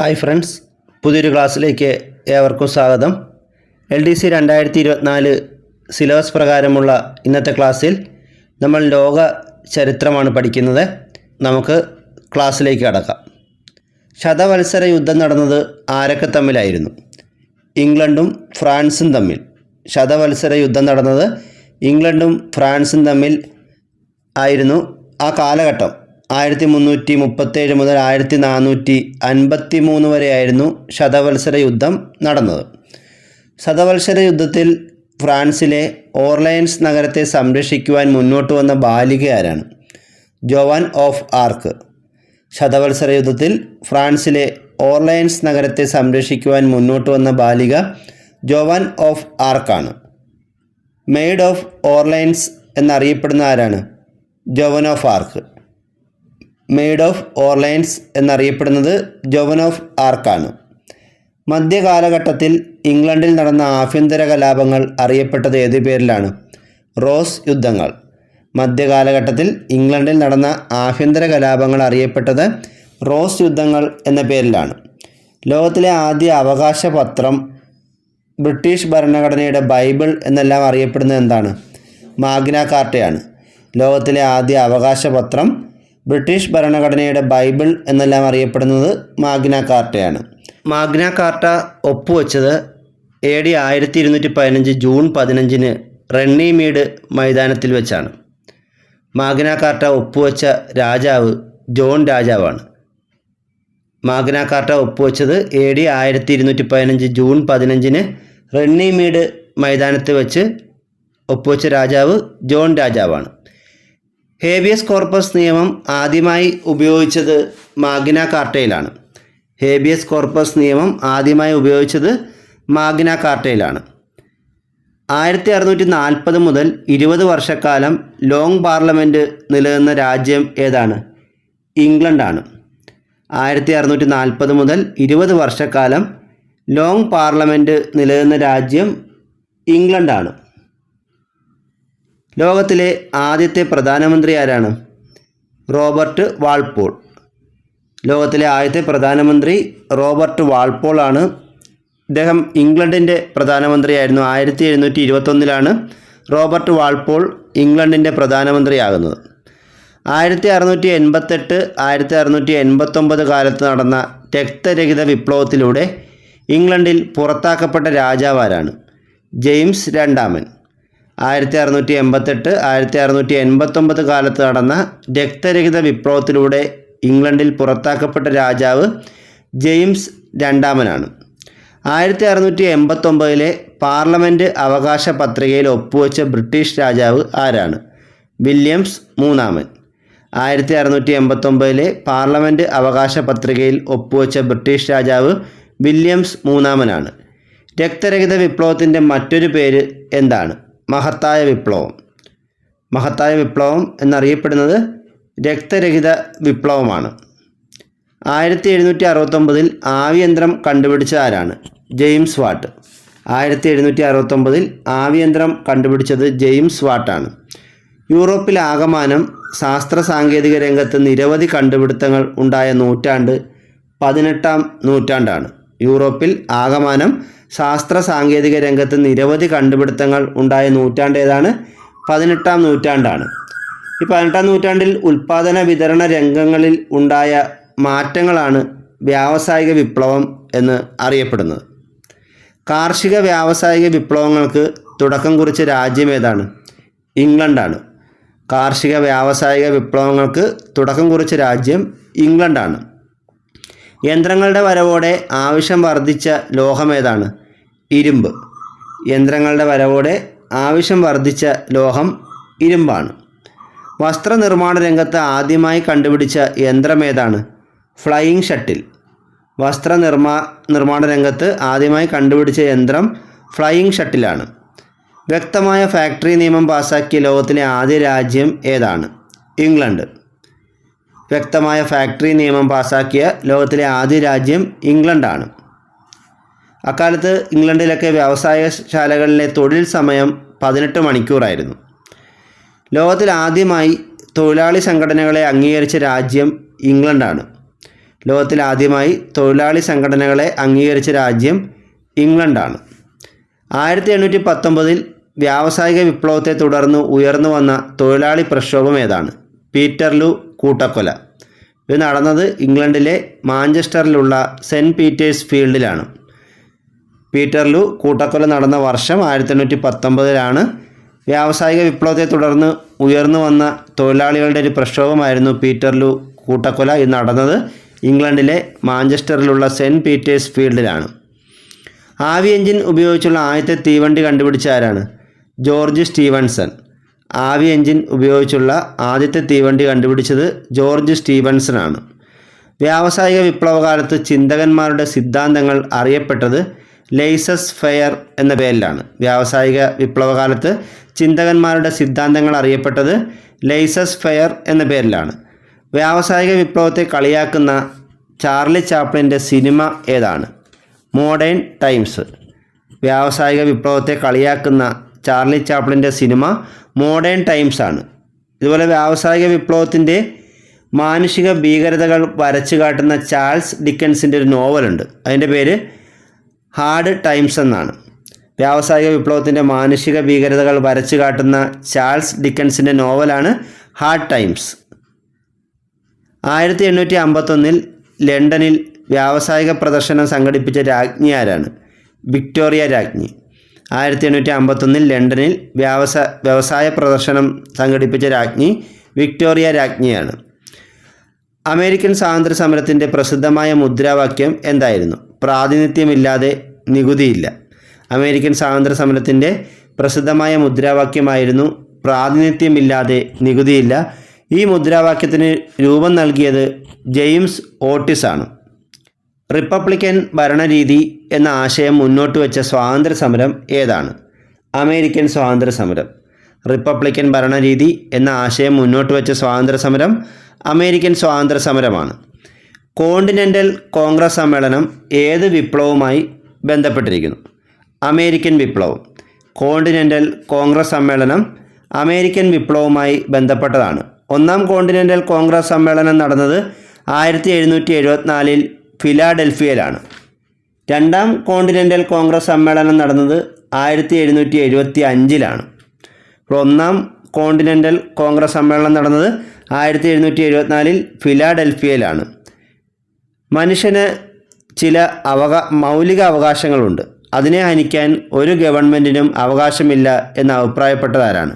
Hi friends, പുതിയൊരു ക്ലാസ്സിലേക്ക് ഏവർക്കും സ്വാഗതം. LDC 2024 സിലബസ് പ്രകാരമുള്ള ഇന്നത്തെ ക്ലാസ്സിൽ നമ്മൾ ലോക ചരിത്രമാണ് പഠിക്കുന്നത്. നമുക്ക് ക്ലാസ്സിലേക്ക് കടക്കാം. ശതവത്സര യുദ്ധം നടന്നത് ആരൊക്കെ തമ്മിലായിരുന്നു? ഇംഗ്ലണ്ടും ഫ്രാൻസും തമ്മിൽ. ശതവത്സര യുദ്ധം നടന്നത് ഇംഗ്ലണ്ടും ഫ്രാൻസും തമ്മിൽ ആയിരുന്നു. ആ കാലഘട്ടം 1337 മുതൽ 1453 വരെയായിരുന്നു ശതവത്സര യുദ്ധം നടന്നത്. ശതവത്സര യുദ്ധത്തിൽ ഫ്രാൻസിലെ ഓർലയൻസ് നഗരത്തെ സംരക്ഷിക്കുവാൻ മുന്നോട്ട് വന്ന ബാലിക ആരാണ്? ജോവാൻ ഓഫ് ആർക്ക്. ശതവത്സര യുദ്ധത്തിൽ ഫ്രാൻസിലെ ഓർലയൻസ് നഗരത്തെ സംരക്ഷിക്കുവാൻ മുന്നോട്ട് വന്ന ബാലിക ജോവാൻ ഓഫ് ആർക്കാണ്. മെയ്ഡ് ഓഫ് ഓർലയൻസ് എന്നറിയപ്പെടുന്ന ആരാണ്? Joan of Arc. Maid of Orleans എന്നറിയപ്പെടുന്നത് ജോവൻ ഓഫ് ആർക്കാണ്. മധ്യകാലഘട്ടത്തിൽ ഇംഗ്ലണ്ടിൽ നടന്ന ആഭ്യന്തര കലാപങ്ങൾ അറിയപ്പെട്ടത് ഏത് പേരിലാണ്? റോസ് യുദ്ധങ്ങൾ. മധ്യകാലഘട്ടത്തിൽ ഇംഗ്ലണ്ടിൽ നടന്ന ആഭ്യന്തര കലാപങ്ങൾ അറിയപ്പെട്ടത് റോസ് യുദ്ധങ്ങൾ എന്ന പേരിലാണ്. ലോകത്തിലെ ആദ്യ അവകാശ പത്രം, ബ്രിട്ടീഷ് ഭരണഘടനയുടെ ബൈബിൾ എന്നെല്ലാം അറിയപ്പെടുന്നത് എന്താണ്? മാഗ്ന കാർട്ടയാണ്. ലോകത്തിലെ ആദ്യ അവകാശ പത്രം, ബ്രിട്ടീഷ് ഭരണഘടനയുടെ ബൈബിൾ എന്നെല്ലാം അറിയപ്പെടുന്നത് മാഗ്ന കാർട്ടയാണ്. മാഗ്ന കാർട്ട ഒപ്പുവെച്ചത് AD 1215 ജൂൺ 15 റണ്ണിമീഡ് മൈതാനത്തിൽ വെച്ചാണ്. മാഗ്ന കാർട്ട ഒപ്പുവെച്ച രാജാവ് ജോൺ രാജാവാണ്. മാഗ്ന കാർട്ട ഒപ്പുവെച്ചത് AD 1215 ജൂൺ 15 റണ്ണിമീഡ് മൈതാനത്ത് വെച്ച് ഒപ്പുവെച്ച രാജാവ് ജോൺ രാജാവാണ്. ഹേബിയസ് കോർപ്പസ് നിയമം ആദ്യമായി ഉപയോഗിച്ചത് മാഗ്ന കാർട്ടയിലാണ്. ഹേബിയസ് കോർപ്പസ് നിയമം ആദ്യമായി ഉപയോഗിച്ചത് മാഗ്ന കാർട്ടയിലാണ്. 1640 മുതൽ 20 വർഷക്കാലം ലോങ് പാർലമെൻറ്റ് നിലനിന്ന രാജ്യം ഏതാണ്? ഇംഗ്ലണ്ടാണ്. 1640 മുതൽ 20 വർഷക്കാലം ലോങ് പാർലമെൻറ്റ് നിലനിന്ന രാജ്യം ഇംഗ്ലണ്ടാണ്. ലോകത്തിലെ ആദ്യത്തെ പ്രധാനമന്ത്രി ആരാണ്? Robert Walpole. ലോകത്തിലെ ആദ്യത്തെ പ്രധാനമന്ത്രി റോബർട്ട് വാൾപോൾ ആണ്. ഇദ്ദേഹം ഇംഗ്ലണ്ടിൻ്റെ പ്രധാനമന്ത്രിയായിരുന്നു. 1721 റോബർട്ട് വാൾപോൾ ഇംഗ്ലണ്ടിൻ്റെ പ്രധാനമന്ത്രിയാകുന്നത്. 1688 1689 കാലത്ത് നടന്ന രക്തരഹിത വിപ്ലവത്തിലൂടെ ഇംഗ്ലണ്ടിൽ പുറത്താക്കപ്പെട്ട രാജാവാരാണ്? ജെയിംസ് രണ്ടാമൻ. 1688 1689 കാലത്ത് നടന്ന രക്തരഹിത വിപ്ലവത്തിലൂടെ ഇംഗ്ലണ്ടിൽ പുറത്താക്കപ്പെട്ട രാജാവ് ജെയിംസ് രണ്ടാമനാണ്. 1689 പാർലമെൻറ്റ് അവകാശ പത്രികയിൽ ഒപ്പുവെച്ച ബ്രിട്ടീഷ് രാജാവ് ആരാണ്? വില്യംസ് മൂന്നാമൻ. 1689 പാർലമെൻറ്റ് അവകാശ പത്രികയിൽ ഒപ്പുവെച്ച ബ്രിട്ടീഷ് രാജാവ് വില്യംസ് മൂന്നാമനാണ്. രക്തരഹിത വിപ്ലവത്തിൻ്റെ മറ്റൊരു പേര് എന്താണ്? മഹത്തായ വിപ്ലവം. മഹത്തായ വിപ്ലവം എന്നറിയപ്പെടുന്നത് രക്തരഹിത വിപ്ലവമാണ്. 1769 ആവിയന്ത്രം കണ്ടുപിടിച്ച ആരാണ്? James Watt. 1769 ആവിയന്ത്രം കണ്ടുപിടിച്ചത് ജെയിംസ് വാട്ടാണ്. യൂറോപ്പിൽ ആകമാനം ശാസ്ത്ര സാങ്കേതിക രംഗത്ത് നിരവധി കണ്ടുപിടുത്തങ്ങൾ ഉണ്ടായ നൂറ്റാണ്ട് 18-ാം നൂറ്റാണ്ടാണ്. യൂറോപ്പിൽ ആകമാനം ശാസ്ത്ര സാങ്കേതിക രംഗത്ത് നിരവധി കണ്ടുപിടുത്തങ്ങൾ ഉണ്ടായ നൂറ്റാണ്ട് ഏതാണ്? 18-ാം നൂറ്റാണ്ടാണ്. ഈ 18-ാം നൂറ്റാണ്ടിൽ ഉൽപ്പാദന വിതരണ രംഗങ്ങളിൽ ഉണ്ടായ മാറ്റങ്ങളാണ് വ്യാവസായിക വിപ്ലവം എന്ന് അറിയപ്പെടുന്നത്. കാർഷിക വ്യാവസായിക വിപ്ലവങ്ങൾക്ക് തുടക്കം കുറിച്ച രാജ്യം ഏതാണ്? ഇംഗ്ലണ്ടാണ്. കാർഷിക വ്യാവസായിക വിപ്ലവങ്ങൾക്ക് തുടക്കം കുറിച്ച രാജ്യം ഇംഗ്ലണ്ടാണ്. യന്ത്രങ്ങളുടെ വരവോടെ ആവശ്യം വർദ്ധിച്ച ലോഹം ഏതാണ്? ഇരുമ്പ്. യന്ത്രങ്ങളുടെ വരവോടെ ആവശ്യം വർദ്ധിച്ച ലോഹം ഇരുമ്പാണ്. വസ്ത്രനിർമ്മാണ രംഗത്ത് ആദ്യമായി കണ്ടുപിടിച്ച യന്ത്രം ഏതാണ്? Flying shuttle. നിർമ്മാണ രംഗത്ത് ആദ്യമായി കണ്ടുപിടിച്ച യന്ത്രം ഫ്ലൈയിങ് ഷട്ടിലാണ്. വ്യക്തമായ ഫാക്ടറി നിയമം പാസാക്കിയ ലോകത്തിലെ ആദ്യ രാജ്യം ഏതാണ്? ഇംഗ്ലണ്ട്. വ്യക്തമായ ഫാക്ടറി നിയമം പാസാക്കിയ ലോകത്തിലെ ആദ്യ രാജ്യം ഇംഗ്ലണ്ടാണ്. അക്കാലത്ത് ഇംഗ്ലണ്ടിലൊക്കെ വ്യവസായശാലകളിലെ തൊഴിൽ സമയം 18 മണിക്കൂറായിരുന്നു. ലോകത്തിൽ ആദ്യമായി തൊഴിലാളി സംഘടനകളെ അംഗീകരിച്ച രാജ്യം ഇംഗ്ലണ്ടാണ്. ലോകത്തിൽ ആദ്യമായി തൊഴിലാളി സംഘടനകളെ അംഗീകരിച്ച രാജ്യം ഇംഗ്ലണ്ടാണ്. 1819 വ്യാവസായിക വിപ്ലവത്തെ തുടർന്ന് ഉയർന്നു വന്ന തൊഴിലാളി പ്രക്ഷോഭം ഏതാണ്? പീറ്റർലൂ കൂട്ടക്കൊല. ഇത് നടന്നത് ഇംഗ്ലണ്ടിലെ മാഞ്ചസ്റ്ററിലുള്ള സെൻറ്റ് പീറ്റേഴ്സ് ഫീൽഡിലാണ്. പീറ്റർലൂ കൂട്ടക്കൊല നടന്ന വർഷം 1819 വ്യാവസായിക വിപ്ലവത്തെ തുടർന്ന് ഉയർന്നു വന്ന തൊഴിലാളികളുടെ ഒരു പ്രക്ഷോഭമായിരുന്നു പീറ്റർലൂ കൂട്ടക്കൊല. ഇത് നടന്നത് ഇംഗ്ലണ്ടിലെ മാഞ്ചസ്റ്ററിലുള്ള സെൻറ്റ് പീറ്റേഴ്സ് ഫീൽഡിലാണ്. ആവി എഞ്ചിൻ ഉപയോഗിച്ചുള്ള ആദ്യത്തെ തീവണ്ടി കണ്ടുപിടിച്ച ആരാണ്? George Stephenson. ആവി എഞ്ചിൻ ഉപയോഗിച്ചുള്ള ആദ്യത്തെ തീവണ്ടി കണ്ടുപിടിച്ചത് ജോർജ് സ്റ്റീവൻസൺ ആണ്. വ്യാവസായിക വിപ്ലവകാലത്ത് ചിന്തകന്മാരുടെ സിദ്ധാന്തങ്ങൾ അറിയപ്പെട്ടത് ലെയ്സസ് ഫെയർ എന്ന പേരിലാണ്. വ്യാവസായിക വിപ്ലവകാലത്ത് ചിന്തകന്മാരുടെ സിദ്ധാന്തങ്ങൾ അറിയപ്പെട്ടത് ലെയ്സസ് ഫെയർ എന്ന പേരിലാണ്. വ്യാവസായിക വിപ്ലവത്തെ കളിയാക്കുന്ന ചാർലി ചാപ്ലിൻ്റെ സിനിമ ഏതാണ്? Modern times. വ്യാവസായിക വിപ്ലവത്തെ കളിയാക്കുന്ന ചാർലി ചാപ്ലിൻ്റെ സിനിമ മോഡേൺ ടൈംസ് ആണ്. ഇതുപോലെ വ്യാവസായിക വിപ്ലവത്തിൻ്റെ മാനുഷിക ഭീകരതകൾ വരച്ചു കാട്ടുന്ന ചാൾസ് ഡിക്കൻസിൻ്റെ ഒരു നോവലുണ്ട്. അതിൻ്റെ പേര് ഹാർഡ് ടൈംസ് എന്നാണ്. വ്യാവസായിക വിപ്ലവത്തിൻ്റെ മാനുഷിക ഭീകരതകൾ വരച്ചു കാട്ടുന്ന ചാൾസ് ഡിക്കൻസിൻ്റെ നോവലാണ് ഹാർഡ് ടൈംസ്. 1851 ലണ്ടനിൽ വ്യാവസായിക പ്രദർശനം സംഘടിപ്പിച്ച രാജ്ഞി ആരാണ്? വിക്ടോറിയ രാജ്ഞി. 1851 ലണ്ടനിൽ വ്യവസായ പ്രദർശനം സംഘടിപ്പിച്ച രാജ്ഞി വിക്ടോറിയ രാജ്ഞിയാണ്. അമേരിക്കൻ സ്വാതന്ത്ര്യ സമരത്തിൻ്റെ പ്രസിദ്ധമായ മുദ്രാവാക്യം എന്തായിരുന്നു? പ്രാതിനിധ്യമില്ലാതെ നികുതിയില്ല. അമേരിക്കൻ സ്വാതന്ത്ര്യ സമരത്തിൻ്റെ പ്രസിദ്ധമായ മുദ്രാവാക്യമായിരുന്നു പ്രാതിനിധ്യമില്ലാതെ നികുതിയില്ല. ഈ മുദ്രാവാക്യത്തിന് രൂപം നൽകിയത് ജെയിംസ് ഓട്ടിസ് ആണ്. റിപ്പബ്ലിക്കൻ ഭരണരീതി എന്ന ആശയം മുന്നോട്ട് വെച്ച സ്വാതന്ത്ര്യ സമരം ഏതാണ്? അമേരിക്കൻ സ്വാതന്ത്ര്യ സമരം. റിപ്പബ്ലിക്കൻ ഭരണരീതി എന്ന ആശയം മുന്നോട്ട് വെച്ച സ്വാതന്ത്ര്യ സമരം അമേരിക്കൻ സ്വാതന്ത്ര്യ സമരമാണ്. കോണ്ടിനെൻ്റൽ കോൺഗ്രസ് സമ്മേളനം ഏത് വിപ്ലവവുമായി ബന്ധപ്പെട്ടിരിക്കുന്നു? അമേരിക്കൻ വിപ്ലവം. കോണ്ടിനെൻ്റൽ കോൺഗ്രസ് സമ്മേളനം അമേരിക്കൻ വിപ്ലവവുമായി ബന്ധപ്പെട്ടതാണ്. ഒന്നാം കോണ്ടിനെൻ്റൽ കോൺഗ്രസ് സമ്മേളനം നടന്നത് 1774 ഫിലാഡൽഫിയയിലാണ്. രണ്ടാം കോണ്ടിനെൻ്റൽ കോൺഗ്രസ് സമ്മേളനം നടന്നത് 1775 അപ്പോൾ ഒന്നാം കോണ്ടിനെൻ്റൽ കോൺഗ്രസ് സമ്മേളനം നടന്നത് 1774 ഫിലാഡൽഫിയയിലാണ്. മനുഷ്യന് ചില മൗലിക അവകാശങ്ങളുണ്ട്. അതിനെ ഹനിക്കാൻ ഒരു ഗവൺമെൻറ്റിനും അവകാശമില്ല എന്ന് അഭിപ്രായപ്പെട്ടതാരാണ്?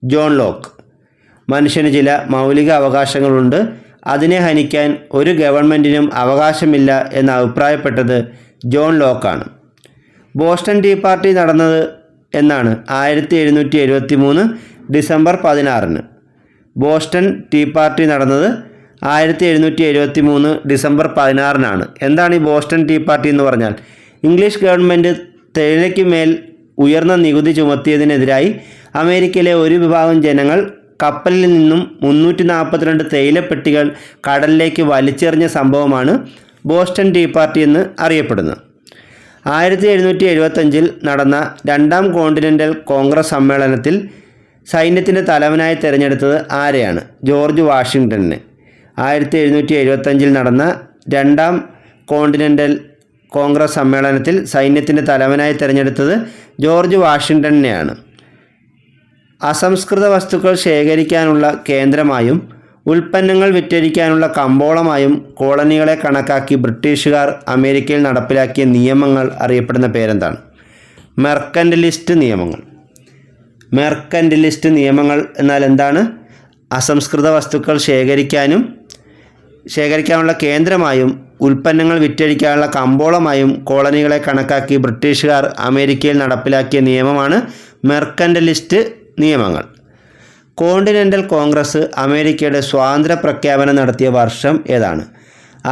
John Locke. മനുഷ്യന് ചില മൗലിക അവകാശങ്ങളുണ്ട്, അതിനെ ഹനിക്കാൻ ഒരു ഗവൺമെൻറ്റിനും അവകാശമില്ല എന്ന് അഭിപ്രായപ്പെട്ടത് ജോൺ ലോക്കാണ്. ബോസ്റ്റൺ ടീ പാർട്ടി നടന്നത് എന്നാണ്? 1773 ഡിസംബർ 16. ബോസ്റ്റൺ ടീ പാർട്ടി നടന്നത് 1773 ഡിസംബർ 16. എന്താണ് ഈ ബോസ്റ്റൺ ടീ പാർട്ടി എന്ന് പറഞ്ഞാൽ? ഇംഗ്ലീഷ് ഗവൺമെൻറ് തേയിലയ്ക്ക് മേൽ ഉയർന്ന നികുതി ചുമത്തിയതിനെതിരായി അമേരിക്കയിലെ ഒരു വിഭാഗം ജനങ്ങൾ കപ്പലിൽ നിന്നും 342 തേയിലപ്പെട്ടികൾ കടലിലേക്ക് വലിച്ചെറിഞ്ഞ സംഭവമാണ് ബോസ്റ്റൺ ടീ പാർട്ടി എന്ന് അറിയപ്പെടുന്നത്. 1775 നടന്ന രണ്ടാം കോണ്ടിനെൻ്റൽ കോൺഗ്രസ് സമ്മേളനത്തിൽ സൈന്യത്തിൻ്റെ തലവനായി തിരഞ്ഞെടുത്തത് ആരെയാണ്? ജോർജ് വാഷിങ്ടണിനെ. 1775 നടന്ന രണ്ടാം കോണ്ടിനെൻ്റൽ കോൺഗ്രസ് സമ്മേളനത്തിൽ സൈന്യത്തിൻ്റെ തലവനായി തിരഞ്ഞെടുത്തത് ജോർജ് വാഷിങ്ടണിനെയാണ്. അസംസ്കൃത വസ്തുക്കൾ ശേഖരിക്കാനുള്ള കേന്ദ്രമായും ഉൽപ്പന്നങ്ങൾ വിറ്റഴിക്കാനുള്ള കമ്പോളമായും കോളനികളെ കണക്കാക്കി ബ്രിട്ടീഷുകാർ അമേരിക്കയിൽ നടപ്പിലാക്കിയ നിയമങ്ങൾ അറിയപ്പെടുന്ന പേരെന്താണ്? മെർക്കൻ്റലിസ്റ്റ് നിയമങ്ങൾ. മെർക്കൻ്റലിസ്റ്റ് നിയമങ്ങൾ എന്നാൽ എന്താണ്? അസംസ്കൃത വസ്തുക്കൾ ശേഖരിക്കാനുള്ള കേന്ദ്രമായും ഉൽപ്പന്നങ്ങൾ വിറ്റഴിക്കാനുള്ള കമ്പോളമായും കോളനികളെ കണക്കാക്കി ബ്രിട്ടീഷുകാർ അമേരിക്കയിൽ നടപ്പിലാക്കിയ നിയമമാണ് മെർക്കൻ്റലിസ്റ്റ് നിയമങ്ങൾ. കോണ്ടിനെൻ്റൽ കോൺഗ്രസ് അമേരിക്കയുടെ സ്വാതന്ത്ര്യ പ്രഖ്യാപനം നടത്തിയ വർഷം ഏതാണ്?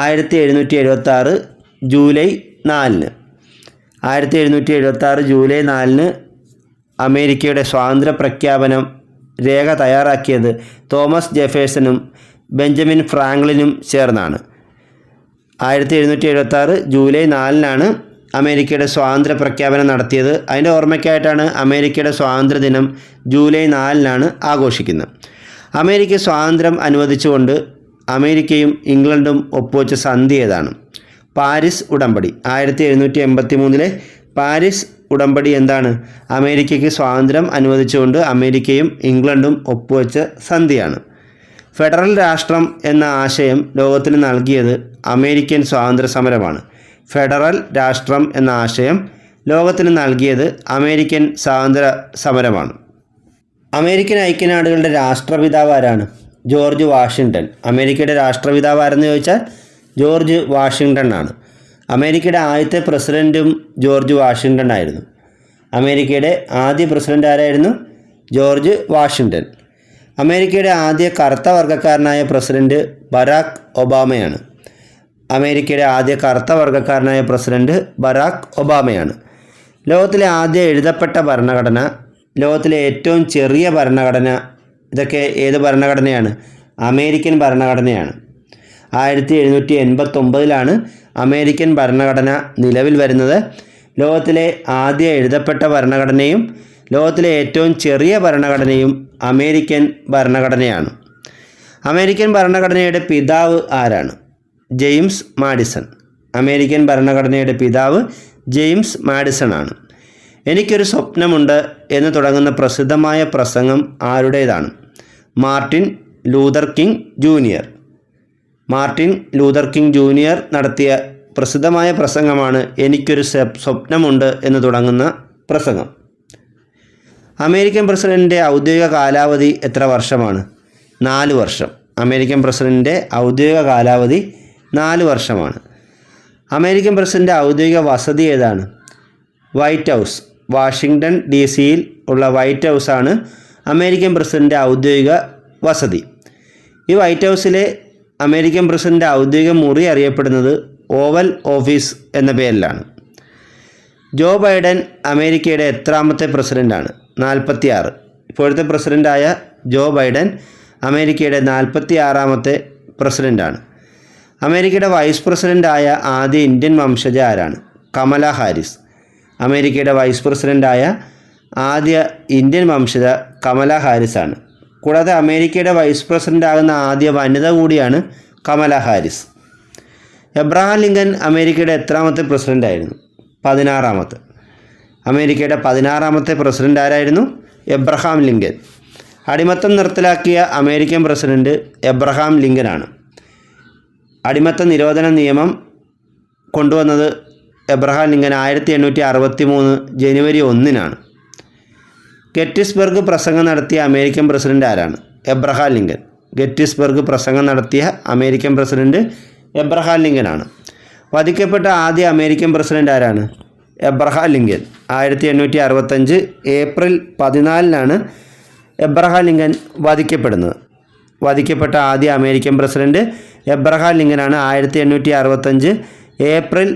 1776 ജൂലൈ 4. 1776 ജൂലൈ 4 അമേരിക്കയുടെ സ്വാതന്ത്ര്യ പ്രഖ്യാപനം രേഖ തയ്യാറാക്കിയത് തോമസ് ജെഫേഴ്സണും ബെഞ്ചമിൻ ഫ്രാങ്ക്ലിനും ചേർന്നാണ്. 1776 ജൂലൈ 4 അമേരിക്കയുടെ സ്വാതന്ത്ര്യ പ്രഖ്യാപനം നടത്തിയത്. അതിൻ്റെ ഓർമ്മയ്ക്കായിട്ടാണ് അമേരിക്കയുടെ സ്വാതന്ത്ര്യ ദിനം ജൂലൈ 4 ആഘോഷിക്കുന്നത്. അമേരിക്ക സ്വാതന്ത്ര്യം അനുവദിച്ചുകൊണ്ട് അമേരിക്കയും ഇംഗ്ലണ്ടും ഒപ്പുവെച്ച സന്ധി ഏതാണ്? പാരീസ് ഉടമ്പടി. 1783 പാരീസ് ഉടമ്പടി എന്താണ്? അമേരിക്കയ്ക്ക് സ്വാതന്ത്ര്യം അനുവദിച്ചുകൊണ്ട് അമേരിക്കയും ഇംഗ്ലണ്ടും ഒപ്പുവെച്ച സന്ധിയാണ്. ഫെഡറൽ രാഷ്ട്രം എന്ന ആശയം ലോകത്തിന് നൽകിയത് അമേരിക്കൻ സ്വാതന്ത്ര്യ സമരമാണ്. ഫെഡറൽ രാഷ്ട്രം എന്ന ആശയം ലോകത്തിന് നൽകിയത് അമേരിക്കൻ സ്വാതന്ത്ര്യ സമരമാണ്. അമേരിക്കൻ ഐക്യനാടുകളുടെ രാഷ്ട്രപിതാവ് ആരാണ്? George Washington. അമേരിക്കയുടെ രാഷ്ട്രപിതാവ് ആരെന്ന് ചോദിച്ചാൽ ജോർജ് വാഷിങ്ടൺ ആണ്. അമേരിക്കയുടെ ആദ്യത്തെ പ്രസിഡൻറ്റും ജോർജ് വാഷിങ്ടൺ ആയിരുന്നു. അമേരിക്കയുടെ ആദ്യ പ്രസിഡൻ്റ് ആരായിരുന്നു? George Washington. അമേരിക്കയുടെ ആദ്യ കറുത്ത വർഗ്ഗക്കാരനായ പ്രസിഡൻറ്റ് ബരാക് ഒബാമയാണ്. അമേരിക്കയുടെ ആദ്യ കറുത്ത വർഗ്ഗക്കാരനായ പ്രസിഡൻറ്റ് ബരാക് ഒബാമയാണ്. ലോകത്തിലെ ആദ്യ എഴുതപ്പെട്ട ഭരണഘടന, ലോകത്തിലെ ഏറ്റവും ചെറിയ ഭരണഘടന, ഇതൊക്കെ ഏത് ഭരണഘടനയാണ്? അമേരിക്കൻ ഭരണഘടനയാണ്. 1789 അമേരിക്കൻ ഭരണഘടന നിലവിൽ വരുന്നത്. ലോകത്തിലെ ആദ്യ എഴുതപ്പെട്ട ഭരണഘടനയും ലോകത്തിലെ ഏറ്റവും ചെറിയ ഭരണഘടനയും അമേരിക്കൻ ഭരണഘടനയാണ്. അമേരിക്കൻ ഭരണഘടനയുടെ പിതാവ് ആരാണ്? James Madison. അമേരിക്കൻ ഭരണഘടനയുടെ പിതാവ് ജെയിംസ് മാഡിസൺ ആണ്. എനിക്കൊരു സ്വപ്നമുണ്ട് എന്ന് തുടങ്ങുന്ന പ്രസിദ്ധമായ പ്രസംഗം ആരുടേതാണ്? Martin Luther king junior. Martin Luther king junior നടത്തിയ പ്രസിദ്ധമായ പ്രസംഗമാണ് എനിക്കൊരു സ്വപ്നമുണ്ട് എന്ന് തുടങ്ങുന്ന പ്രസംഗം. അമേരിക്കൻ പ്രസിഡൻറ്റിൻ്റെ ഔദ്യോഗിക കാലാവധി എത്ര വർഷമാണ്? 4 വർഷം. അമേരിക്കൻ പ്രസിഡൻറ്റിൻ്റെ ഔദ്യോഗിക കാലാവധി 4 വർഷമാണ്. അമേരിക്കൻ പ്രസിഡൻറ്റ് ഔദ്യോഗിക വസതി ഏതാണ്? White house. വാഷിങ്ടൺ DC-യിൽ ഉള്ള വൈറ്റ് ഹൗസാണ് അമേരിക്കൻ പ്രസിഡൻറ്റ് ഔദ്യോഗിക വസതി. ഈ വൈറ്റ് ഹൗസിലെ അമേരിക്കൻ പ്രസിഡൻറ്റ് ഔദ്യോഗിക മുറി അറിയപ്പെടുന്നത് ഓവൽ ഓഫീസ് എന്ന പേരിലാണ്. ജോ ബൈഡൻ അമേരിക്കയുടെ എത്രാമത്തെ പ്രസിഡൻ്റാണ്? 46. ഇപ്പോഴത്തെ പ്രസിഡൻ്റായ ജോ ബൈഡൻ അമേരിക്കയുടെ 46ാമത്തെ പ്രസിഡൻ്റാണ്. അമേരിക്കയുടെ വൈസ് പ്രസിഡൻ്റായ ആദ്യ ഇന്ത്യൻ വംശജ ആരാണ്? കമല ഹാരിസ്. അമേരിക്കയുടെ വൈസ് പ്രസിഡൻ്റായ ആദ്യ ഇന്ത്യൻ വംശജ കമല ഹാരിസ് ആണ്. കൂടാതെ അമേരിക്കയുടെ വൈസ് പ്രസിഡൻ്റ് ആകുന്ന ആദ്യ വനിത കൂടിയാണ് കമല ഹാരിസ്. എബ്രഹാം ലിങ്കൻ അമേരിക്കയുടെ എത്രാമത്തെ പ്രസിഡൻ്റായിരുന്നു? 16ാമത്തെ. അമേരിക്കയുടെ 16ാമത്തെ പ്രസിഡൻ്റ് ആരായിരുന്നു? Abraham Lincoln. അടിമത്തം നിർത്തലാക്കിയ അമേരിക്കൻ പ്രസിഡൻറ്റ് എബ്രഹാം ലിങ്കനാണ്. അടിമത്ത നിരോധന നിയമം കൊണ്ടുവന്നത് എബ്രഹാം ലിങ്കൻ 1863 ജനുവരി 1-നാണ്. ഗെറ്റിസ്ബർഗ് പ്രസംഗം നടത്തിയ അമേരിക്കൻ പ്രസിഡൻ്റ് ആരാണ്? Abraham Lincoln. ഗെറ്റിസ്ബർഗ് പ്രസംഗം നടത്തിയ അമേരിക്കൻ പ്രസിഡൻറ്റ് എബ്രഹാം ലിങ്കനാണ്. വധിക്കപ്പെട്ട ആദ്യ അമേരിക്കൻ പ്രസിഡൻ്റ് ആരാണ്? Abraham Lincoln. 1865 ഏപ്രിൽ 14-നാണ് എബ്രഹാം ലിങ്കൻ വധിക്കപ്പെടുന്നത്. വധിക്കപ്പെട്ട ആദ്യ അമേരിക്കൻ പ്രസിഡൻറ്റ് എബ്രഹാം ലിങ്കനാണ്. 1865 ഏപ്രിൽ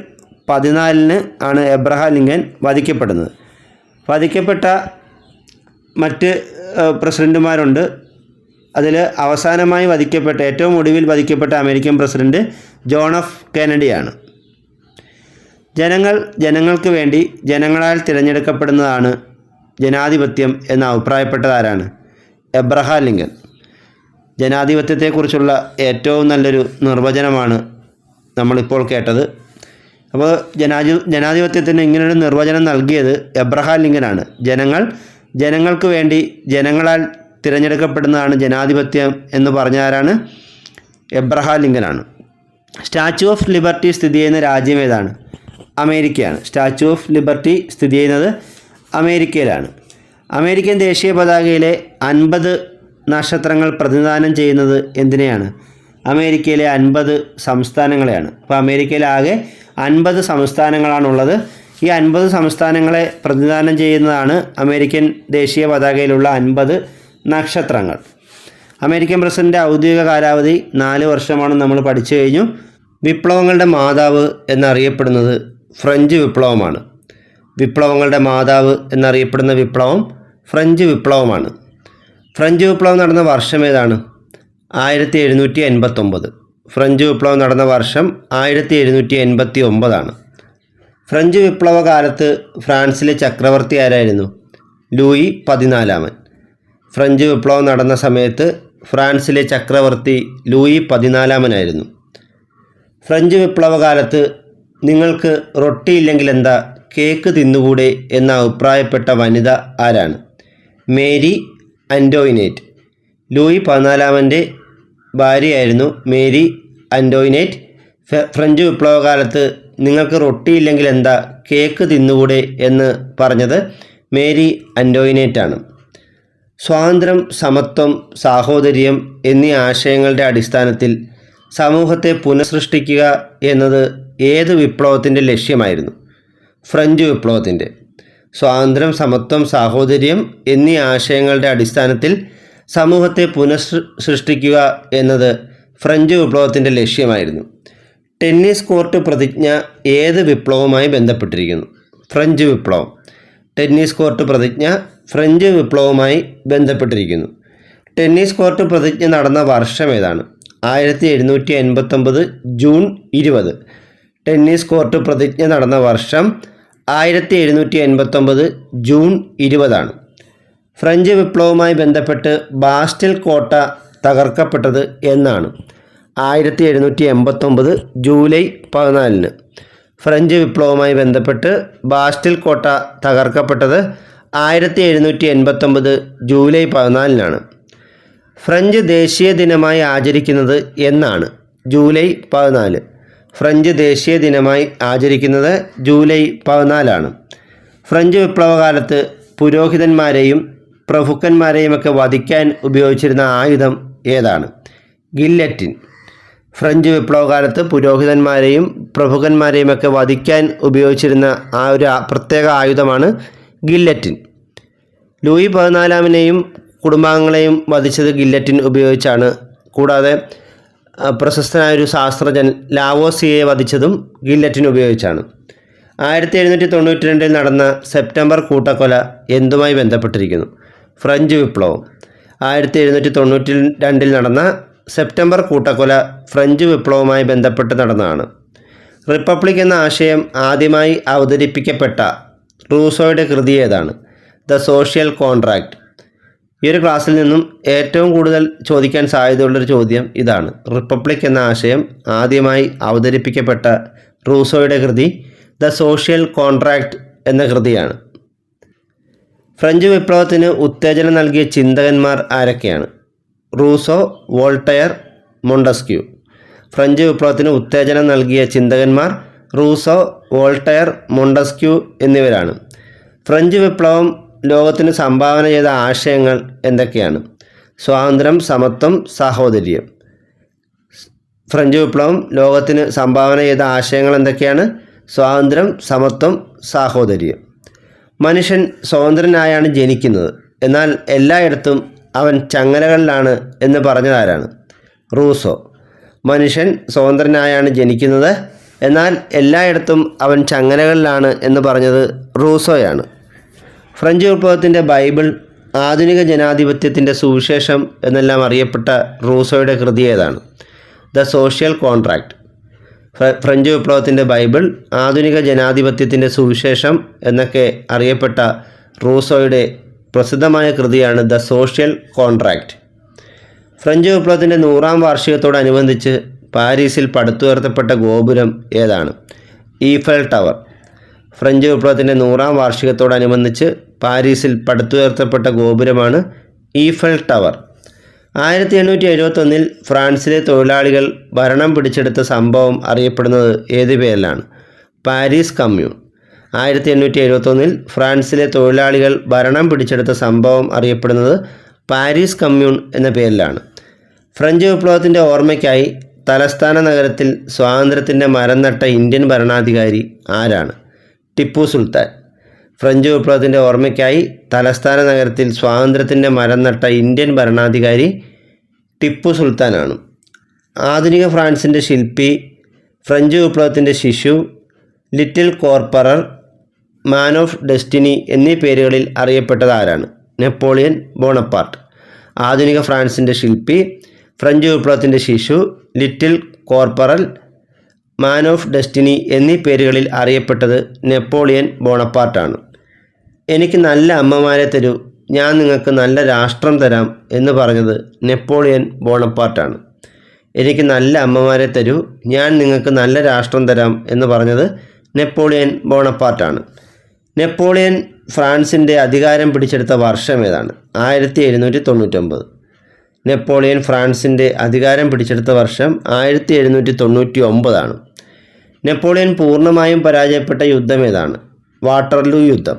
14-ന് ആണ് എബ്രഹാം ലിങ്കൻ വധിക്കപ്പെടുന്നത്. വധിക്കപ്പെട്ട മറ്റ് പ്രസിഡൻറ്റുമാരുണ്ട്. അതിൽ അവസാനമായി വധിക്കപ്പെട്ട, ഏറ്റവും ഒടുവിൽ വധിക്കപ്പെട്ട അമേരിക്കൻ പ്രസിഡൻറ്റ് ജോൺ എഫ് കെനഡിയാണ്. ജനങ്ങൾക്ക് വേണ്ടി ജനങ്ങളാൽ തിരഞ്ഞെടുക്കപ്പെടുന്നതാണ് ജനാധിപത്യം എന്ന് അഭിപ്രായപ്പെട്ടതാരാണ്? Abraham Lincoln. ജനാധിപത്യത്തെക്കുറിച്ചുള്ള ഏറ്റവും നല്ലൊരു നിർവചനമാണ് നമ്മളിപ്പോൾ കേട്ടത്. അപ്പോൾ ജനാധിപത്യത്തിന് ഇങ്ങനൊരു നിർവചനം നൽകിയത് എബ്രഹാം ലിങ്കനാണ്. ജനങ്ങൾക്ക് വേണ്ടി ജനങ്ങളാൽ തിരഞ്ഞെടുക്കപ്പെടുന്നതാണ് ജനാധിപത്യം എന്ന് പറഞ്ഞാരാണ്? എബ്രഹാം ലിങ്കനാണ്. സ്റ്റാച്യു ഓഫ് ലിബർട്ടി സ്ഥിതി ചെയ്യുന്ന രാജ്യം ഏതാണ്? അമേരിക്കയാണ്. സ്റ്റാച്യു ഓഫ് ലിബർട്ടി സ്ഥിതി ചെയ്യുന്നത് അമേരിക്കയിലാണ്. അമേരിക്കൻ ദേശീയ പതാകയിലെ 50 നക്ഷത്രങ്ങൾ പ്രതിനിധാനം ചെയ്യുന്നത് എന്തിനെയാണ്? അമേരിക്കയിലെ 50 സംസ്ഥാനങ്ങളെയാണ്. അപ്പോൾ അമേരിക്കയിലാകെ 50 സംസ്ഥാനങ്ങളാണുള്ളത്. ഈ 50 സംസ്ഥാനങ്ങളെ പ്രതിനിധാനം ചെയ്യുന്നതാണ് അമേരിക്കൻ ദേശീയ പതാകയിലുള്ള 50 നക്ഷത്രങ്ങൾ. അമേരിക്കൻ പ്രസിഡൻ്റ് ഔദ്യോഗിക കാലാവധി 4 വർഷമാണ് നമ്മൾ പഠിച്ചു കഴിഞ്ഞു. വിപ്ലവങ്ങളുടെ മാതാവ് എന്നറിയപ്പെടുന്നത് ഫ്രഞ്ച് വിപ്ലവമാണ്. വിപ്ലവങ്ങളുടെ മാതാവ് എന്നറിയപ്പെടുന്ന വിപ്ലവം ഫ്രഞ്ച് വിപ്ലവമാണ്. ഫ്രഞ്ച് വിപ്ലവം നടന്ന വർഷം ഏതാണ്? 1789. ഫ്രഞ്ച് വിപ്ലവം നടന്ന വർഷം 1789 ഫ്രഞ്ച് വിപ്ലവ കാലത്ത് ഫ്രാൻസിലെ ചക്രവർത്തി ആരായിരുന്നു? ലൂയി 14. ഫ്രഞ്ച് വിപ്ലവം നടന്ന സമയത്ത് ഫ്രാൻസിലെ ചക്രവർത്തി ലൂയി 14 ഫ്രഞ്ച് വിപ്ലവകാലത്ത് നിങ്ങൾക്ക് റൊട്ടിയില്ലെങ്കിൽ എന്താ കേക്ക് തിന്നുകൂടെ എന്ന് അഭിപ്രായപ്പെട്ട വനിത ആരാണ്? Marie Antoinette. ലൂയി 14 ഭാര്യയായിരുന്നു മേരി അൻറ്റോയിനേറ്റ്. ഫ്രഞ്ച് വിപ്ലവകാലത്ത് നിങ്ങൾക്ക് റൊട്ടിയില്ലെങ്കിൽ എന്താ കേക്ക് തിന്നുകൂടെ എന്ന് പറഞ്ഞത് മേരി അൻറ്റോയിനേറ്റ് ആണ്. സ്വാതന്ത്ര്യം, സമത്വം, സാഹോദര്യം എന്നീ ആശയങ്ങളുടെ അടിസ്ഥാനത്തിൽ സമൂഹത്തെ പുനഃസൃഷ്ടിക്കുക എന്നത് ഏത് വിപ്ലവത്തിൻ്റെ ലക്ഷ്യമായിരുന്നു? ഫ്രഞ്ച് വിപ്ലവത്തിൻ്റെ. സ്വാതന്ത്ര്യം, സമത്വം, സാഹോദര്യം എന്നീ ആശയങ്ങളുടെ അടിസ്ഥാനത്തിൽ സമൂഹത്തെ പുനഃസൃഷ്ടിക്കുക എന്നത് ഫ്രഞ്ച് വിപ്ലവത്തിൻ്റെ ലക്ഷ്യമായിരുന്നു. ടെന്നീസ് കോർട്ട് പ്രതിജ്ഞ ഏത് വിപ്ലവവുമായി ബന്ധപ്പെട്ടിരിക്കുന്നു? ഫ്രഞ്ച് വിപ്ലവം. ടെന്നീസ് കോർട്ട് പ്രതിജ്ഞ ഫ്രഞ്ച് വിപ്ലവവുമായി ബന്ധപ്പെട്ടിരിക്കുന്നു. ടെന്നീസ് കോർട്ട് പ്രതിജ്ഞ നടന്ന വർഷം ഏതാണ്? 1789 ജൂൺ 20. ടെന്നീസ് കോർട്ട് പ്രതിജ്ഞ നടന്ന വർഷം 1789 ജൂൺ 20 ഫ്രഞ്ച് വിപ്ലവവുമായി ബന്ധപ്പെട്ട് ബാസ്റ്റൽ കോട്ട തകർക്കപ്പെട്ടത് എന്നാണ്? 1789 ജൂലൈ 14. ഫ്രഞ്ച് വിപ്ലവവുമായി ബന്ധപ്പെട്ട് ബാസ്റ്റൽ കോട്ട തകർക്കപ്പെട്ടത് 1789 ജൂലൈ 14. ഫ്രഞ്ച് ദേശീയ ദിനമായി ആചരിക്കുന്നത് എന്നാണ്? ജൂലൈ 14. ഫ്രഞ്ച് ദേശീയ ദിനമായി ആചരിക്കുന്നത് ജൂലൈ 14. ഫ്രഞ്ച് വിപ്ലവകാലത്ത് പുരോഹിതന്മാരെയും പ്രഭുക്കന്മാരെയുമൊക്കെ വധിക്കാൻ ഉപയോഗിച്ചിരുന്ന ആയുധം ഏതാണ്? ഗില്ലറ്റിൻ. ഫ്രഞ്ച് വിപ്ലവകാലത്ത് പുരോഹിതന്മാരെയും പ്രഭുക്കന്മാരെയുമൊക്കെ വധിക്കാൻ ഉപയോഗിച്ചിരുന്ന ഒരു പ്രത്യേക ആയുധമാണ് ഗില്ലറ്റിൻ. ലൂയി 14 കുടുംബാംഗങ്ങളെയും വധിച്ചത് ഗില്ലറ്റിൻ ഉപയോഗിച്ചാണ്. കൂടാതെ പ്രശസ്തനായൊരു ശാസ്ത്രജ്ഞൻ ലാവോസിയെ വധിച്ചതും ഗില്ലറ്റിൻ ഉപയോഗിച്ചാണ്. 1792 നടന്ന സെപ്റ്റംബർ കൂട്ടക്കൊല എന്തുമായി ബന്ധപ്പെട്ടിരിക്കുന്നു? ഫ്രഞ്ച് വിപ്ലവം. 1792 നടന്ന സെപ്റ്റംബർ കൂട്ടക്കൊല ഫ്രഞ്ച് വിപ്ലവവുമായി ബന്ധപ്പെട്ട് നടന്നതാണ്. റിപ്പബ്ലിക് എന്ന ആശയം ആദ്യമായി അവതരിപ്പിക്കപ്പെട്ട റൂസോയുടെ കൃതി ഏതാണ്? The Social contract. ഈ ഒരു ക്ലാസ്സിൽ നിന്നും ഏറ്റവും കൂടുതൽ ചോദിക്കാൻ സാധ്യതയുള്ളൊരു ചോദ്യം ഇതാണ്. റിപ്പബ്ലിക് എന്ന ആശയം ആദ്യമായി അവതരിപ്പിക്കപ്പെട്ട റൂസോയുടെ കൃതി ദ സോഷ്യൽ കോൺട്രാക്റ്റ് എന്ന കൃതിയാണ്. ഫ്രഞ്ച് വിപ്ലവത്തിന് ഉത്തേജനം നൽകിയ ചിന്തകന്മാർ ആരൊക്കെയാണ്? Rousseau, Voltaire, Montesquieu. ഫ്രഞ്ച് വിപ്ലവത്തിന് ഉത്തേജനം നൽകിയ ചിന്തകന്മാർ റൂസോ, വോൾട്ടയർ, മൊണ്ടസ്ക്യൂ എന്നിവരാണ്. ഫ്രഞ്ച് വിപ്ലവം ലോകത്തിന് സംഭാവന ചെയ്ത ആശയങ്ങൾ എന്തൊക്കെയാണ്? സ്വാതന്ത്ര്യം, സമത്വം, സാഹോദര്യം. ഫ്രഞ്ച് വിപ്ലവം ലോകത്തിന് സംഭാവന ചെയ്ത ആശയങ്ങൾ എന്തൊക്കെയാണ്? സ്വാതന്ത്ര്യം, സമത്വം, സാഹോദര്യം. മനുഷ്യൻ സ്വതന്ത്രനായാണ് ജനിക്കുന്നത്, എന്നാൽ എല്ലായിടത്തും അവൻ ചങ്ങലകളിലാണ് എന്ന് പറഞ്ഞതാരാണ്? റൂസോ. മനുഷ്യൻ സ്വതന്ത്രനായാണ് ജനിക്കുന്നത്, എന്നാൽ എല്ലായിടത്തും അവൻ ചങ്ങലകളിലാണ് എന്ന് പറഞ്ഞത് റൂസോയാണ്. ഫ്രഞ്ച് വിപ്ലവത്തിൻ്റെ ബൈബിൾ, ആധുനിക ജനാധിപത്യത്തിൻ്റെ സുവിശേഷം എന്നെല്ലാം അറിയപ്പെട്ട റൂസോയുടെ കൃതി ഏതാണ്? The Social Contract. ഫ്രഞ്ച് വിപ്ലവത്തിൻ്റെ ബൈബിൾ, ആധുനിക ജനാധിപത്യത്തിൻ്റെ സുവിശേഷം എന്നൊക്കെ അറിയപ്പെട്ട റൂസോയുടെ പ്രസിദ്ധമായ കൃതിയാണ് ദ സോഷ്യൽ കോൺട്രാക്റ്റ്. ഫ്രഞ്ച് വിപ്ലവത്തിൻ്റെ 100ാം വാർഷികത്തോടനുബന്ധിച്ച് പാരീസിൽ പടുത്തുയർത്തപ്പെട്ട ഗോപുരം ഏതാണ്? Eiffel tower. ഫ്രഞ്ച് വിപ്ലവത്തിൻ്റെ 100ാം വാർഷികത്തോടനുബന്ധിച്ച് പാരീസിൽ പടുത്തുയർത്തപ്പെട്ട ഗോപുരമാണ് ഈഫൽ ടവർ. 1871 ഫ്രാൻസിലെ തൊഴിലാളികൾ ഭരണം പിടിച്ചെടുത്ത സംഭവം അറിയപ്പെടുന്നത് ഏത് പേരിലാണ്? Paris commune. 1871 ഫ്രാൻസിലെ തൊഴിലാളികൾ ഭരണം പിടിച്ചെടുത്ത സംഭവം അറിയപ്പെടുന്നത് പാരീസ് കമ്മ്യൂൺ എന്ന പേരിലാണ്. ഫ്രഞ്ച് വിപ്ലവത്തിൻ്റെ ഓർമ്മയ്ക്കായി തലസ്ഥാന നഗരത്തിൽ സ്വാതന്ത്ര്യത്തിൻ്റെ മരം നട്ട ഇന്ത്യൻ ഭരണാധികാരി ആരാണ്? ടിപ്പു സുൽത്താൻ. ഫ്രഞ്ച് വിപ്ലവത്തിൻ്റെ ഓർമ്മയ്ക്കായി തലസ്ഥാന നഗരത്തിൽ സ്വാതന്ത്ര്യത്തിൻ്റെ മരം നട്ട ഇന്ത്യൻ ഭരണാധികാരി ടിപ്പു സുൽത്താനാണ്. ആധുനിക ഫ്രാൻസിൻ്റെ ശില്പി, ഫ്രഞ്ച് വിപ്ലവത്തിൻ്റെ ശിശു, ലിറ്റിൽ കോർപ്പറർ, മാൻ ഓഫ് ഡെസ്റ്റിനി എന്നീ പേരുകളിൽ അറിയപ്പെട്ടത് ആരാണ്? Napoleon Bonaparte. ആധുനിക ഫ്രാൻസിൻ്റെ ശില്പി, ഫ്രഞ്ച് വിപ്ലവത്തിൻ്റെ ശിശു, little corporal, man of destiny എന്നീ പേരുകളിൽ അറിയപ്പെട്ടത് നെപ്പോളിയൻ ബോണപ്പാർട്ടാണ്. എനിക്ക് നല്ല അമ്മമാരെ തരൂ ഞാൻ നിങ്ങൾക്ക് നല്ല രാഷ്ട്രം തരാം എന്ന് പറഞ്ഞത് നെപ്പോളിയൻ ബോണപ്പാർട്ടാണ്. എനിക്ക് നല്ല അമ്മമാരെ തരൂ, ഞാൻ നിങ്ങൾക്ക് നല്ല രാഷ്ട്രം തരാം എന്ന് പറഞ്ഞത് നെപ്പോളിയൻ ബോണപ്പാർട്ടാണ്. നെപ്പോളിയൻ ഫ്രാൻസിൻ്റെ അധികാരം പിടിച്ചെടുത്ത വർഷം ഏതാണ്? 1799. നെപ്പോളിയൻ ഫ്രാൻസിൻ്റെ അധികാരം പിടിച്ചെടുത്ത വർഷം 1799 നെപ്പോളിയൻ പൂർണ്ണമായും പരാജയപ്പെട്ട യുദ്ധം ഏതാണ്? വാട്ടർലൂ യുദ്ധം.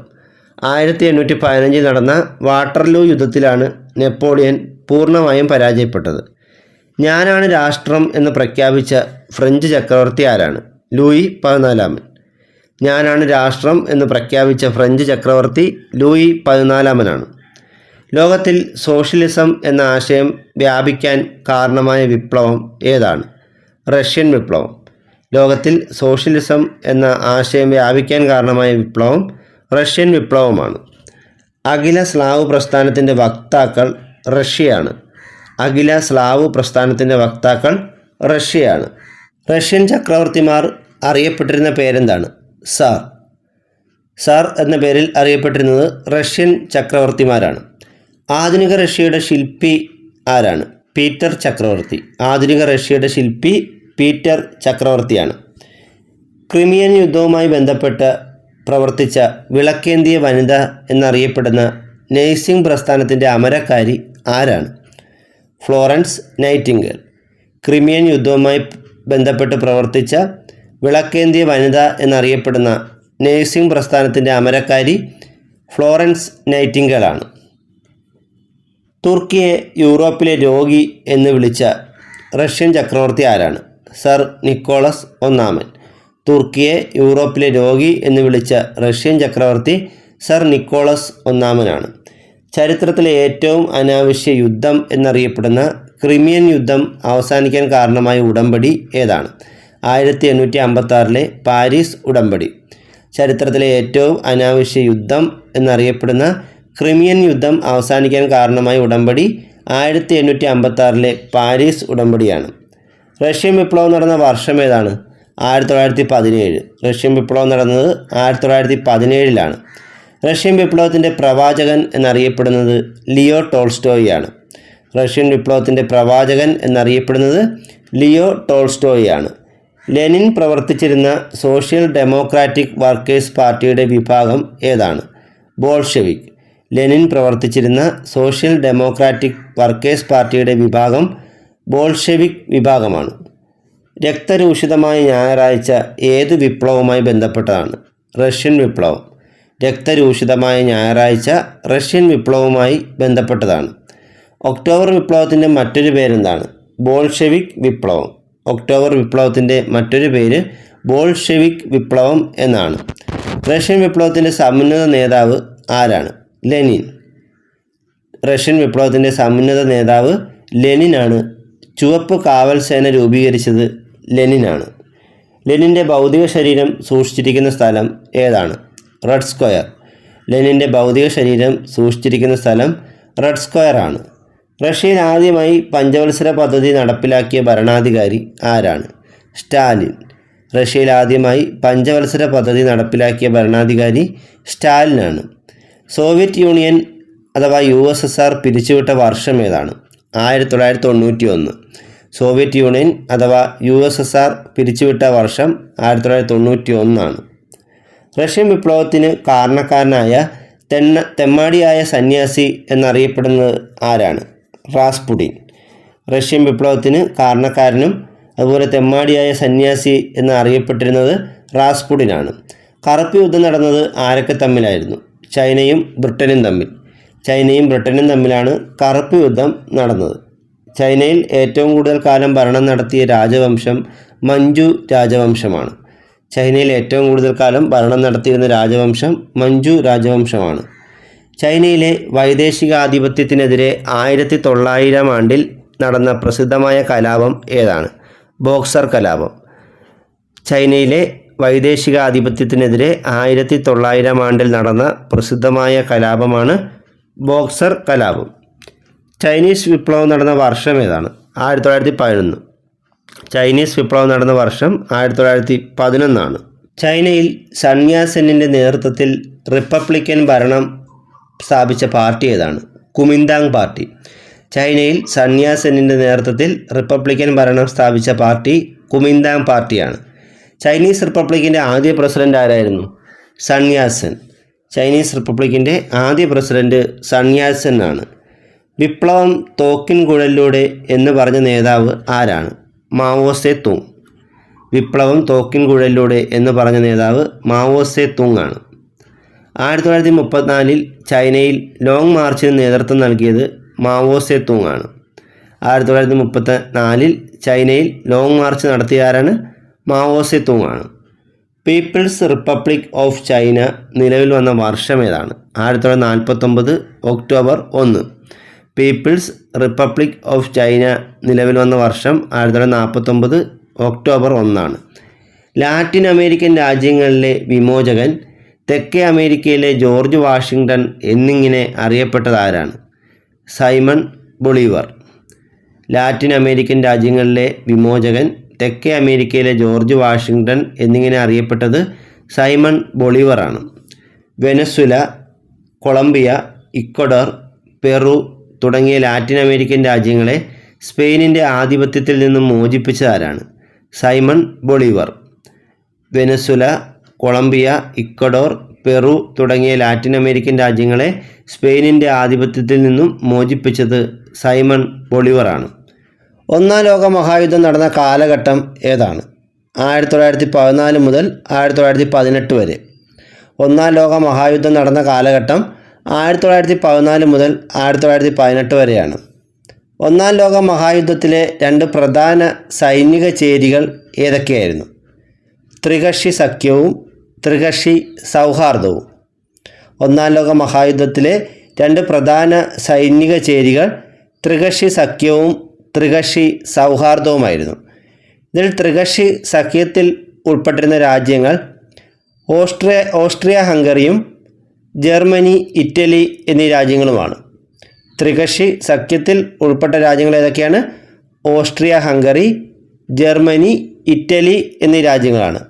1815 നടന്ന വാട്ടർലൂ യുദ്ധത്തിലാണ് നെപ്പോളിയൻ പൂർണ്ണമായും പരാജയപ്പെട്ടത്. ഞാനാണ് രാഷ്ട്രം എന്ന് പ്രഖ്യാപിച്ച ഫ്രഞ്ച് ചക്രവർത്തി ആരാണ്? ലൂയി 14. ഞാനാണ് രാഷ്ട്രം എന്ന് പ്രഖ്യാപിച്ച ഫ്രഞ്ച് ചക്രവർത്തി ലൂയി 14 ലോകത്തിൽ സോഷ്യലിസം എന്ന ആശയം വ്യാപിക്കാൻ കാരണമായ വിപ്ലവം ഏതാണ്? റഷ്യൻ വിപ്ലവം. ലോകത്തിൽ സോഷ്യലിസം എന്ന ആശയം വ്യാപിക്കാൻ കാരണമായ വിപ്ലവം റഷ്യൻ വിപ്ലവമാണ്. അഖില സ്ലാവ് പ്രസ്ഥാനത്തിൻ്റെ വക്താക്കൾ റഷ്യയാണ്. അഖില സ്ലാവ് പ്രസ്ഥാനത്തിൻ്റെ വക്താക്കൾ റഷ്യയാണ്. റഷ്യൻ ചക്രവർത്തിമാർ അറിയപ്പെട്ടിരുന്ന പേരെന്താണ്? സാർ. സാർ എന്ന പേരിൽ അറിയപ്പെട്ടിരുന്നത് റഷ്യൻ ചക്രവർത്തിമാരാണ്. ആധുനിക റഷ്യയുടെ ശില്പി ആരാണ്? പീറ്റർ ചക്രവർത്തി. ആധുനിക റഷ്യയുടെ ശില്പി പീറ്റർ ചക്രവർത്തിയാണ്. ക്രിമിയൻ യുദ്ധവുമായി ബന്ധപ്പെട്ട് പ്രവർത്തിച്ച വിളക്കേന്തിയ വനിത എന്നറിയപ്പെടുന്ന നേഴ്സിംഗ് പ്രസ്ഥാനത്തിൻ്റെ അമരക്കാരി ആരാണ്? Florence Nightingale. ക്രിമിയൻ യുദ്ധവുമായി ബന്ധപ്പെട്ട് പ്രവർത്തിച്ച വിളക്കേന്തിയ വനിത എന്നറിയപ്പെടുന്ന നേഴ്സിംഗ് പ്രസ്ഥാനത്തിൻ്റെ അമരക്കാരി ഫ്ലോറൻസ് നൈറ്റിംഗേലാണ്. തുർക്കിയെ യൂറോപ്പിലെ രോഗി എന്ന് വിളിച്ച റഷ്യൻ ചക്രവർത്തി ആരാണ്? സർ നിക്കോളസ് ഒന്നാമൻ. തുർക്കിയെ യൂറോപ്പിലെ രോഗി എന്ന് വിളിച്ച റഷ്യൻ ചക്രവർത്തി സർ നിക്കോളസ് ഒന്നാമനാണ്. ചരിത്രത്തിലെ ഏറ്റവും അനാവശ്യ യുദ്ധം എന്നറിയപ്പെടുന്ന ക്രിമിയൻ യുദ്ധം അവസാനിക്കാൻ കാരണമായ ഉടമ്പടി ഏതാണ്? 1856 പാരീസ് ഉടമ്പടി. ചരിത്രത്തിലെ ഏറ്റവും അനാവശ്യ യുദ്ധം എന്നറിയപ്പെടുന്ന ക്രിമിയൻ യുദ്ധം അവസാനിക്കാൻ കാരണമായ ഉടമ്പടി 1856 പാരീസ് ഉടമ്പടിയാണ്. റഷ്യൻ വിപ്ലവം നടന്ന വർഷം ഏതാണ്? 1917. റഷ്യൻ വിപ്ലവം നടന്നത് 1917 റഷ്യൻ വിപ്ലവത്തിൻ്റെ പ്രവാചകൻ എന്നറിയപ്പെടുന്നത് ലിയോ ടോൾസ്റ്റോയിയാണ്. റഷ്യൻ വിപ്ലവത്തിൻ്റെ പ്രവാചകൻ എന്നറിയപ്പെടുന്നത് ലിയോ ടോൾസ്റ്റോയിയാണ്. ലെനിൻ പ്രവർത്തിച്ചിരുന്ന സോഷ്യൽ ഡെമോക്രാറ്റിക് വർക്കേഴ്സ് പാർട്ടിയുടെ വിഭാഗം ഏതാണ്? ബോൾഷെവിക്. ലെനിൻ പ്രവർത്തിച്ചിരുന്ന സോഷ്യൽ ഡെമോക്രാറ്റിക് വർക്കേഴ്സ് പാർട്ടിയുടെ വിഭാഗം ബോൾഷെവിക് വിഭാഗമാണ്. രക്തരൂഷിതമായ ഞായറാഴ്ച ഏത് വിപ്ലവവുമായി ബന്ധപ്പെട്ടതാണ്? റഷ്യൻ വിപ്ലവം. രക്തരൂഷിതമായ ഞായറാഴ്ച റഷ്യൻ വിപ്ലവവുമായി ബന്ധപ്പെട്ടതാണ്. ഒക്ടോബർ വിപ്ലവത്തിൻ്റെ മറ്റൊരു പേരെന്താണ്? ബോൾഷെവിക് വിപ്ലവം. ഒക്ടോബർ വിപ്ലവത്തിൻ്റെ മറ്റൊരു പേര് ബോൾഷെവിക് വിപ്ലവം എന്നാണ്. റഷ്യൻ വിപ്ലവത്തിൻ്റെ സമുന്നത നേതാവ് ആരാണ്? ലെനിൻ. റഷ്യൻ വിപ്ലവത്തിൻ്റെ സമുന്നത നേതാവ് ലെനിനാണ്. ചുവപ്പ് കാവൽ സേന രൂപീകരിച്ചത് ലെനിനാണ്. ലെനിൻ്റെ ഭൗതിക ശരീരം സൂക്ഷിച്ചിരിക്കുന്ന സ്ഥലം ഏതാണ്? Red square. ലെനിൻ്റെ ഭൗതിക ശരീരം സൂക്ഷിച്ചിരിക്കുന്ന സ്ഥലം റെഡ് സ്ക്വയർ ആണ്. റഷ്യയിൽ ആദ്യമായി പഞ്ചവത്സര പദ്ധതി നടപ്പിലാക്കിയ ഭരണാധികാരി ആരാണ്? സ്റ്റാലിൻ. റഷ്യയിൽ ആദ്യമായി പഞ്ചവത്സര പദ്ധതി നടപ്പിലാക്കിയ ഭരണാധികാരി സ്റ്റാലിനാണ്. സോവിയറ്റ് യൂണിയൻ അഥവാ USSR പിരിച്ചുവിട്ട വർഷം ഏതാണ്? 1991. സോവിയറ്റ് യൂണിയൻ അഥവാ USSR പിരിച്ചുവിട്ട വർഷം 1991. റഷ്യൻ വിപ്ലവത്തിന് കാരണക്കാരനായ തെമ്മാടിയായ സന്യാസി എന്നറിയപ്പെടുന്നത് ആരാണ്? റാസ്പുടിൻ. റഷ്യൻ വിപ്ലവത്തിന് കാരണക്കാരനും അതുപോലെ തെമ്മാടിയായ സന്യാസി എന്നറിയപ്പെട്ടിരുന്നത് റാസ്പുടിനാണ്. കറുപ്പ് യുദ്ധം നടന്നത് ആരൊക്കെ തമ്മിലായിരുന്നു? ചൈനയും ബ്രിട്ടനും തമ്മിൽ. ചൈനയും ബ്രിട്ടനും തമ്മിലാണ് കറുപ്പ് യുദ്ധം നടന്നത്. ചൈനയിൽ ഏറ്റവും കൂടുതൽ കാലം ഭരണം നടത്തിയ രാജവംശം മഞ്ചു രാജവംശമാണ്. ചൈനയിൽ ഏറ്റവും കൂടുതൽ കാലം ഭരണം നടത്തിയിരുന്ന രാജവംശം മഞ്ചു രാജവംശമാണ്. ചൈനയിലെ വൈദേശികാധിപത്യത്തിനെതിരെ 1900 നടന്ന പ്രസിദ്ധമായ കലാപം ഏതാണ്? ബോക്സർ കലാപം. ചൈനയിലെ വൈദേശികാധിപത്യത്തിനെതിരെ 1900 നടന്ന പ്രസിദ്ധമായ കലാപമാണ് ബോക്സർ കലാപം. ചൈനീസ് വിപ്ലവം നടന്ന വർഷം ഏതാണ്? 1911. ചൈനീസ് വിപ്ലവം നടന്ന വർഷം 1911. ചൈനയിൽ സൺ യാറ്റ് സെന്നിൻ്റെ നേതൃത്വത്തിൽ റിപ്പബ്ലിക്കൻ ഭരണം സ്ഥാപിച്ച പാർട്ടി ഏതാണ്? Kuomintang party. ചൈനയിൽ സന്യാസെന്നിൻ്റെ നേതൃത്വത്തിൽ റിപ്പബ്ലിക്കൻ ഭരണം സ്ഥാപിച്ച പാർട്ടി കുമിന്താങ് പാർട്ടിയാണ്. ചൈനീസ് റിപ്പബ്ലിക്കിൻ്റെ ആദ്യ പ്രസിഡന്റ് ആരായിരുന്നു? സന്യാസെൻ. ചൈനീസ് റിപ്പബ്ലിക്കിൻ്റെ ആദ്യ പ്രസിഡന്റ് സന്യാസെൻ ആണ്. വിപ്ലവം തോക്കിൻ കുഴലിലൂടെ എന്ന് പറഞ്ഞ നേതാവ് ആരാണ്? Mao Tse Tung. വിപ്ലവം തോക്കിൻ കുഴലിലൂടെ എന്ന് പറഞ്ഞ നേതാവ് മാവോ സേ തുങ് ആണ്. 1934 ചൈനയിൽ ലോങ് മാർച്ചിന് നേതൃത്വം നൽകിയത് മാവോ സേ തുങ് ആണ്. 1934 ചൈനയിൽ ലോങ് മാർച്ച് നടത്തിയ ആരാണ്? മാവോ സേ തുങ് ആണ്. പീപ്പിൾസ് റിപ്പബ്ലിക് ഓഫ് ചൈന നിലവിൽ വന്ന വർഷം ഏതാണ്? 1949 October 1. People's Republic of China നിലവിൽ വന്ന വർഷം 1949 ഒക്ടോബർ 1. ലാറ്റിൻ അമേരിക്കൻ രാജ്യങ്ങളിലെ വിമോചകൻ, തെക്കേ അമേരിക്കയിലെ ജോർജ് വാഷിങ്ടൺ എന്നിങ്ങനെ അറിയപ്പെട്ടത് ആരാണ്? Simon Bolivar. ലാറ്റിൻ അമേരിക്കൻ രാജ്യങ്ങളിലെ വിമോചകൻ, തെക്കേ അമേരിക്കയിലെ ജോർജ് വാഷിങ്ടൺ എന്നിങ്ങനെ അറിയപ്പെട്ടത് സൈമൺ ബൊളീവറാണ്. വെനസ്വേല, കൊളംബിയ, ഇക്വഡോർ, പെറു തുടങ്ങിയ ലാറ്റിൻ അമേരിക്കൻ രാജ്യങ്ങളെ സ്പെയിനിൻ്റെ ആധിപത്യത്തിൽ നിന്നും മോചിപ്പിച്ചത് ആരാണ്? Simon Bolivar. Venezuela, Colombia, Ecuador, Peru തുടങ്ങിയ ലാറ്റിൻ അമേരിക്കൻ രാജ്യങ്ങളെ സ്പെയിനിൻ്റെ ആധിപത്യത്തിൽ നിന്നും മോചിപ്പിച്ചത് സൈമൺ ബൊളീവറാണ്. ഒന്നാം ലോക മഹായുദ്ധം നടന്ന കാലഘട്ടം ഏതാണ്? 1914 മുതൽ 1918 വരെ. ഒന്നാം ലോക മഹായുദ്ധം നടന്ന കാലഘട്ടം 1914 മുതൽ 1918 വരെയാണ്. ഒന്നാം ലോക മഹായുദ്ധത്തിലെ 2 പ്രധാന സൈനിക ചേരികൾ ഏതൊക്കെയായിരുന്നു? ത്രികക്ഷി സഖ്യവും ത്രികക്ഷി സൗഹാർദ്ദവും. ഒന്നാം ലോക മഹായുദ്ധത്തിലെ 2 പ്രധാന സൈനിക ചേരികൾ ത്രികക്ഷി സഖ്യവും ത്രികക്ഷി സൗഹാർദ്ദവുമായിരുന്നു. ഇതിൽ ത്രികക്ഷി സഖ്യത്തിൽ ഉൾപ്പെട്ടിരുന്ന രാജ്യങ്ങൾ ഓസ്ട്രിയ ഹംഗറിയും ജർമ്മനി, ഇറ്റലി എന്നീ രാജ്യങ്ങളുമാണ്. ത്രികക്ഷി സഖ്യത്തിൽ ഉൾപ്പെട്ട രാജ്യങ്ങൾ ഏതൊക്കെയാണ്? ഓസ്ട്രിയ ഹംഗറി, ജർമ്മനി, ഇറ്റലി എന്നീ രാജ്യങ്ങളാണ്.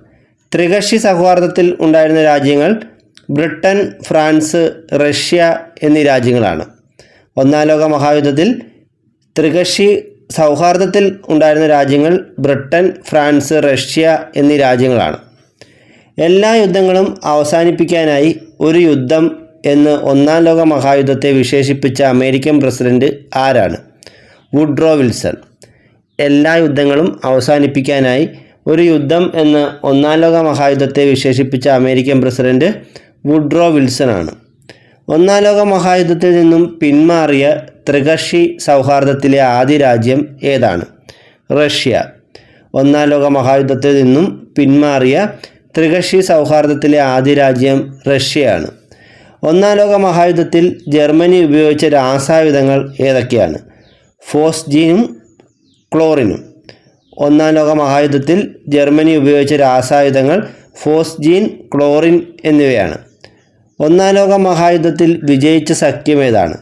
ത്രികക്ഷി സൗഹാർദ്ദത്തിൽ ഉണ്ടായിരുന്ന രാജ്യങ്ങൾ ബ്രിട്ടൻ, ഫ്രാൻസ്, റഷ്യ എന്നീ രാജ്യങ്ങളാണ്. ഒന്നാം ലോക മഹായുദ്ധത്തിൽ ത്രികക്ഷി സൗഹാർദ്ദത്തിൽ ഉണ്ടായിരുന്ന രാജ്യങ്ങൾ ബ്രിട്ടൻ, ഫ്രാൻസ്, റഷ്യ എന്നീ രാജ്യങ്ങളാണ്. എല്ലാ യുദ്ധങ്ങളും അവസാനിപ്പിക്കാനായി ഒരു യുദ്ധം എന്ന് ഒന്നാം ലോക മഹായുദ്ധത്തെ വിശേഷിപ്പിച്ച അമേരിക്കൻ പ്രസിഡന്റ് ആരാണ്? Woodrow Wilson. എല്ലാ യുദ്ധങ്ങളും അവസാനിപ്പിക്കാനായി ഒരു യുദ്ധം എന്ന് ഒന്നാം ലോക മഹായുദ്ധത്തെ വിശേഷിപ്പിച്ച അമേരിക്കൻ പ്രസിഡന്റ് വുഡ്രോ വിൽസൺ ആണ്. ഒന്നാം ലോക മഹായുദ്ധത്തിൽ നിന്നും പിന്മാറിയ ത്രികക്ഷി സൗഹാർദ്ദത്തിലെ ആദ്യ രാജ്യം ഏതാണ്? റഷ്യ. ഒന്നാം ലോക മഹായുദ്ധത്തിൽ നിന്നും പിന്മാറിയ ത്രികക്ഷി സൗഹാർദ്ദത്തിലെ ആദ്യ രാജ്യം റഷ്യയാണ്. ഒന്നാം ലോക മഹായുദ്ധത്തിൽ ജർമ്മനി ഉപയോഗിച്ച രാസായുധങ്ങൾ ഏതൊക്കെയാണ്? ഫോസ്ജീനും ക്ലോറിനും. ഒന്നാം ലോക മഹായുദ്ധത്തിൽ ജർമ്മനി ഉപയോഗിച്ച രാസായുധങ്ങൾ ഫോസ്ജീൻ, ക്ലോറിൻ എന്നിവയാണ്. ഒന്നാം ലോക മഹായുദ്ധത്തിൽ വിജയിച്ച സഖ്യം ഏതാണ്?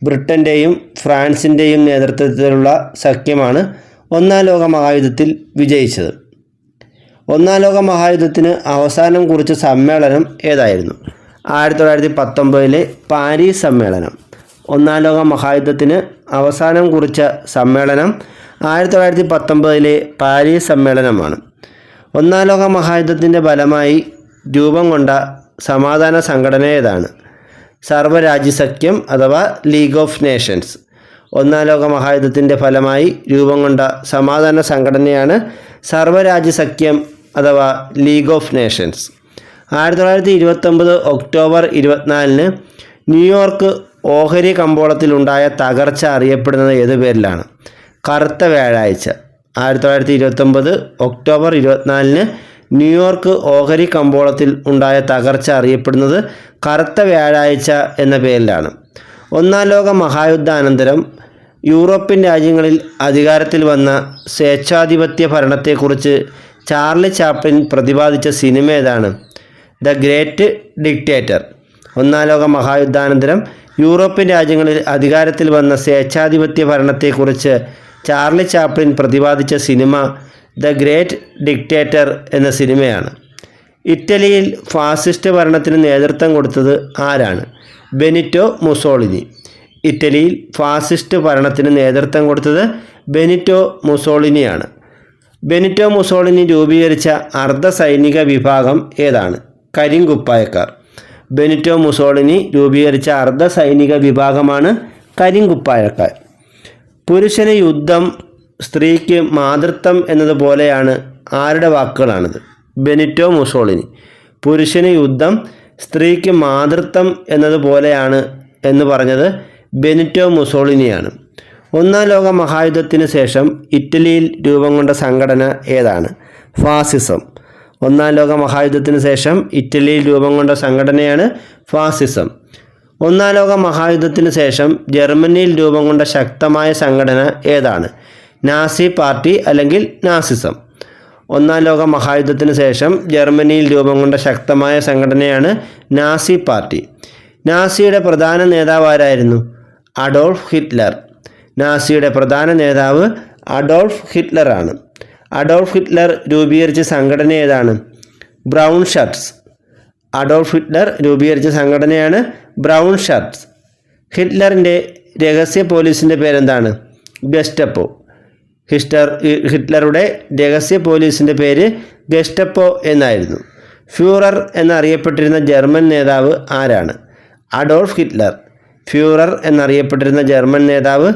ബ്രിട്ടൻ്റെയും ഫ്രാൻസിൻ്റെയും നേതൃത്വത്തിലുള്ള സഖ്യമാണ് ഒന്നാം ലോക മഹായുദ്ധത്തിൽ വിജയിച്ചത്. ഒന്നാം ലോക മഹായുദ്ധത്തിന് അവസാനം കുറിച്ച സമ്മേളനം ഏതായിരുന്നു? 1919 പാരീസ് സമ്മേളനം. ഒന്നാം ലോക മഹായുദ്ധത്തിന് അവസാനം കുറിച്ച സമ്മേളനം 1919 പാരീസ് സമ്മേളനമാണ്. ഒന്നാം ലോക മഹായുദ്ധത്തിൻ്റെ ഫലമായി രൂപം കൊണ്ട സമാധാന സംഘടന ഏതാണ്? സർവ്വരാജ്യസഖ്യം അഥവാ ലീഗ് ഓഫ് നേഷൻസ്. ഒന്നാം ലോക മഹായുദ്ധത്തിൻ്റെ ഫലമായി രൂപം കൊണ്ട സമാധാന സംഘടനയാണ് സർവ്വരാജ്യസഖ്യം അഥവാ League of Nations. 1929 October 24 New York ഓഹരി കമ്പോളത്തിലുണ്ടായ തകർച്ച അറിയപ്പെടുന്നത് ഏതു പേരിലാണ്? കറുത്ത വ്യാഴാഴ്ച. 1929 ഒക്ടോബർ 24 ന്യൂയോർക്ക് ഓഹരി കമ്പോളത്തിൽ ഉണ്ടായ തകർച്ച അറിയപ്പെടുന്നത് കറുത്ത വ്യാഴാഴ്ച എന്ന പേരിലാണ്. ഒന്നാം ലോക മഹായുദ്ധാനന്തരം യൂറോപ്യൻ രാജ്യങ്ങളിൽ അധികാരത്തിൽ വന്ന സ്വേച്ഛാധിപത്യ ഭരണത്തെക്കുറിച്ച് ചാർലി ചാപ്ലിൻ പ്രതിപാദിച്ച സിനിമ ഏതാണ്? The Great Dictator. ഒന്നാം ലോക മഹായുദ്ധാനന്തരം യൂറോപ്യൻ രാജ്യങ്ങളിൽ അധികാരത്തിൽ വന്ന സ്വേച്ഛാധിപത്യ ഭരണത്തെക്കുറിച്ച് ചാർലി ചാപ്ലിൻ പ്രതിപാദിച്ച സിനിമ ദ ഗ്രേറ്റ് ഡിക്റ്റേറ്റർ എന്ന സിനിമയാണ്. ഇറ്റലിയിൽ ഫാസിസ്റ്റ് ഭരണത്തിന് നേതൃത്വം കൊടുത്തത് ആരാണ്? Benito Mussolini. ഇറ്റലിയിൽ ഫാസിസ്റ്റ് ഭരണത്തിന് നേതൃത്വം കൊടുത്തത് ബെനിറ്റോ മുസോളിനിയാണ്. ബെനിറ്റോ മുസോളിനി രൂപീകരിച്ച അർദ്ധ സൈനിക വിഭാഗം ഏതാണ്? കരിങ്കുപ്പായക്കാർ. ബെനിറ്റോ മുസോളിനി രൂപീകരിച്ച അർദ്ധ സൈനിക വിഭാഗമാണ് കരിങ്കുപ്പായക്കാർ. പുരുഷന് യുദ്ധം, സ്ത്രീക്ക് മാതൃത്വം എന്നതുപോലെയാണ് ആരുടെ വാക്കുകളാണിത്? Benito Mussolini. പുരുഷന് യുദ്ധം, സ്ത്രീക്ക് മാതൃത്വം എന്നതുപോലെയാണ് എന്ന് പറഞ്ഞത് ബെനിറ്റോ മുസോളിനിയാണ്. ഒന്നാം ലോക മഹായുദ്ധത്തിന് ശേഷം ഇറ്റലിയിൽ രൂപം കൊണ്ട സംഘടന ഏതാണ്? ഫാസിസം. ഒന്നാം ലോക മഹായുദ്ധത്തിന് ശേഷം ഇറ്റലിയിൽ രൂപം കൊണ്ട സംഘടനയാണ് ഫാസിസം. ഒന്നാം ലോക മഹായുദ്ധത്തിന് ശേഷം ജർമ്മനിയിൽ രൂപം കൊണ്ട ശക്തമായ സംഘടന ഏതാണ്? നാസി പാർട്ടി അല്ലെങ്കിൽ നാസിസം. ഒന്നാം ലോക മഹായുദ്ധത്തിന് ശേഷം ജർമ്മനിയിൽ രൂപം കൊണ്ട ശക്തമായ സംഘടനയാണ് നാസി പാർട്ടി. നാസിയുടെ പ്രധാന നേതാവ് ആരായിരുന്നു? Adolf Hitler. നാസിയുടെ പ്രധാന നേതാവ് അഡോൾഫ് ഹിറ്റ്ലറാണ്. അഡോൾഫ് ഹിറ്റ്ലർ രൂപീകരിച്ച സംഘടന ഏതാണ്? Brown shirts. അഡോൾഫ് ഹിറ്റ്ലർ രൂപീകരിച്ച സംഘടനയാണ് ബ്രൗൺ ഷർട്ട്സ്. ഹിറ്റ്ലറിൻ്റെ രഹസ്യ പോലീസിൻ്റെ പേരെന്താണ്? ഗെസ്റ്റപ്പോ. ഹിറ്റ്ലറുടെ രഹസ്യ പോലീസിൻ്റെ പേര് ഗെസ്റ്റപ്പോ എന്നായിരുന്നു. ഫ്യൂറർ എന്നറിയപ്പെട്ടിരുന്ന ജർമ്മൻ നേതാവ് ആരാണ്? Adolf Hitler. ഫ്യൂറർ എന്നറിയപ്പെട്ടിരുന്ന ജർമ്മൻ നേതാവ്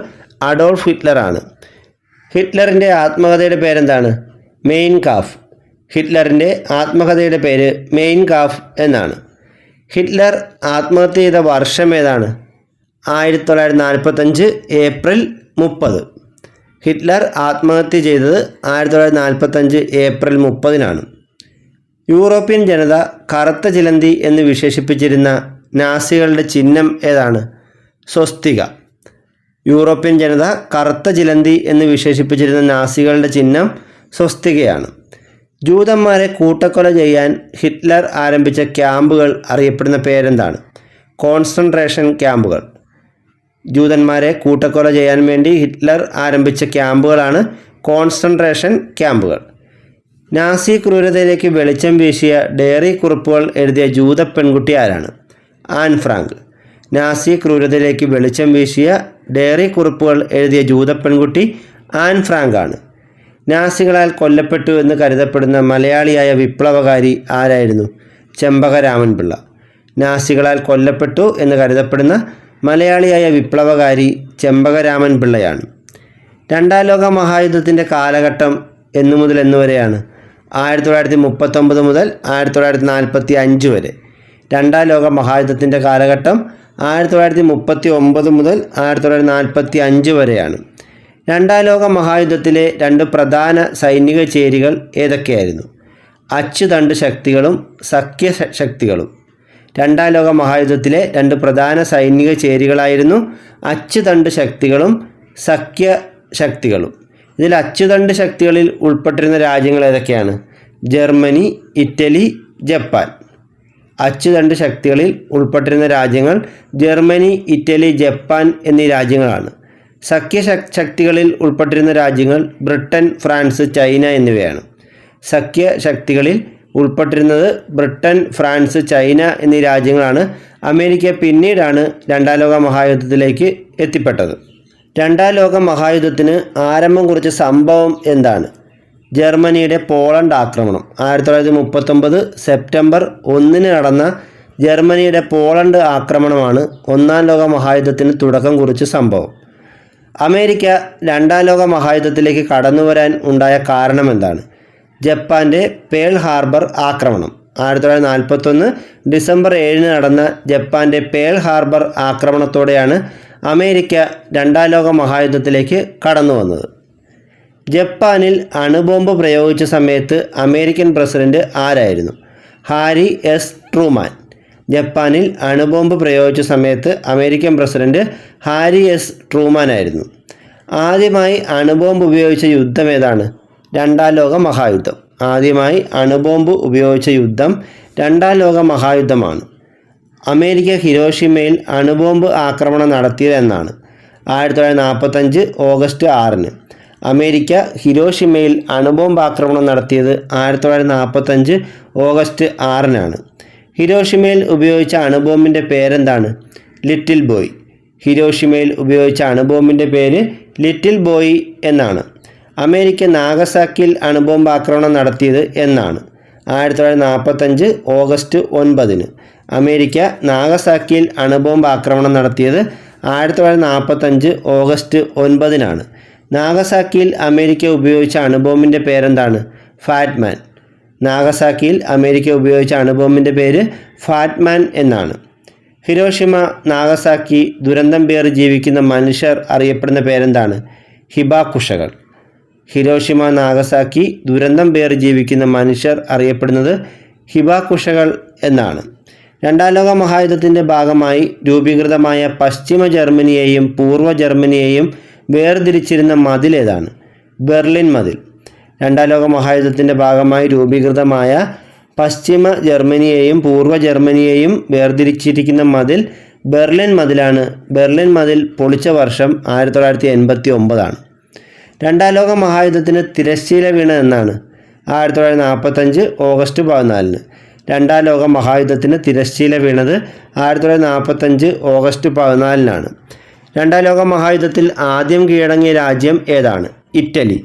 അഡോൾഫ് ഹിറ്റ്ലറാണ്. ഹിറ്റ്ലറിൻ്റെ ആത്മകഥയുടെ പേരെന്താണ്? Main calf. ഹിറ്റ്ലറിൻ്റെ ആത്മകഥയുടെ പേര് മെയിൻ കാഫ് എന്നാണ്. ഹിറ്റ്ലർ ആത്മഹത്യ ചെയ്ത വർഷം ഏതാണ്? 1945 ഏപ്രിൽ 30. ഹിറ്റ്ലർ ആത്മഹത്യ ചെയ്തത് 1945 ഏപ്രിൽ 30-നാണ്. യൂറോപ്യൻ ജനത കറുത്ത ചിലന്തി എന്ന് വിശേഷിപ്പിച്ചിരുന്ന നാസികളുടെ ചിഹ്നം ഏതാണ്? സ്വസ്തിക. യൂറോപ്യൻ ജനത കറുത്ത ചിലന്തി എന്ന് വിശേഷിപ്പിച്ചിരുന്ന നാസികളുടെ ചിഹ്നം സ്വസ്തികയാണ്. ജൂതന്മാരെ കൂട്ടക്കൊല ചെയ്യാൻ ഹിറ്റ്ലർ ആരംഭിച്ച ക്യാമ്പുകൾ അറിയപ്പെടുന്ന പേരെന്താണ്? കോൺസെൻട്രേഷൻ ക്യാമ്പുകൾ. ജൂതന്മാരെ കൂട്ടക്കൊല ചെയ്യാൻ വേണ്ടി ഹിറ്റ്ലർ ആരംഭിച്ച ക്യാമ്പുകളാണ് കോൺസെൻട്രേഷൻ ക്യാമ്പുകൾ. നാസി ക്രൂരതയിലേക്ക് വെളിച്ചം വീശിയ ഡയറി കുറിപ്പുകൾ എഴുതിയ ജൂത പെൺകുട്ടി ആരാണ്? An Frank. നാസി ക്രൂരതയിലേക്ക് വെളിച്ചം വീശിയ ഡയറി കുറിപ്പുകൾ എഴുതിയ ജൂത പെൺകുട്ടി ആൻ ഫ്രാങ്ക് ആണ്. നാസികളാൽ കൊല്ലപ്പെട്ടു എന്ന് കരുതപ്പെടുന്ന മലയാളിയായ വിപ്ലവകാരി ആരായിരുന്നു? ചെമ്പകരാമൻപിള്ള. നാസികളാൽ കൊല്ലപ്പെട്ടു എന്ന് കരുതപ്പെടുന്ന മലയാളിയായ വിപ്ലവകാരി ചെമ്പകരാമൻപിള്ളയാണ്. രണ്ടാം ലോക മഹായുദ്ധത്തിൻ്റെ കാലഘട്ടം എന്നു മുതൽ എന്നുവരെയാണ്? 1939 മുതൽ 1945 വരെ. രണ്ടാം ലോക മഹായുദ്ധത്തിൻ്റെ കാലഘട്ടം 1939 മുതൽ 1945 വരെയാണ്. രണ്ടാം ലോക മഹായുദ്ധത്തിലെ രണ്ട് പ്രധാന സൈനിക ചേരികൾ ഏതൊക്കെയായിരുന്നു? അച്ചുതണ്ട് ശക്തികളും സഖ്യശക്തികളും. രണ്ടാം ലോക മഹായുദ്ധത്തിലെ രണ്ട് പ്രധാന സൈനിക ചേരികളായിരുന്നു അച്ചുതണ്ട് ശക്തികളും സഖ്യശക്തികളും. ഇതിൽ അച്ചുതണ്ട് ശക്തികളിൽ ഉൾപ്പെട്ടിരുന്ന രാജ്യങ്ങൾ ഏതൊക്കെയാണ്? Germany, Italy, Japan. അച്ചുതണ്ട് ശക്തികളിൽ ഉൾപ്പെട്ടിരുന്ന രാജ്യങ്ങൾ ജർമ്മനി, ഇറ്റലി, ജപ്പാൻ എന്നീ രാജ്യങ്ങളാണ്. സഖ്യശക്തികളിൽ ഉൾപ്പെട്ടിരുന്ന രാജ്യങ്ങൾ ബ്രിട്ടൻ, ഫ്രാൻസ്, ചൈന എന്നിവയാണ്. സഖ്യശക്തികളിൽ ഉൾപ്പെട്ടിരുന്നത് ബ്രിട്ടൻ, ഫ്രാൻസ്, ചൈന എന്നീ രാജ്യങ്ങളാണ്. അമേരിക്ക പിന്നീടാണ് രണ്ടാം ലോക മഹായുദ്ധത്തിലേക്ക് എത്തിപ്പെട്ടത്. രണ്ടാം ലോക മഹായുദ്ധത്തിന് ആരംഭം കുറിച്ച സംഭവം എന്താണ്? ജർമ്മനിയുടെ പോളണ്ട് ആക്രമണം. 1939 സെപ്റ്റംബർ 1 നടന്ന ജർമ്മനിയുടെ പോളണ്ട് ആക്രമണമാണ് ഒന്നാം ലോക മഹായുദ്ധത്തിന് തുടക്കം കുറിച്ച സംഭവം. അമേരിക്ക രണ്ടാം ലോക മഹായുദ്ധത്തിലേക്ക് കടന്നു വരാൻ ഉണ്ടായ കാരണം എന്താണ്? ജപ്പാൻ്റെ പേൾ ഹാർബർ ആക്രമണം. 1941 ഡിസംബർ 7 നടന്ന ജപ്പാൻ്റെ പേൾ ഹാർബർ ആക്രമണത്തോടെയാണ് അമേരിക്ക രണ്ടാം ലോക മഹായുദ്ധത്തിലേക്ക് കടന്നു വന്നത്. ജപ്പാനിൽ അണുബോംബ് പ്രയോഗിച്ച സമയത്ത് അമേരിക്കൻ പ്രസിഡന്റ് ആരായിരുന്നു? Harry S Truman. ജപ്പാനിൽ അണുബോംബ് പ്രയോഗിച്ച സമയത്ത് American president Harry S Truman ആയിരുന്നു. ആദ്യമായി അണുബോംബ് ഉപയോഗിച്ച യുദ്ധം ഏതാണ്? രണ്ടാം ലോക മഹായുദ്ധം. ആദ്യമായി അണുബോംബ് ഉപയോഗിച്ച യുദ്ധം രണ്ടാം ലോക മഹായുദ്ധമാണ്. അമേരിക്ക ഹിരോഷിമയിൽ അണുബോംബ് ആക്രമണം നടത്തിയത് എന്നാണ്? 1945 ഓഗസ്റ്റ് 6-ന്. അമേരിക്ക ഹിരോഷിമയിൽ അണുബോംബ് ആക്രമണം നടത്തിയത് 1945 ഓഗസ്റ്റ് 6-നാണ്. ഹിരോഷിമയിൽ ഉപയോഗിച്ച അണുബോംബിൻ്റെ പേരെന്താണ്? Little boy. ഹിരോഷിമയിൽ ഉപയോഗിച്ച അണുബോംബിൻ്റെ പേര് ലിറ്റിൽ ബോയ് എന്നാണ്. അമേരിക്ക നാഗസാക്കിയിൽ അണുബോംബ് ആക്രമണം നടത്തിയത് എന്നാണ്? 1945 ഓഗസ്റ്റ് 9. അമേരിക്ക നാഗസാക്കിയിൽ അണുബോംബ് ആക്രമണം നടത്തിയത് 1945 ഓഗസ്റ്റ് 9. നാഗസാക്കിയിൽ അമേരിക്ക ഉപയോഗിച്ച അണുബോംബിൻ്റെ പേരെന്താണ്? ഫാറ്റ്മാൻ. നാഗസാക്കിയിൽ അമേരിക്ക ഉപയോഗിച്ച അണുബോംബിൻ്റെ പേര് ഫാറ്റ്മാൻ എന്നാണ്. ഹിരോഷിമ നാഗസാക്കി ദുരന്തം പേറി ജീവിക്കുന്ന മനുഷ്യർ അറിയപ്പെടുന്ന പേരെന്താണ്? ഹിബാക്കുഷകൾ. ഹിരോഷിമ നാഗസാക്കി ദുരന്തം പേറി ജീവിക്കുന്ന മനുഷ്യർ അറിയപ്പെടുന്നത് ഹിബാക്കുഷകൾ എന്നാണ്. രണ്ടാം ലോക മഹായുദ്ധത്തിൻ്റെ ഭാഗമായി രൂപീകൃതമായ പശ്ചിമ ജർമ്മനിയെയും പൂർവ്വ ജർമ്മനിയെയും വേർതിരിച്ചിരുന്ന മതിൽ ഏതാണ്? ബെർലിൻ മതിൽ. രണ്ടാം ലോക മഹായുദ്ധത്തിൻ്റെ ഭാഗമായി രൂപീകൃതമായ പശ്ചിമ ജർമ്മനിയെയും പൂർവ്വ ജർമ്മനിയെയും വേർതിരിച്ചിരിക്കുന്ന മതിൽ ബെർലിൻ മതിലാണ്. ബെർലിൻ മതിൽ പൊളിച്ച വർഷം 1989. രണ്ടാം ലോക മഹായുദ്ധത്തിന് തിരശ്ശീല വീണത് എന്നാണ്? 1945 ഓഗസ്റ്റ് 14. രണ്ടാം ലോക മഹായുദ്ധത്തിന് തിരശ്ശീല വീണത് 1945 ഓഗസ്റ്റ് 14. രണ്ടാം ലോക മഹായുദ്ധത്തിൽ ആദ്യം കീഴടങ്ങിയ രാജ്യം ഏതാണ്? ഇറ്റലി.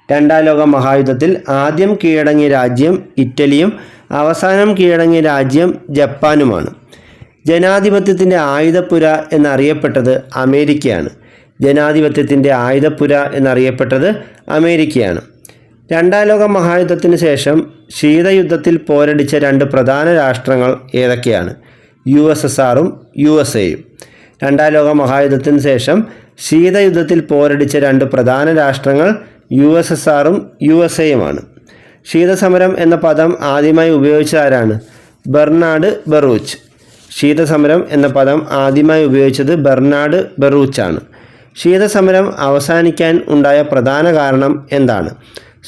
രണ്ടാം ലോക മഹായുദ്ധത്തിൽ ആദ്യം കീഴടങ്ങിയ രാജ്യം ഇറ്റലിയും അവസാനം കീഴടങ്ങിയ രാജ്യം ജപ്പാനുമാണ്. ജനാധിപത്യത്തിൻ്റെ ആയുധപ്പുര എന്നറിയപ്പെട്ടത് അമേരിക്കയാണ്. ജനാധിപത്യത്തിൻ്റെ ആയുധപ്പുര എന്നറിയപ്പെട്ടത് അമേരിക്കയാണ്. രണ്ടാം ലോക മഹായുദ്ധത്തിന് ശേഷം ശീതയുദ്ധത്തിൽ പോരടിച്ച 2 പ്രധാന രാഷ്ട്രങ്ങൾ ഏതൊക്കെയാണ്? USSRഉം USA-യും. രണ്ടാം ലോക മഹായുദ്ധത്തിന് ശേഷം ശീതയുദ്ധത്തിൽ പോരടിച്ച 2 പ്രധാന രാഷ്ട്രങ്ങൾ USSRഉം USA-യുമാണ്. ശീതസമരം എന്ന പദം ആദ്യമായി ഉപയോഗിച്ചത് ആരാണ്? Bernard Baruch. ശീതസമരം എന്ന പദം ആദ്യമായി ഉപയോഗിച്ചത് ബെർണാഡ് ബറൂച്ചാണ്. ശീതസമരം അവസാനിക്കാൻ ഉണ്ടായ പ്രധാന കാരണം എന്താണ്?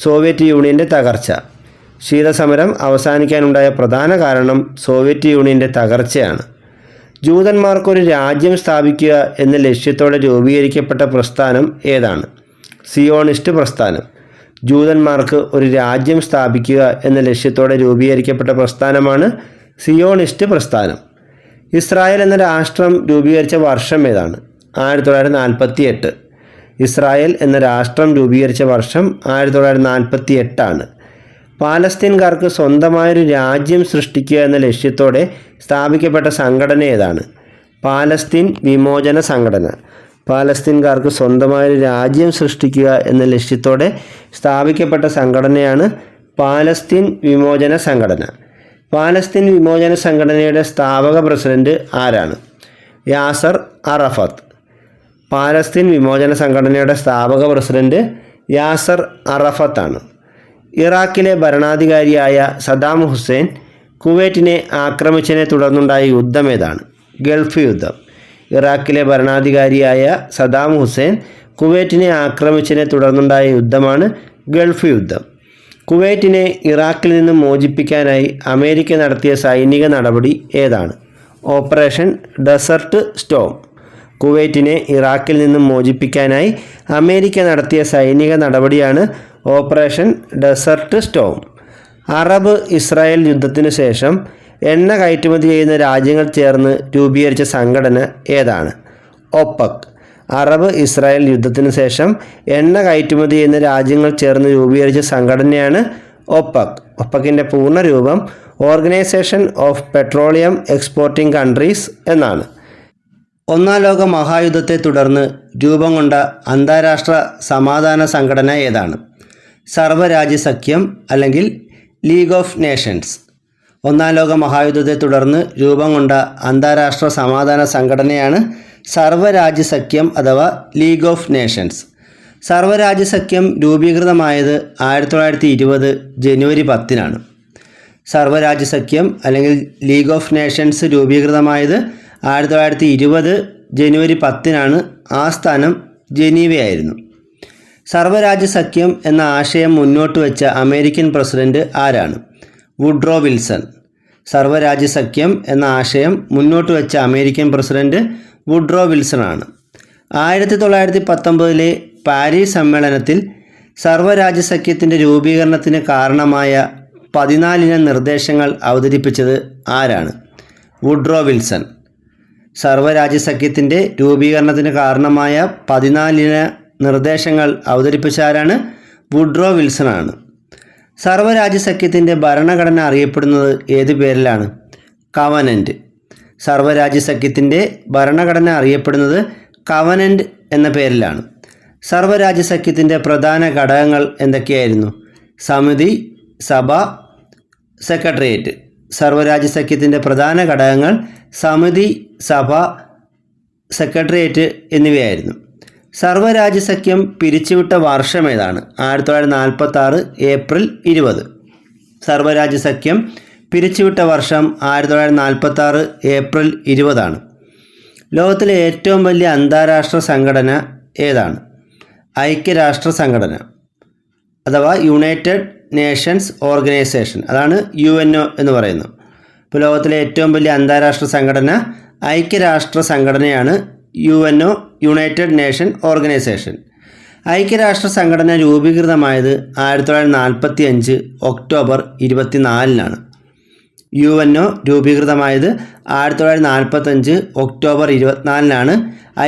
സോവിയറ്റ് യൂണിയൻ്റെ തകർച്ച. ശീതസമരം അവസാനിക്കാനുണ്ടായ പ്രധാന കാരണം സോവിയറ്റ് യൂണിയൻ്റെ തകർച്ചയാണ്. ജൂതന്മാർക്കൊരു രാജ്യം സ്ഥാപിക്കുക എന്ന ലക്ഷ്യത്തോടെ രൂപീകരിക്കപ്പെട്ട പ്രസ്ഥാനം ഏതാണ്? സിയോണിസ്റ്റ് പ്രസ്ഥാനം. ജൂതന്മാർക്ക് ഒരു രാജ്യം സ്ഥാപിക്കുക എന്ന ലക്ഷ്യത്തോടെ രൂപീകരിക്കപ്പെട്ട പ്രസ്ഥാനമാണ് സിയോണിസ്റ്റ് പ്രസ്ഥാനം. ഇസ്രായേൽ എന്ന രാഷ്ട്രം രൂപീകരിച്ച വർഷം ഏതാണ്? 1948. ഇസ്രായേൽ എന്ന രാഷ്ട്രം രൂപീകരിച്ച വർഷം 1948. പാലസ്തീൻകാർക്ക് സ്വന്തമായൊരു രാജ്യം സൃഷ്ടിക്കുക എന്ന ലക്ഷ്യത്തോടെ സ്ഥാപിക്കപ്പെട്ട സംഘടന ഏതാണ്? പാലസ്തീൻ വിമോചന സംഘടന. പാലസ്തീൻകാർക്ക് സ്വന്തമായൊരു രാജ്യം സൃഷ്ടിക്കുക എന്ന ലക്ഷ്യത്തോടെ സ്ഥാപിക്കപ്പെട്ട സംഘടനയാണ് പാലസ്തീൻ വിമോചന സംഘടന. പാലസ്തീൻ വിമോചന സംഘടനയുടെ സ്ഥാപക പ്രസിഡന്റ് ആരാണ്? യാസർ അറഫത്ത്. പാലസ്തീൻ വിമോചന സംഘടനയുടെ സ്ഥാപക പ്രസിഡന്റ് യാസർ അറഫത്താണ്. ഇറാഖിലെ ഭരണാധികാരിയായ സദാം ഹുസൈൻ കുവൈറ്റിനെ ആക്രമിച്ചതിനെ തുടർന്നുണ്ടായ യുദ്ധം ഏതാണ്? ഗൾഫ് യുദ്ധം. ഇറാഖിലെ ഭരണാധികാരിയായ സദാം ഹുസൈൻ കുവൈറ്റിനെ ആക്രമിച്ചതിനെ തുടർന്നുണ്ടായ യുദ്ധമാണ് ഗൾഫ് യുദ്ധം. കുവൈറ്റിനെ ഇറാഖിൽ നിന്ന് മോചിപ്പിക്കാനായി അമേരിക്ക നടത്തിയ സൈനിക നടപടി ഏതാണ്? Operation desert Storm. കുവൈറ്റിനെ ഇറാഖിൽ നിന്നും മോചിപ്പിക്കാനായി അമേരിക്ക നടത്തിയ സൈനിക നടപടിയാണ് operation desert Storm. Arab Israel യുദ്ധത്തിനു ശേഷം എണ്ണ കയറ്റുമതി ചെയ്യുന്ന രാജ്യങ്ങൾ ചേർന്ന് രൂപീകരിച്ച സംഘടന ഏതാണ്? ഒപെക്. അറബ് ഇസ്രായേൽ യുദ്ധത്തിനു ശേഷം എണ്ണ കയറ്റുമതി ചെയ്യുന്ന രാജ്യങ്ങൾ ചേർന്ന് രൂപീകരിച്ച സംഘടനയാണ് ഒപെക്. ഒപെക്കിൻ്റെ പൂർണ്ണരൂപം organisation of petroleum exporting countries എന്നാണ്. ഒന്നാം ലോക മഹായുദ്ധത്തെ തുടർന്ന് രൂപം കൊണ്ട അന്താരാഷ്ട്ര സമാധാന സംഘടന ഏതാണ്? സർവ്വരാജ്യസഖ്യം അല്ലെങ്കിൽ ലീഗ് ഓഫ് നേഷൻസ്. ഒന്നാം ലോക മഹായുദ്ധത്തെ തുടർന്ന് രൂപം കൊണ്ട അന്താരാഷ്ട്ര സമാധാന സംഘടനയാണ് സർവ്വരാജ്യസഖ്യം അഥവാ ലീഗ് ഓഫ് നേഷൻസ്. സർവ്വരാജ്യസഖ്യം രൂപീകൃതമായത് 1920 ജനുവരി 10-നാണ്. സർവ്വരാജ്യസഖ്യം അല്ലെങ്കിൽ ലീഗ് ഓഫ് നേഷൻസ് രൂപീകൃതമായത് 1920 ജനുവരി 10-നാണ്. ആസ്ഥാനം ജനീവയായിരുന്നു. സർവ്വരാജ്യസഖ്യം എന്ന ആശയം മുന്നോട്ട് വെച്ച അമേരിക്കൻ പ്രസിഡന്റ് ആരാണ്? Woodrow Wilson. സർവ്വരാജ്യസഖ്യം എന്ന ആശയം മുന്നോട്ട് വെച്ച അമേരിക്കൻ പ്രസിഡന്റ് വുഡ്രോ വിൽസൺ ആണ്. 1919 പാരീസ് സമ്മേളനത്തിൽ സർവ്വരാജ്യസഖ്യത്തിൻ്റെ രൂപീകരണത്തിന് കാരണമായ 14 നിർദ്ദേശങ്ങൾ അവതരിപ്പിച്ചത് ആരാണ്? Woodrow Wilson. സർവ്വരാജ്യ സഖ്യത്തിൻ്റെ രൂപീകരണത്തിന് കാരണമായ 14 നിർദ്ദേശങ്ങൾ അവതരിപ്പിച്ച ആരാണ്? വുഡ്രോ വിൽസൺ ആണ്. സർവ്വരാജ്യ സഖ്യത്തിൻ്റെ ഭരണഘടന അറിയപ്പെടുന്നത് ഏത് പേരിലാണ്? കവനൻ്റ്. സർവ്വരാജ്യ സഖ്യത്തിൻ്റെ ഭരണഘടന അറിയപ്പെടുന്നത് കവനൻ്റ് എന്ന പേരിലാണ്. സർവ്വരാജ്യ സഖ്യത്തിൻ്റെ പ്രധാന ഘടകങ്ങൾ എന്തൊക്കെയായിരുന്നു? സമിതി, സഭ, സെക്രട്ടേറിയറ്റ്. സർവ്വരാജ്യ സഖ്യത്തിൻ്റെ പ്രധാന ഘടകങ്ങൾ സമിതി, സഭ, സെക്രട്ടേറിയറ്റ് എന്നിവയായിരുന്നു. സർവ്വരാജ്യ സഖ്യം പിരിച്ചുവിട്ട വർഷം ഏതാണ്? 1946 ഏപ്രിൽ 20. സർവ്വരാജ്യ സഖ്യം പിരിച്ചുവിട്ട വർഷം 1946 ഏപ്രിൽ 20 ആണ്. ലോകത്തിലെ ഏറ്റവും വലിയ അന്താരാഷ്ട്ര സംഘടന ഏതാണ്? ഐക്യരാഷ്ട്ര സംഘടന അഥവാ യുണൈറ്റഡ് നേഷൻസ് ഓർഗനൈസേഷൻ, അതാണ് UNO എന്ന് പറയുന്നത്. ഇപ്പോൾ ലോകത്തിലെ ഏറ്റവും വലിയ അന്താരാഷ്ട്ര സംഘടന ഐക്യരാഷ്ട്ര സംഘടനയാണ് UNO, യുണൈറ്റഡ് നേഷൻ ഓർഗനൈസേഷൻ. ഐക്യരാഷ്ട്ര സംഘടന രൂപീകൃതമായത് 1945 ഒക്ടോബർ 24-നാണ്. UNO രൂപീകൃതമായത് 1945 ഒക്ടോബർ 24-നാണ്.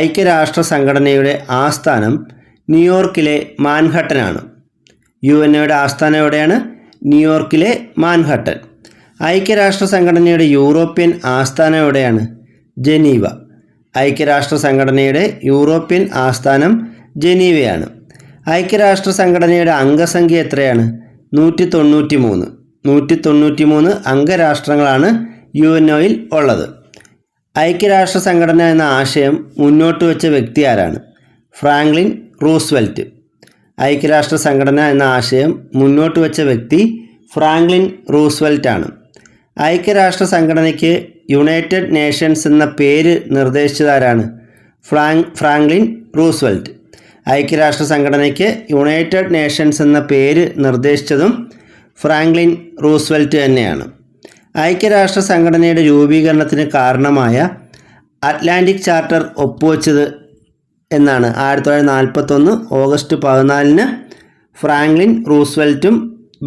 ഐക്യരാഷ്ട്ര സംഘടനയുടെ ആസ്ഥാനം ന്യൂയോർക്കിലെ മാൻഹട്ടനാണ്. UNOയുടെ ആസ്ഥാനം എവിടെയാണ്? ന്യൂയോർക്കിലെ മാൻഹട്ടൻ. ഐക്യരാഷ്ട്ര സംഘടനയുടെ യൂറോപ്യൻ ആസ്ഥാനം എവിടെയാണ്? ജനീവ. ഐക്യരാഷ്ട്ര സംഘടനയുടെ യൂറോപ്യൻ ആസ്ഥാനം ജനീവയാണ്. ഐക്യരാഷ്ട്ര സംഘടനയുടെ അംഗസംഖ്യ എത്രയാണ്? 193. 193 അംഗരാഷ്ട്രങ്ങളാണ് UNOയിൽ ഉള്ളത്. ഐക്യരാഷ്ട്ര സംഘടന എന്ന ആശയം മുന്നോട്ട് വെച്ച വ്യക്തി ആരാണ്? Franklin Roosevelt. ഐക്യരാഷ്ട്ര സംഘടന എന്ന ആശയം മുന്നോട്ട് വെച്ച വ്യക്തി ഫ്രാങ്ക്ലിൻ റൂസ്വെൽറ്റ് ആണ്. ഐക്യരാഷ്ട്ര സംഘടനയ്ക്ക് യുണൈറ്റഡ് നേഷൻസ് എന്ന പേര് നിർദ്ദേശിച്ചതാരാണ്? Franklin Roosevelt. ഐക്യരാഷ്ട്ര സംഘടനയ്ക്ക് യുണൈറ്റഡ് നേഷൻസ് എന്ന പേര് നിർദ്ദേശിച്ചതും ഫ്രാങ്ക്ലിൻ റൂസ്വെൽറ്റ് തന്നെയാണ്. ഐക്യരാഷ്ട്ര സംഘടനയുടെ രൂപീകരണത്തിന് കാരണമായ അറ്റ്ലാന്റിക് ചാർട്ടർ ഒപ്പുവെച്ചത് എന്നാണ്? 1941 ഓഗസ്റ്റ് 14-ന് ഫ്രാങ്ക്ലിൻ റൂസ്വെൽറ്റും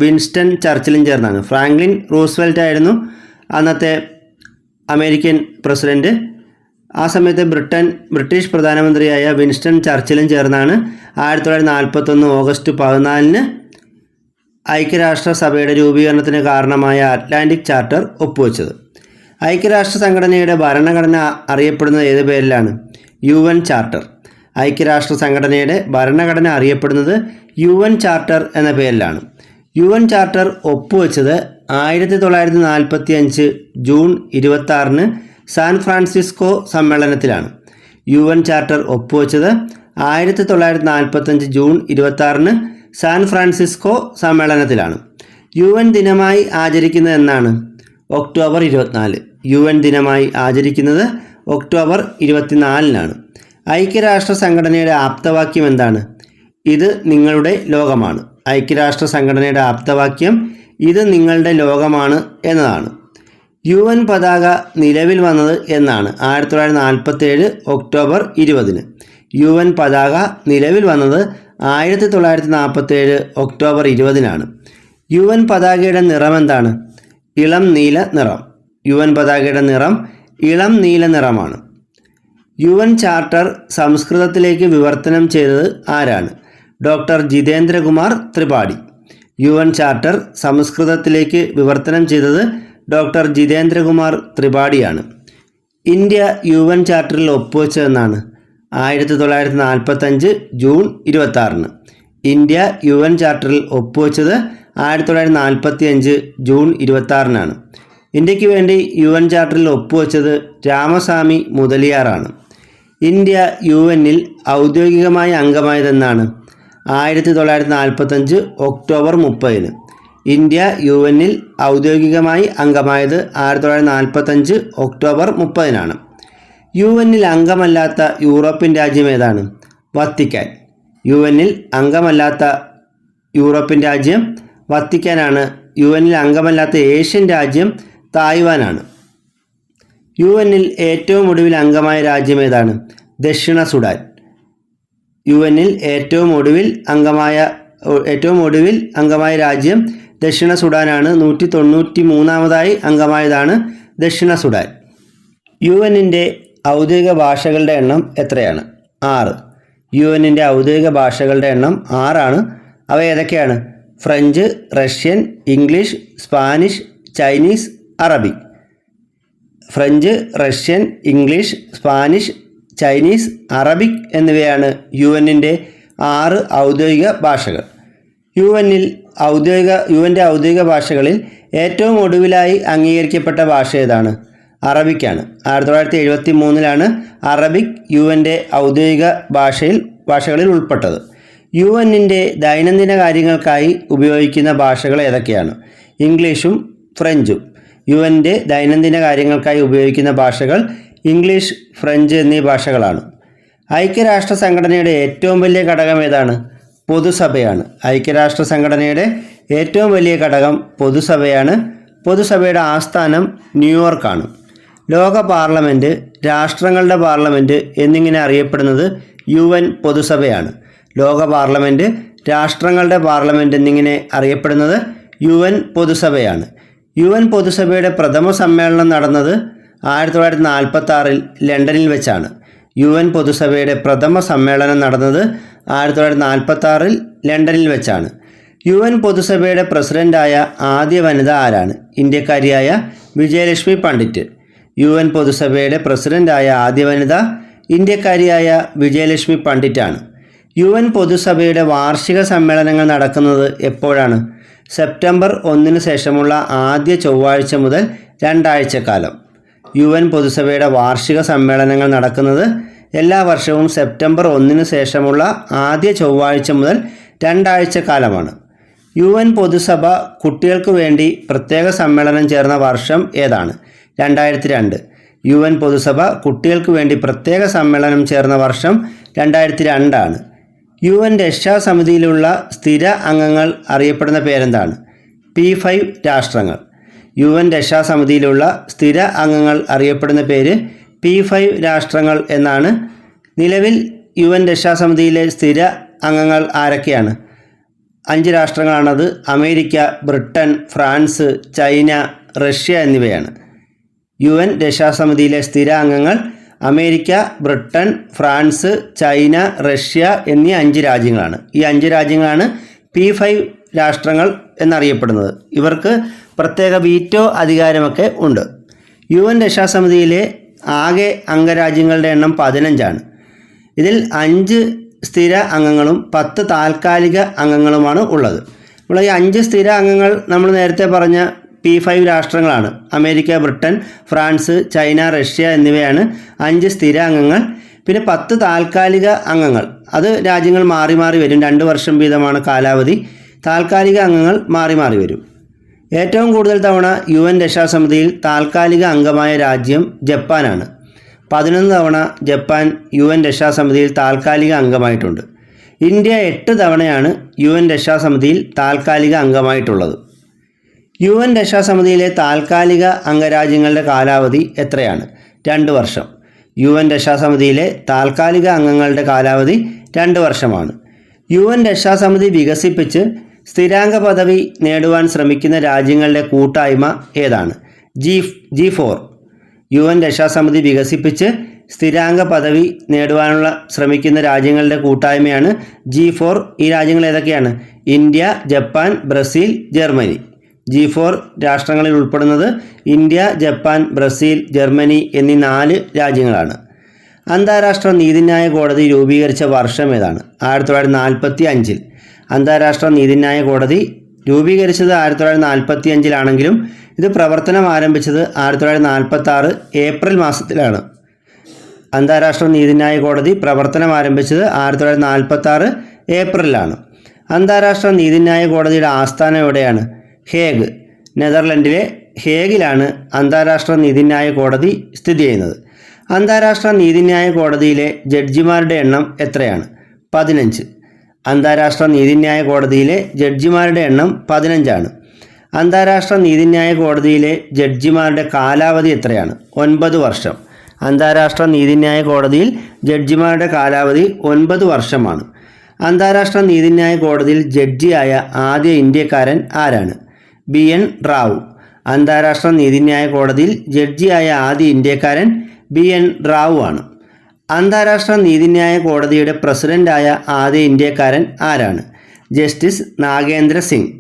വിൻസ്റ്റൺ ചർച്ചിലും ചേർന്നാണ്. ഫ്രാങ്ക്ലിൻ റൂസ്വെൽറ്റ് ആയിരുന്നു അന്നത്തെ അമേരിക്കൻ പ്രസിഡൻറ്റ്. ആ സമയത്ത് ബ്രിട്ടീഷ് പ്രധാനമന്ത്രിയായ വിൻസ്റ്റൺ ചർച്ചിലും ചേർന്നാണ് 1941 ഓഗസ്റ്റ് 14-ന് ഐക്യരാഷ്ട്ര സഭയുടെ രൂപീകരണത്തിന് കാരണമായ അറ്റ്ലാന്റിക് ചാർട്ടർ ഒപ്പുവെച്ചത്. ഐക്യരാഷ്ട്ര സംഘടനയുടെ ഭരണഘടന അറിയപ്പെടുന്നത് ഏത് പേരിലാണ്? UN charter. ഐക്യരാഷ്ട്ര സംഘടനയുടെ ഭരണഘടന അറിയപ്പെടുന്നത് UN ചാർട്ടർ എന്ന പേരിലാണ്. UN ചാർട്ടർ ഒപ്പുവെച്ചത് 1945 ജൂൺ 26-ന് സാൻ ഫ്രാൻസിസ്കോ സമ്മേളനത്തിലാണ്. UN ചാർട്ടർ ഒപ്പുവെച്ചത് 1945 ജൂൺ 26-ന് സാൻ ഫ്രാൻസിസ്കോ സമ്മേളനത്തിലാണ്. UN ദിനമായി ആചരിക്കുന്നത് എന്നാണ്? ഒക്ടോബർ 24. UN ദിനമായി ആചരിക്കുന്നത് ഒക്ടോബർ 24-നാണ്. ഐക്യരാഷ്ട്ര സംഘടനയുടെ ആപ്തവാക്യം എന്താണ്? ഇത് നിങ്ങളുടെ ലോകമാണ്. ഐക്യരാഷ്ട്ര സംഘടനയുടെ ആപ്തവാക്യം ഇത് നിങ്ങളുടെ ലോകമാണ് എന്നതാണ്. UN പതാക നിലവിൽ വന്നത് എന്നാണ്? 1947 ഒക്ടോബർ 20-ന്. UN പതാക നിലവിൽ വന്നത് 1947 ഒക്ടോബർ 20-നാണ്. UN പതാകയുടെ നിറം എന്താണ്? ഇളം നീല നിറം. UN പതാകയുടെ നിറം ഇളം നീല നിറമാണ്. UN ചാർട്ടർ സംസ്കൃതത്തിലേക്ക് വിവർത്തനം ചെയ്തത് ആരാണ്? Doctor Jitendrakumar Tripathi. UN charter സംസ്കൃതത്തിലേക്ക് വിവർത്തനം ചെയ്തത് ഡോക്ടർ ജിതേന്ദ്രകുമാർ ത്രിപാഠിയാണ്. ഇന്ത്യ UN ചാർട്ടറിൽ ഒപ്പുവെച്ചതെന്നാണ്? 1945 ജൂൺ 26-ന്. ഇന്ത്യ UN ചാർട്ടറിൽ ഒപ്പുവെച്ചത് 1945 ജൂൺ 26-നാണ്. ഇന്ത്യക്ക് വേണ്ടി UN ചാർട്ടറിൽ ഒപ്പുവെച്ചത് രാമസ്വാമി മുതലിയാറാണ്. ഇന്ത്യ UNൽ ഔദ്യോഗികമായി അംഗമായതെന്നാണ്? 1945 ഒക്ടോബർ 30-ന്. ഇന്ത്യ UNൽ ഔദ്യോഗികമായി അംഗമായത് 1945 ഒക്ടോബർ 30-നാണ്. UNൽ അംഗമല്ലാത്ത യൂറോപ്യൻ രാജ്യം ഏതാണ്? വത്തിക്കാൻ. UNൽ അംഗമല്ലാത്ത യൂറോപ്യൻ രാജ്യം വത്തിക്കാനാണ്. UNൽ അംഗമല്ലാത്ത ഏഷ്യൻ രാജ്യം തായ്വാനാണ്. UNൽ ഏറ്റവും ഒടുവിൽ അംഗമായ രാജ്യം ഏതാണ്? ദക്ഷിണ സുഡാൻ. UNൽ ഏറ്റവും ഒടുവിൽ അംഗമായ രാജ്യം ദക്ഷിണ സുഡാനാണ്. 193-ാമതായി അംഗമായതാണ് ദക്ഷിണ സുഡാൻ. UNൻ്റെ ഔദ്യോഗിക ഭാഷകളുടെ എണ്ണം എത്രയാണ്? 6. UN ഔദ്യോഗിക ഭാഷകളുടെ എണ്ണം 6 അവ ഏതൊക്കെയാണ്? French, Russian, English, Spanish, Chinese, Arabic. French, Russian, English, Spanish, Chinese, Arabic എന്നിവയാണ് UN 6 ഔദ്യോഗിക ഭാഷകൾ. യുഎൻ്റെ ഔദ്യോഗിക ഭാഷകളിൽ ഏറ്റവും ഒടുവിലായി അംഗീകരിക്കപ്പെട്ട ഭാഷ ഏതാണ്? അറബിക്കാണ്. 1973 അറബിക് യുഎൻ്റെ ഔദ്യോഗിക ഭാഷകളിൽ ഉൾപ്പെട്ടത്. UN ദൈനംദിന കാര്യങ്ങൾക്കായി ഉപയോഗിക്കുന്ന ഭാഷകൾ ഏതൊക്കെയാണ്? ഇംഗ്ലീഷും ഫ്രഞ്ചും. UN ദൈനംദിന കാര്യങ്ങൾക്കായി ഉപയോഗിക്കുന്ന ഭാഷകൾ ഇംഗ്ലീഷ്, ഫ്രഞ്ച് എന്നീ ഭാഷകളാണ്. ഐക്യരാഷ്ട്ര സംഘടനയുടെ ഏറ്റവും വലിയ ഘടകം ഏതാണ്? പൊതുസഭയാണ്. ഐക്യരാഷ്ട്ര സംഘടനയുടെ ഏറ്റവും വലിയ ഘടകം പൊതുസഭയാണ്. പൊതുസഭയുടെ ആസ്ഥാനം ന്യൂയോർക്കാണ്. ലോക പാർലമെൻറ്റ്, രാഷ്ട്രങ്ങളുടെ പാർലമെൻറ്റ് എന്നിങ്ങനെ അറിയപ്പെടുന്നത് UN പൊതുസഭയാണ്. ലോക പാർലമെൻറ്റ്, രാഷ്ട്രങ്ങളുടെ പാർലമെൻറ്റ് എന്നിങ്ങനെ അറിയപ്പെടുന്നത് UN പൊതുസഭയാണ്. UN പൊതുസഭയുടെ പ്രഥമ സമ്മേളനം നടന്നത് 1946 ലണ്ടനിൽ വെച്ചാണ്. UN പൊതുസഭയുടെ പ്രഥമ സമ്മേളനം നടന്നത് 1946 ലണ്ടനിൽ വെച്ചാണ്. UN പൊതുസഭയുടെ പ്രസിഡൻ്റായ ആദ്യ വനിത ആരാണ്? ഇന്ത്യക്കാരിയായ വിജയലക്ഷ്മി പണ്ഡിറ്റ്. UN പൊതുസഭയുടെ പ്രസിഡൻ്റായ ആദ്യ വനിത ഇന്ത്യക്കാരിയായ വിജയലക്ഷ്മി പണ്ഡിറ്റാണ്. UN പൊതുസഭയുടെ വാർഷിക സമ്മേളനങ്ങൾ നടക്കുന്നത് എപ്പോഴാണ്? സെപ്റ്റംബർ 1 ശേഷമുള്ള ആദ്യ ചൊവ്വാഴ്ച മുതൽ 2 ആഴ്ചക്കാലം. UN പൊതുസഭയുടെ വാർഷിക സമ്മേളനങ്ങൾ നടക്കുന്നത് എല്ലാ വർഷവും സെപ്റ്റംബർ 1 ശേഷമുള്ള ആദ്യ ചൊവ്വാഴ്ച മുതൽ 2 ആഴ്ചക്കാലമാണ്. UN പൊതുസഭ കുട്ടികൾക്ക് വേണ്ടി പ്രത്യേക സമ്മേളനം ചേർന്ന വർഷം ഏതാണ്? 2002. UN പൊതുസഭ കുട്ടികൾക്ക് വേണ്ടി പ്രത്യേക സമ്മേളനം ചേർന്ന വർഷം 2002. UN രക്ഷാസമിതിയിലുള്ള സ്ഥിര അംഗങ്ങൾ അറിയപ്പെടുന്ന പേരെന്താണ്? P5 രാഷ്ട്രങ്ങൾ. UN രക്ഷാസമിതിയിലുള്ള സ്ഥിര അംഗങ്ങൾ അറിയപ്പെടുന്ന പേര് P5 രാഷ്ട്രങ്ങൾ എന്നാണ്. നിലവിൽ UN രക്ഷാസമിതിയിലെ സ്ഥിര അംഗങ്ങൾ ആരൊക്കെയാണ്? 5 രാഷ്ട്രങ്ങളാണത്. America, Britain, France, China, Russia എന്നിവയാണ്. UN രക്ഷാസമിതിയിലെ സ്ഥിര അംഗങ്ങൾ America, Britain, France, China, Russia എന്നീ 5 രാജ്യങ്ങളാണ്. ഈ 5 രാജ്യങ്ങളാണ് P5 രാഷ്ട്രങ്ങൾ എന്നറിയപ്പെടുന്നത്. ഇവർക്ക് പ്രത്യേക വീറ്റോ അധികാരമൊക്കെ ഉണ്ട്. UN രക്ഷാസമിതിയിലെ ആകെ അംഗരാജ്യങ്ങളുടെ എണ്ണം 15. ഇതിൽ 5 സ്ഥിര അംഗങ്ങളും 10 താൽക്കാലിക അംഗങ്ങളുമാണ് ഉള്ളത്. നമ്മൾ ഈ 5 സ്ഥിര അംഗങ്ങൾ നമ്മൾ നേരത്തെ പറഞ്ഞ P5 രാഷ്ട്രങ്ങളാണ്. America, Britain, France, China, Russia എന്നിവയാണ് 5 സ്ഥിര അംഗങ്ങൾ. പിന്നെ 10 താൽക്കാലിക അംഗങ്ങൾ, അത് രാജ്യങ്ങൾ മാറി മാറി വരും. 2 വർഷം വീതമാണ് കാലാവധി. താൽക്കാലിക അംഗങ്ങൾ മാറി മാറി വരും. ഏറ്റവും കൂടുതൽ തവണ UN രക്ഷാസമിതിയിൽ താൽക്കാലിക അംഗമായ രാജ്യം ജപ്പാനാണ്. 11 തവണ ജപ്പാൻ UN രക്ഷാസമിതിയിൽ താൽക്കാലിക അംഗമായിട്ടുണ്ട്. ഇന്ത്യ 8 തവണയാണ് UN രക്ഷാസമിതിയിൽ താൽക്കാലിക അംഗമായിട്ടുള്ളത്. UN രക്ഷാസമിതിയിലെ താൽക്കാലിക അംഗരാജ്യങ്ങളുടെ കാലാവധി എത്രയാണ്? 2 വർഷം. UN രക്ഷാസമിതിയിലെ താൽക്കാലിക അംഗങ്ങളുടെ കാലാവധി 2 വർഷമാണ്. UN രക്ഷാസമിതി വികസിപ്പിച്ച് സ്ഥിരാംഗ പദവി നേടുവാൻ ശ്രമിക്കുന്ന രാജ്യങ്ങളുടെ കൂട്ടായ്മ ഏതാണ്? G4. UN രക്ഷാസമിതി വികസിപ്പിച്ച് സ്ഥിരാംഗ പദവി നേടുവാനുള്ള ശ്രമിക്കുന്ന രാജ്യങ്ങളുടെ കൂട്ടായ്മയാണ് G4. ഈ രാജ്യങ്ങൾ ഏതൊക്കെയാണ്? India, Japan, Brazil, Germany. G4 രാഷ്ട്രങ്ങളിൽ ഉൾപ്പെടുന്നത് ഇന്ത്യ, ജപ്പാൻ, ബ്രസീൽ, ജർമ്മനി എന്നീ 4 രാജ്യങ്ങളാണ്. അന്താരാഷ്ട്ര നീതിന്യായ കോടതി രൂപീകരിച്ച വർഷം ഏതാണ്? 1945. അന്താരാഷ്ട്ര നീതിന്യായ കോടതി രൂപീകരിച്ചത് 1945 ഇത് പ്രവർത്തനം ആരംഭിച്ചത് 1946 ഏപ്രിൽ മാസത്തിലാണ്. അന്താരാഷ്ട്ര നീതിന്യായ കോടതി പ്രവർത്തനം ആരംഭിച്ചത് 1946 ഏപ്രിലാണ്. അന്താരാഷ്ട്ര നീതിന്യായ കോടതിയുടെ ആസ്ഥാനം എവിടെയാണ്? ഹേഗ്. നെതർലൻഡിലെ ഹേഗിലാണ് അന്താരാഷ്ട്ര നീതിന്യായ കോടതി സ്ഥിതി ചെയ്യുന്നത്. അന്താരാഷ്ട്ര നീതിന്യായ കോടതിയിലെ ജഡ്ജിമാരുടെ എണ്ണം എത്രയാണ്? 15. അന്താരാഷ്ട്ര നീതിന്യായ കോടതിയിലെ ജഡ്ജിമാരുടെ എണ്ണം 15. അന്താരാഷ്ട്ര നീതിന്യായ കോടതിയിലെ ജഡ്ജിമാരുടെ കാലാവധി എത്രയാണ്? 9 വർഷം. അന്താരാഷ്ട്ര നീതിന്യായ കോടതിയിൽ ജഡ്ജിമാരുടെ കാലാവധി 9 വർഷമാണ്. അന്താരാഷ്ട്ര നീതിന്യായ കോടതിയിൽ ജഡ്ജിയായ ആദ്യ ഇന്ത്യക്കാരൻ ആരാണ്? BN റാവു. അന്താരാഷ്ട്ര നീതിന്യായ കോടതിയിൽ ജഡ്ജിയായ ആദ്യ ഇന്ത്യക്കാരൻ BN റാവു ആണ്. അന്താരാഷ്ട്ര നീതിന്യായ കോടതിയുടെ പ്രസിഡൻ്റായ ആദ്യ ഇന്ത്യക്കാരൻ ആരാണ്? ജസ്റ്റിസ് നാഗേന്ദ്ര സിംഗ്.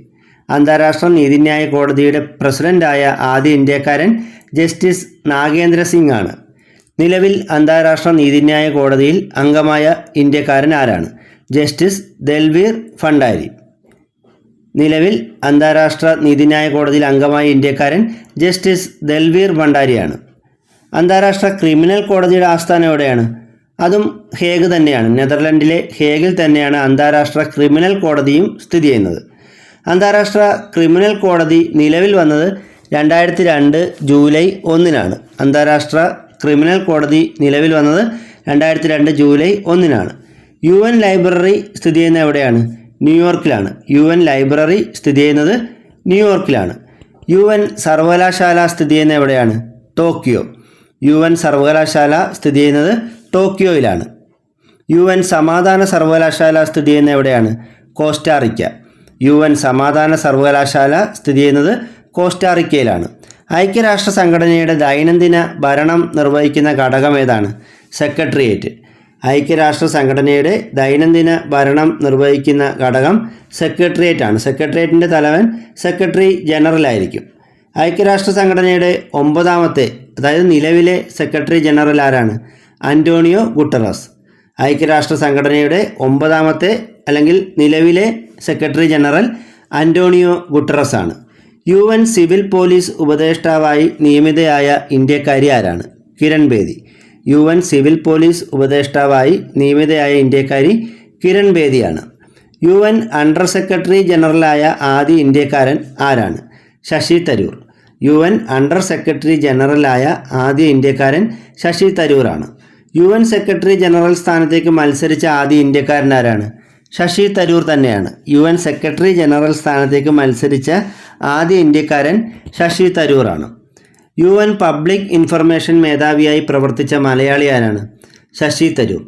അന്താരാഷ്ട്ര നീതിന്യായ കോടതിയുടെ പ്രസിഡൻ്റായ ആദ്യ ഇന്ത്യക്കാരൻ ജസ്റ്റിസ് നാഗേന്ദ്ര സിംഗ് ആണ്. നിലവിൽ അന്താരാഷ്ട്ര നീതിന്യായ കോടതിയിൽ അംഗമായ ഇന്ത്യക്കാരൻ ആരാണ്? ജസ്റ്റിസ് ദൽവീർ ഭണ്ഡാരി. നിലവിൽ അന്താരാഷ്ട്ര നീതിന്യായ കോടതിയിൽ അംഗമായ ഇന്ത്യക്കാരൻ ജസ്റ്റിസ് ദൽവീർ ഭണ്ഡാരിയാണ്. അന്താരാഷ്ട്ര ക്രിമിനൽ കോടതിയുടെ ആസ്ഥാനം എവിടെയാണ്? അതും ഹേഗ് തന്നെയാണ്. നെതർലൻഡിലെ ഹേഗിൽ തന്നെയാണ് അന്താരാഷ്ട്ര ക്രിമിനൽ കോടതിയും സ്ഥിതി ചെയ്യുന്നത്. അന്താരാഷ്ട്ര ക്രിമിനൽ കോടതി നിലവിൽ വന്നത് 2002 ജൂലൈ 1 അന്താരാഷ്ട്ര ക്രിമിനൽ കോടതി നിലവിൽ വന്നത് 2002 ജൂലൈ 1 UN ലൈബ്രറി സ്ഥിതി ചെയ്യുന്നത് എവിടെയാണ്? ന്യൂയോർക്കിലാണ്. UN ലൈബ്രറി സ്ഥിതി ചെയ്യുന്നത് ന്യൂയോർക്കിലാണ്. UN സർവകലാശാല സ്ഥിതി ചെയ്യുന്നത് എവിടെയാണ്? ടോക്കിയോ. UN സർവകലാശാല സ്ഥിതി ചെയ്യുന്നത് ടോക്കിയോയിലാണ്. UN സമാധാന സർവകലാശാല സ്ഥിതി ചെയ്യുന്നത് എവിടെയാണ്? കോസ്റ്റാറിക്ക. UN സമാധാന സർവകലാശാല സ്ഥിതി ചെയ്യുന്നത് കോസ്റ്റാറിക്കയിലാണ്. ഐക്യരാഷ്ട്ര സംഘടനയുടെ ദൈനംദിന ഭരണം നിർവഹിക്കുന്ന ഘടകം ഏതാണ്? സെക്രട്ടേറിയറ്റ്. ഐക്യരാഷ്ട്ര സംഘടനയുടെ ദൈനംദിന ഭരണം നിർവഹിക്കുന്ന ഘടകം സെക്രട്ടേറിയറ്റ് ആണ്. സെക്രട്ടേറിയറ്റിൻ്റെ തലവൻ സെക്രട്ടറി ജനറൽ ആയിരിക്കും. ഐക്യരാഷ്ട്ര സംഘടനയുടെ 9ാമത്തെ, അതായത് നിലവിലെ സെക്രട്ടറി ജനറൽ ആരാണ്? Antonio Guterres. ഐക്യരാഷ്ട്ര സംഘടനയുടെ 9ാമത്തെ അല്ലെങ്കിൽ നിലവിലെ സെക്രട്ടറി ജനറൽ അന്റോണിയോ ഗുട്ടറസ് ആണ്. UN സിവിൽ പോലീസ് ഉപദേഷ്ടാവായി നിയമിതയായ ഇന്ത്യക്കാരി ആരാണ്? Kiran Bedi. UN civil police ഉപദേഷ്ടാവായി നിയമിതയായ ഇന്ത്യക്കാരി കിരൺ ബേദിയാണ്. UN അണ്ടർ സെക്രട്ടറി ജനറലായ ആദ്യ ഇന്ത്യക്കാരൻ ആരാണ്? Shashi Tharoor. UN under secretary ജനറലായ ആദ്യ ഇന്ത്യക്കാരൻ ശശി തരൂറാണ്. UN സെക്രട്ടറി ജനറൽ സ്ഥാനത്തേക്ക് മത്സരിച്ച ആദ്യ ഇന്ത്യക്കാരൻ ആരാണ്? ശശി തരൂർ തന്നെയാണ്. UN സെക്രട്ടറി ജനറൽ സ്ഥാനത്തേക്ക് മത്സരിച്ച ആദ്യ ഇന്ത്യക്കാരൻ ശശി തരൂറാണ്. UN പബ്ലിക് ഇൻഫർമേഷൻ മേധാവിയായി പ്രവർത്തിച്ച മലയാളി ആരാണ്? Shashi Tharoor.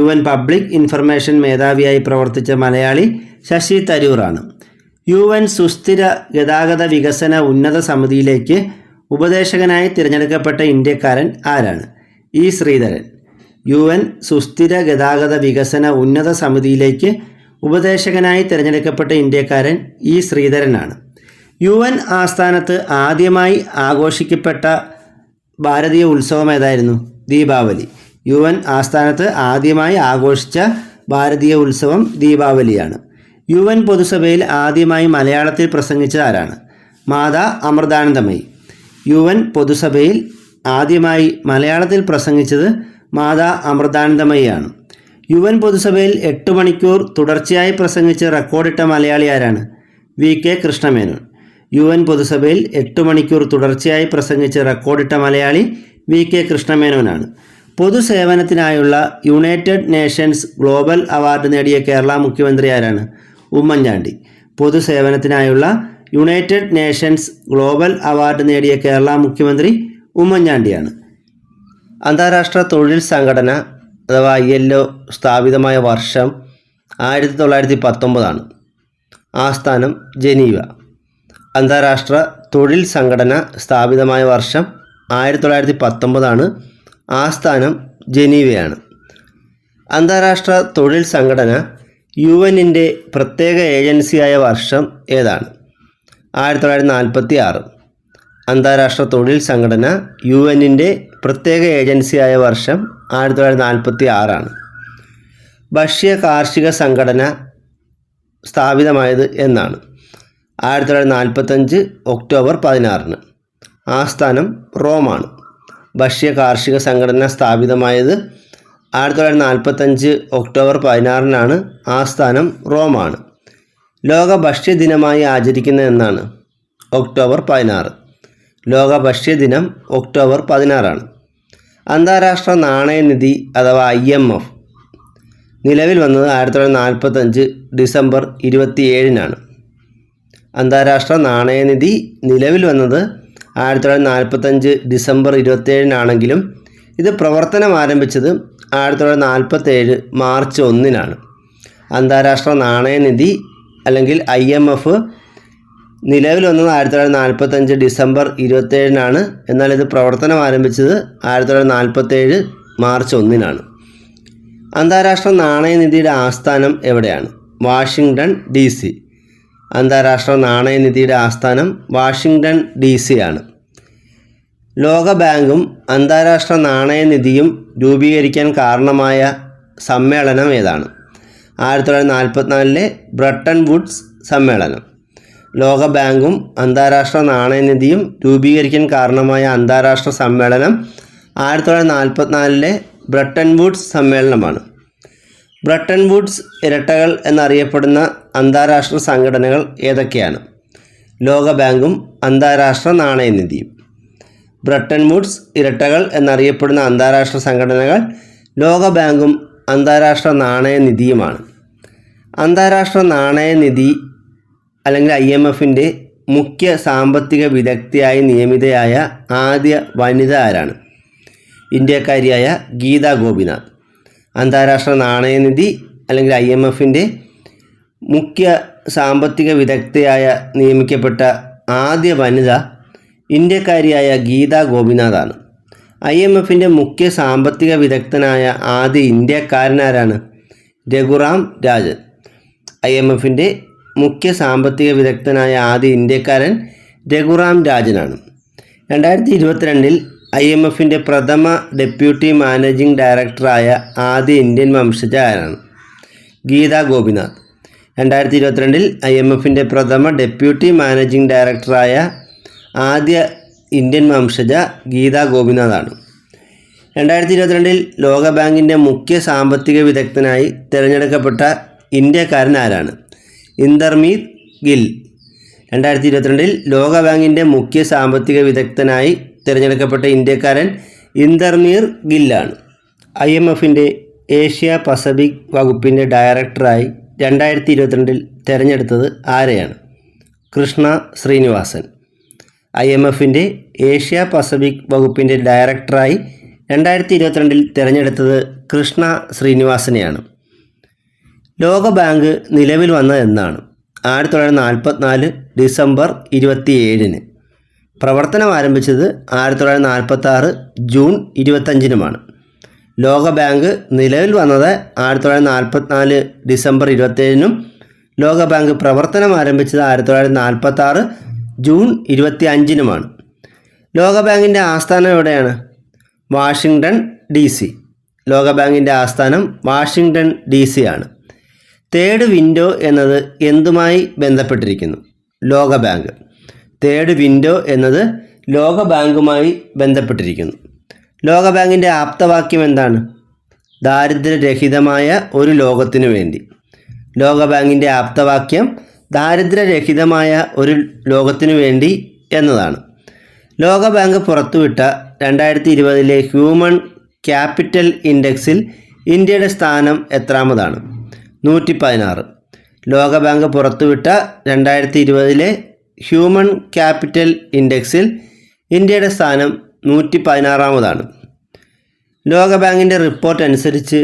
UN public information മേധാവിയായി പ്രവർത്തിച്ച മലയാളി ശശി തരൂറാണ്. UN സുസ്ഥിര ഗതാഗത വികസന ഉന്നത സമിതിയിലേക്ക് ഉപദേശകനായി തിരഞ്ഞെടുക്കപ്പെട്ട ഇന്ത്യക്കാരൻ ആരാണ്? E ശ്രീധരൻ. UN സുസ്ഥിര ഗതാഗത വികസന ഉന്നത സമിതിയിലേക്ക് ഉപദേശകനായി തിരഞ്ഞെടുക്കപ്പെട്ട ഇന്ത്യക്കാരൻ E ശ്രീധരനാണ്. UN ആസ്ഥാനത്ത് ആദ്യമായി ആഘോഷിക്കപ്പെട്ട ഭാരതീയ ഉത്സവം ഏതായിരുന്നു? ദീപാവലി. UN ആസ്ഥാനത്ത് ആദ്യമായി ആഘോഷിച്ച ഭാരതീയ ഉത്സവം ദീപാവലിയാണ്. UN പൊതുസഭയിൽ ആദ്യമായി മലയാളത്തിൽ പ്രസംഗിച്ചത് ആരാണ്? മാതാ അമൃതാനന്ദമയി. UN പൊതുസഭയിൽ ആദ്യമായി മലയാളത്തിൽ പ്രസംഗിച്ചത് മാതാ അമൃതാനന്ദമയിയാണ്. UN പൊതുസഭയിൽ 8 മണിക്കൂർ തുടർച്ചയായി പ്രസംഗിച്ച് റെക്കോർഡിട്ട മലയാളി ആരാണ്? VK കൃഷ്ണമേനോൻ. UN പൊതുസഭയിൽ 8 മണിക്കൂർ തുടർച്ചയായി പ്രസംഗിച്ച് റെക്കോർഡിട്ട മലയാളി VK കൃഷ്ണമേനോനാണ്. പൊതുസേവനത്തിനായുള്ള യുണൈറ്റഡ് നേഷൻസ് ഗ്ലോബൽ അവാർഡ് നേടിയ കേരള മുഖ്യമന്ത്രി ആരാണ്? ഉമ്മൻചാണ്ടി. പൊതുസേവനത്തിനായുള്ള യുണൈറ്റഡ് നേഷൻസ് ഗ്ലോബൽ അവാർഡ് നേടിയ കേരള മുഖ്യമന്ത്രി ഉമ്മൻചാണ്ടിയാണ്. അന്താരാഷ്ട്ര തൊഴിൽ സംഘടന അഥവാ ILO സ്ഥാപിതമായ വർഷം 1919. ആസ്ഥാനം ജനീവ. അന്താരാഷ്ട്ര തൊഴിൽ സംഘടന സ്ഥാപിതമായ വർഷം 1919. ആസ്ഥാനം ജനീവയാണ്. അന്താരാഷ്ട്ര തൊഴിൽ സംഘടന UNൻ്റെ പ്രത്യേക ഏജൻസിയായ വർഷം ഏതാണ്? 1946. അന്താരാഷ്ട്ര തൊഴിൽ സംഘടന UNൻ്റെ പ്രത്യേക ഏജൻസിയായ വർഷം 1946. ഭക്ഷ്യ കാർഷിക സംഘടന സ്ഥാപിതമായത് എന്നാണ്? 1945 ഒക്ടോബർ 16. ആസ്ഥാനം റോമാണ്. ഭക്ഷ്യ കാർഷിക സംഘടന സ്ഥാപിതമായത് 1945 ഒക്ടോബർ 16. ആസ്ഥാനം റോമാണ്. ലോക ഭക്ഷ്യദിനമായി ആചരിക്കുന്നത് എന്നാണ്? ഒക്ടോബർ 16. ലോക ഭക്ഷ്യദിനം ഒക്ടോബർ 16. അന്താരാഷ്ട്ര നാണയനിധി അഥവാ IMF നിലവിൽ വന്നത് 1945 ഡിസംബർ 27. അന്താരാഷ്ട്ര നാണയനിധി നിലവിൽ വന്നത് 1945 ഡിസംബർ 27 ഇത് പ്രവർത്തനം ആരംഭിച്ചത് 1947 മാർച്ച് 1. അന്താരാഷ്ട്ര നാണയനിധി അല്ലെങ്കിൽ IMF നിലവിൽ വന്നത് 1945 ഡിസംബർ 27-നാണ്. എന്നാൽ ഇത് പ്രവർത്തനം ആരംഭിച്ചത് 1947 മാർച്ച് 1-നാണ്. അന്താരാഷ്ട്ര നാണയനിധിയുടെ ആസ്ഥാനം എവിടെയാണ്? Washington DC. അന്താരാഷ്ട്ര നാണയനിധിയുടെ ആസ്ഥാനം വാഷിങ്ടൺ DC ആണ്. ലോകബാങ്കും അന്താരാഷ്ട്ര നാണയനിധിയും രൂപീകരിക്കാൻ കാരണമായ സമ്മേളനം ഏതാണ്? 1944 ബ്രട്ടൺ വുഡ്സ് സമ്മേളനം. ലോകബാങ്കും അന്താരാഷ്ട്ര നാണയനിധിയും രൂപീകരിക്കാൻ കാരണമായ അന്താരാഷ്ട്ര സമ്മേളനം 1944 ബ്രട്ടൺ വുഡ്സ് സമ്മേളനമാണ്. ബ്രട്ടൺ വുഡ്സ് ഇരട്ടകൾ എന്നറിയപ്പെടുന്ന അന്താരാഷ്ട്ര സംഘടനകൾ ഏതൊക്കെയാണ്? ലോകബാങ്കും അന്താരാഷ്ട്ര നാണയനിധിയും. ബ്രട്ടൺ വുഡ്സ് ഇരട്ടകൾ എന്നറിയപ്പെടുന്ന അന്താരാഷ്ട്ര സംഘടനകൾ ലോകബാങ്കും അന്താരാഷ്ട്ര നാണയനിധിയുമാണ്. അന്താരാഷ്ട്ര നാണയനിധി അല്ലെങ്കിൽ IMFൻ്റെ മുഖ്യ സാമ്പത്തിക വിദഗ്ധയായി നിയമിതയായ ആദ്യ വനിത ആരാണ്? ഇന്ത്യക്കാരിയായ ഗീതാ ഗോപിനാഥ്. അന്താരാഷ്ട്ര നാണയനിധി അല്ലെങ്കിൽ IMFൻ്റെ മുഖ്യ സാമ്പത്തിക വിദഗ്ധയായ നിയമിക്കപ്പെട്ട ആദ്യ വനിത ഇന്ത്യക്കാരിയായ ഗീതാ ഗോപിനാഥാണ്. IMFൻ്റെ മുഖ്യ സാമ്പത്തിക വിദഗ്ധനായ ആദ്യ ഇന്ത്യക്കാരനാരാണ്? രഘുറാം രാജൻ. IMFൻ്റെ മുഖ്യ സാമ്പത്തിക വിദഗ്ധനായ ആദ്യ ഇന്ത്യക്കാരൻ രഘുറാം രാജനാണ്. 2022 IMFൻ്റെ പ്രഥമ ഡെപ്യൂട്ടി മാനേജിംഗ് ഡയറക്ടറായ ആദ്യ ഇന്ത്യൻ വംശജ ആരാണ്? ഗീതാ ഗോപിനാഥ്. 2022 IMFൻ്റെ പ്രഥമ ഡെപ്യൂട്ടി മാനേജിംഗ് ഡയറക്ടറായ ആദ്യ ഇന്ത്യൻ വംശജ ഗീതാ ഗോപിനാഥാണ്. 2022 ലോകബാങ്കിൻ്റെ മുഖ്യ സാമ്പത്തിക വിദഗ്ധനായി തിരഞ്ഞെടുക്കപ്പെട്ട ഇന്ത്യക്കാരൻ ആരാണ്? ഇന്ദർമീത് ഗിൽ. 2022 ലോകബാങ്കിൻ്റെ മുഖ്യ സാമ്പത്തിക വിദഗ്ധനായി തിരഞ്ഞെടുക്കപ്പെട്ട ഇന്ത്യക്കാരൻ ഇന്ദർമീർ ഗില്ലാണ്. IMFൻ്റെ ഏഷ്യ പസഫിക് വകുപ്പിൻ്റെ ഡയറക്ടറായി 2022 തിരഞ്ഞെടുത്തത് ആരെയാണ്? കൃഷ്ണ ശ്രീനിവാസൻ. IMFൻ്റെ ഏഷ്യ പസഫിക് വകുപ്പിൻ്റെ ഡയറക്ടറായി 2022 തിരഞ്ഞെടുത്തത് കൃഷ്ണ ശ്രീനിവാസനെയാണ്. ലോകബാങ്ക് നിലവിൽ വന്നത് എന്നാണ്? 1944 ഡിസംബർ 27-ന്. പ്രവർത്തനം ആരംഭിച്ചത് 1946 ജൂൺ 25-നുമാണ്. ലോകബാങ്ക് നിലവിൽ വന്നത് 1944 ഡിസംബർ 27-നും ലോകബാങ്ക് പ്രവർത്തനം ആരംഭിച്ചത് 1946 ജൂൺ 25-നുമാണ്. ലോകബാങ്കിൻ്റെ ആസ്ഥാനം എവിടെയാണ്? Washington DC. ലോകബാങ്കിൻ്റെ ആസ്ഥാനം വാഷിങ്ടൺ DC ആണ്. തേർഡ് വിൻഡോ എന്നത് എന്തുമായി ബന്ധപ്പെട്ടിരിക്കുന്നു? ലോകബാങ്ക്. തേർഡ് വിൻഡോ എന്നത് ലോകബാങ്കുമായി ബന്ധപ്പെട്ടിരിക്കുന്നു. ലോകബാങ്കിൻ്റെ ആപ്തവാക്യം എന്താണ്? ദാരിദ്ര്യരഹിതമായ ഒരു ലോകത്തിനു വേണ്ടി. ലോകബാങ്കിൻ്റെ ആപ്തവാക്യം ദാരിദ്ര്യരഹിതമായ ഒരു ലോകത്തിനു വേണ്ടി എന്നതാണ്. ലോകബാങ്ക് പുറത്തുവിട്ട 2020 ഹ്യൂമൻ ക്യാപിറ്റൽ ഇൻഡെക്സിൽ ഇന്ത്യയുടെ സ്ഥാനം എത്രാമതാണ്? 116. ലോകബാങ്ക് പുറത്തുവിട്ട 2020 ഹ്യൂമൻ ക്യാപിറ്റൽ ഇൻഡെക്സിൽ ഇന്ത്യയുടെ സ്ഥാനം 116-ാമതാണ്. ലോകബാങ്കിൻ്റെ റിപ്പോർട്ട് അനുസരിച്ച്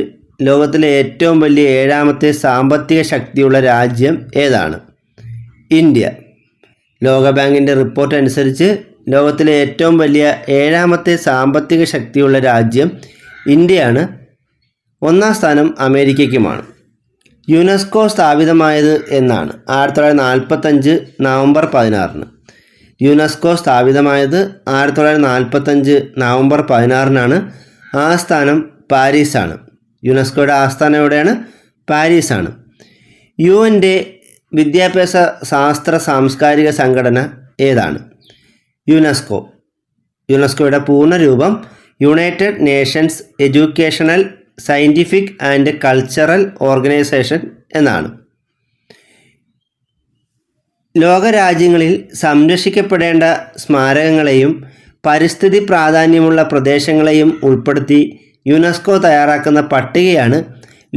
ലോകത്തിലെ ഏറ്റവും വലിയ 7ാമത്തെ സാമ്പത്തിക ശക്തിയുള്ള രാജ്യം ഏതാണ്? ഇന്ത്യ. ലോകബാങ്കിൻ്റെ റിപ്പോർട്ട് അനുസരിച്ച് ലോകത്തിലെ ഏറ്റവും വലിയ 7ാമത്തെ സാമ്പത്തിക ശക്തിയുള്ള രാജ്യം ഇന്ത്യയാണ്. 1-ാം സ്ഥാനം അമേരിക്കയ്ക്കുമാണ്. യുനെസ്കോ സ്ഥാപിതമായത് എന്നാണ്? 1945 നവംബർ 16-ന്. യുനെസ്കോ സ്ഥാപിതമായത് 1945 നവംബർ 16-നാണ്. ആസ്ഥാനം പാരീസാണ്. യുനെസ്കോയുടെ ആസ്ഥാനം എവിടെയാണ്? പാരീസാണ്. UN-ൻ്റെ വിദ്യാഭ്യാസ ശാസ്ത്ര സാംസ്കാരിക സംഘടന ഏതാണ്? യുനെസ്കോ. യുനെസ്കോയുടെ പൂർണ്ണരൂപം United Nations educational scientific and cultural organisation എന്നാണ്. ലോകരാജ്യങ്ങളിൽ സംരക്ഷിക്കപ്പെടേണ്ട സ്മാരകങ്ങളെയും പരിസ്ഥിതി പ്രാധാന്യമുള്ള പ്രദേശങ്ങളെയും ഉൾപ്പെടുത്തി യുനെസ്കോ തയ്യാറാക്കുന്ന പട്ടികയാണ്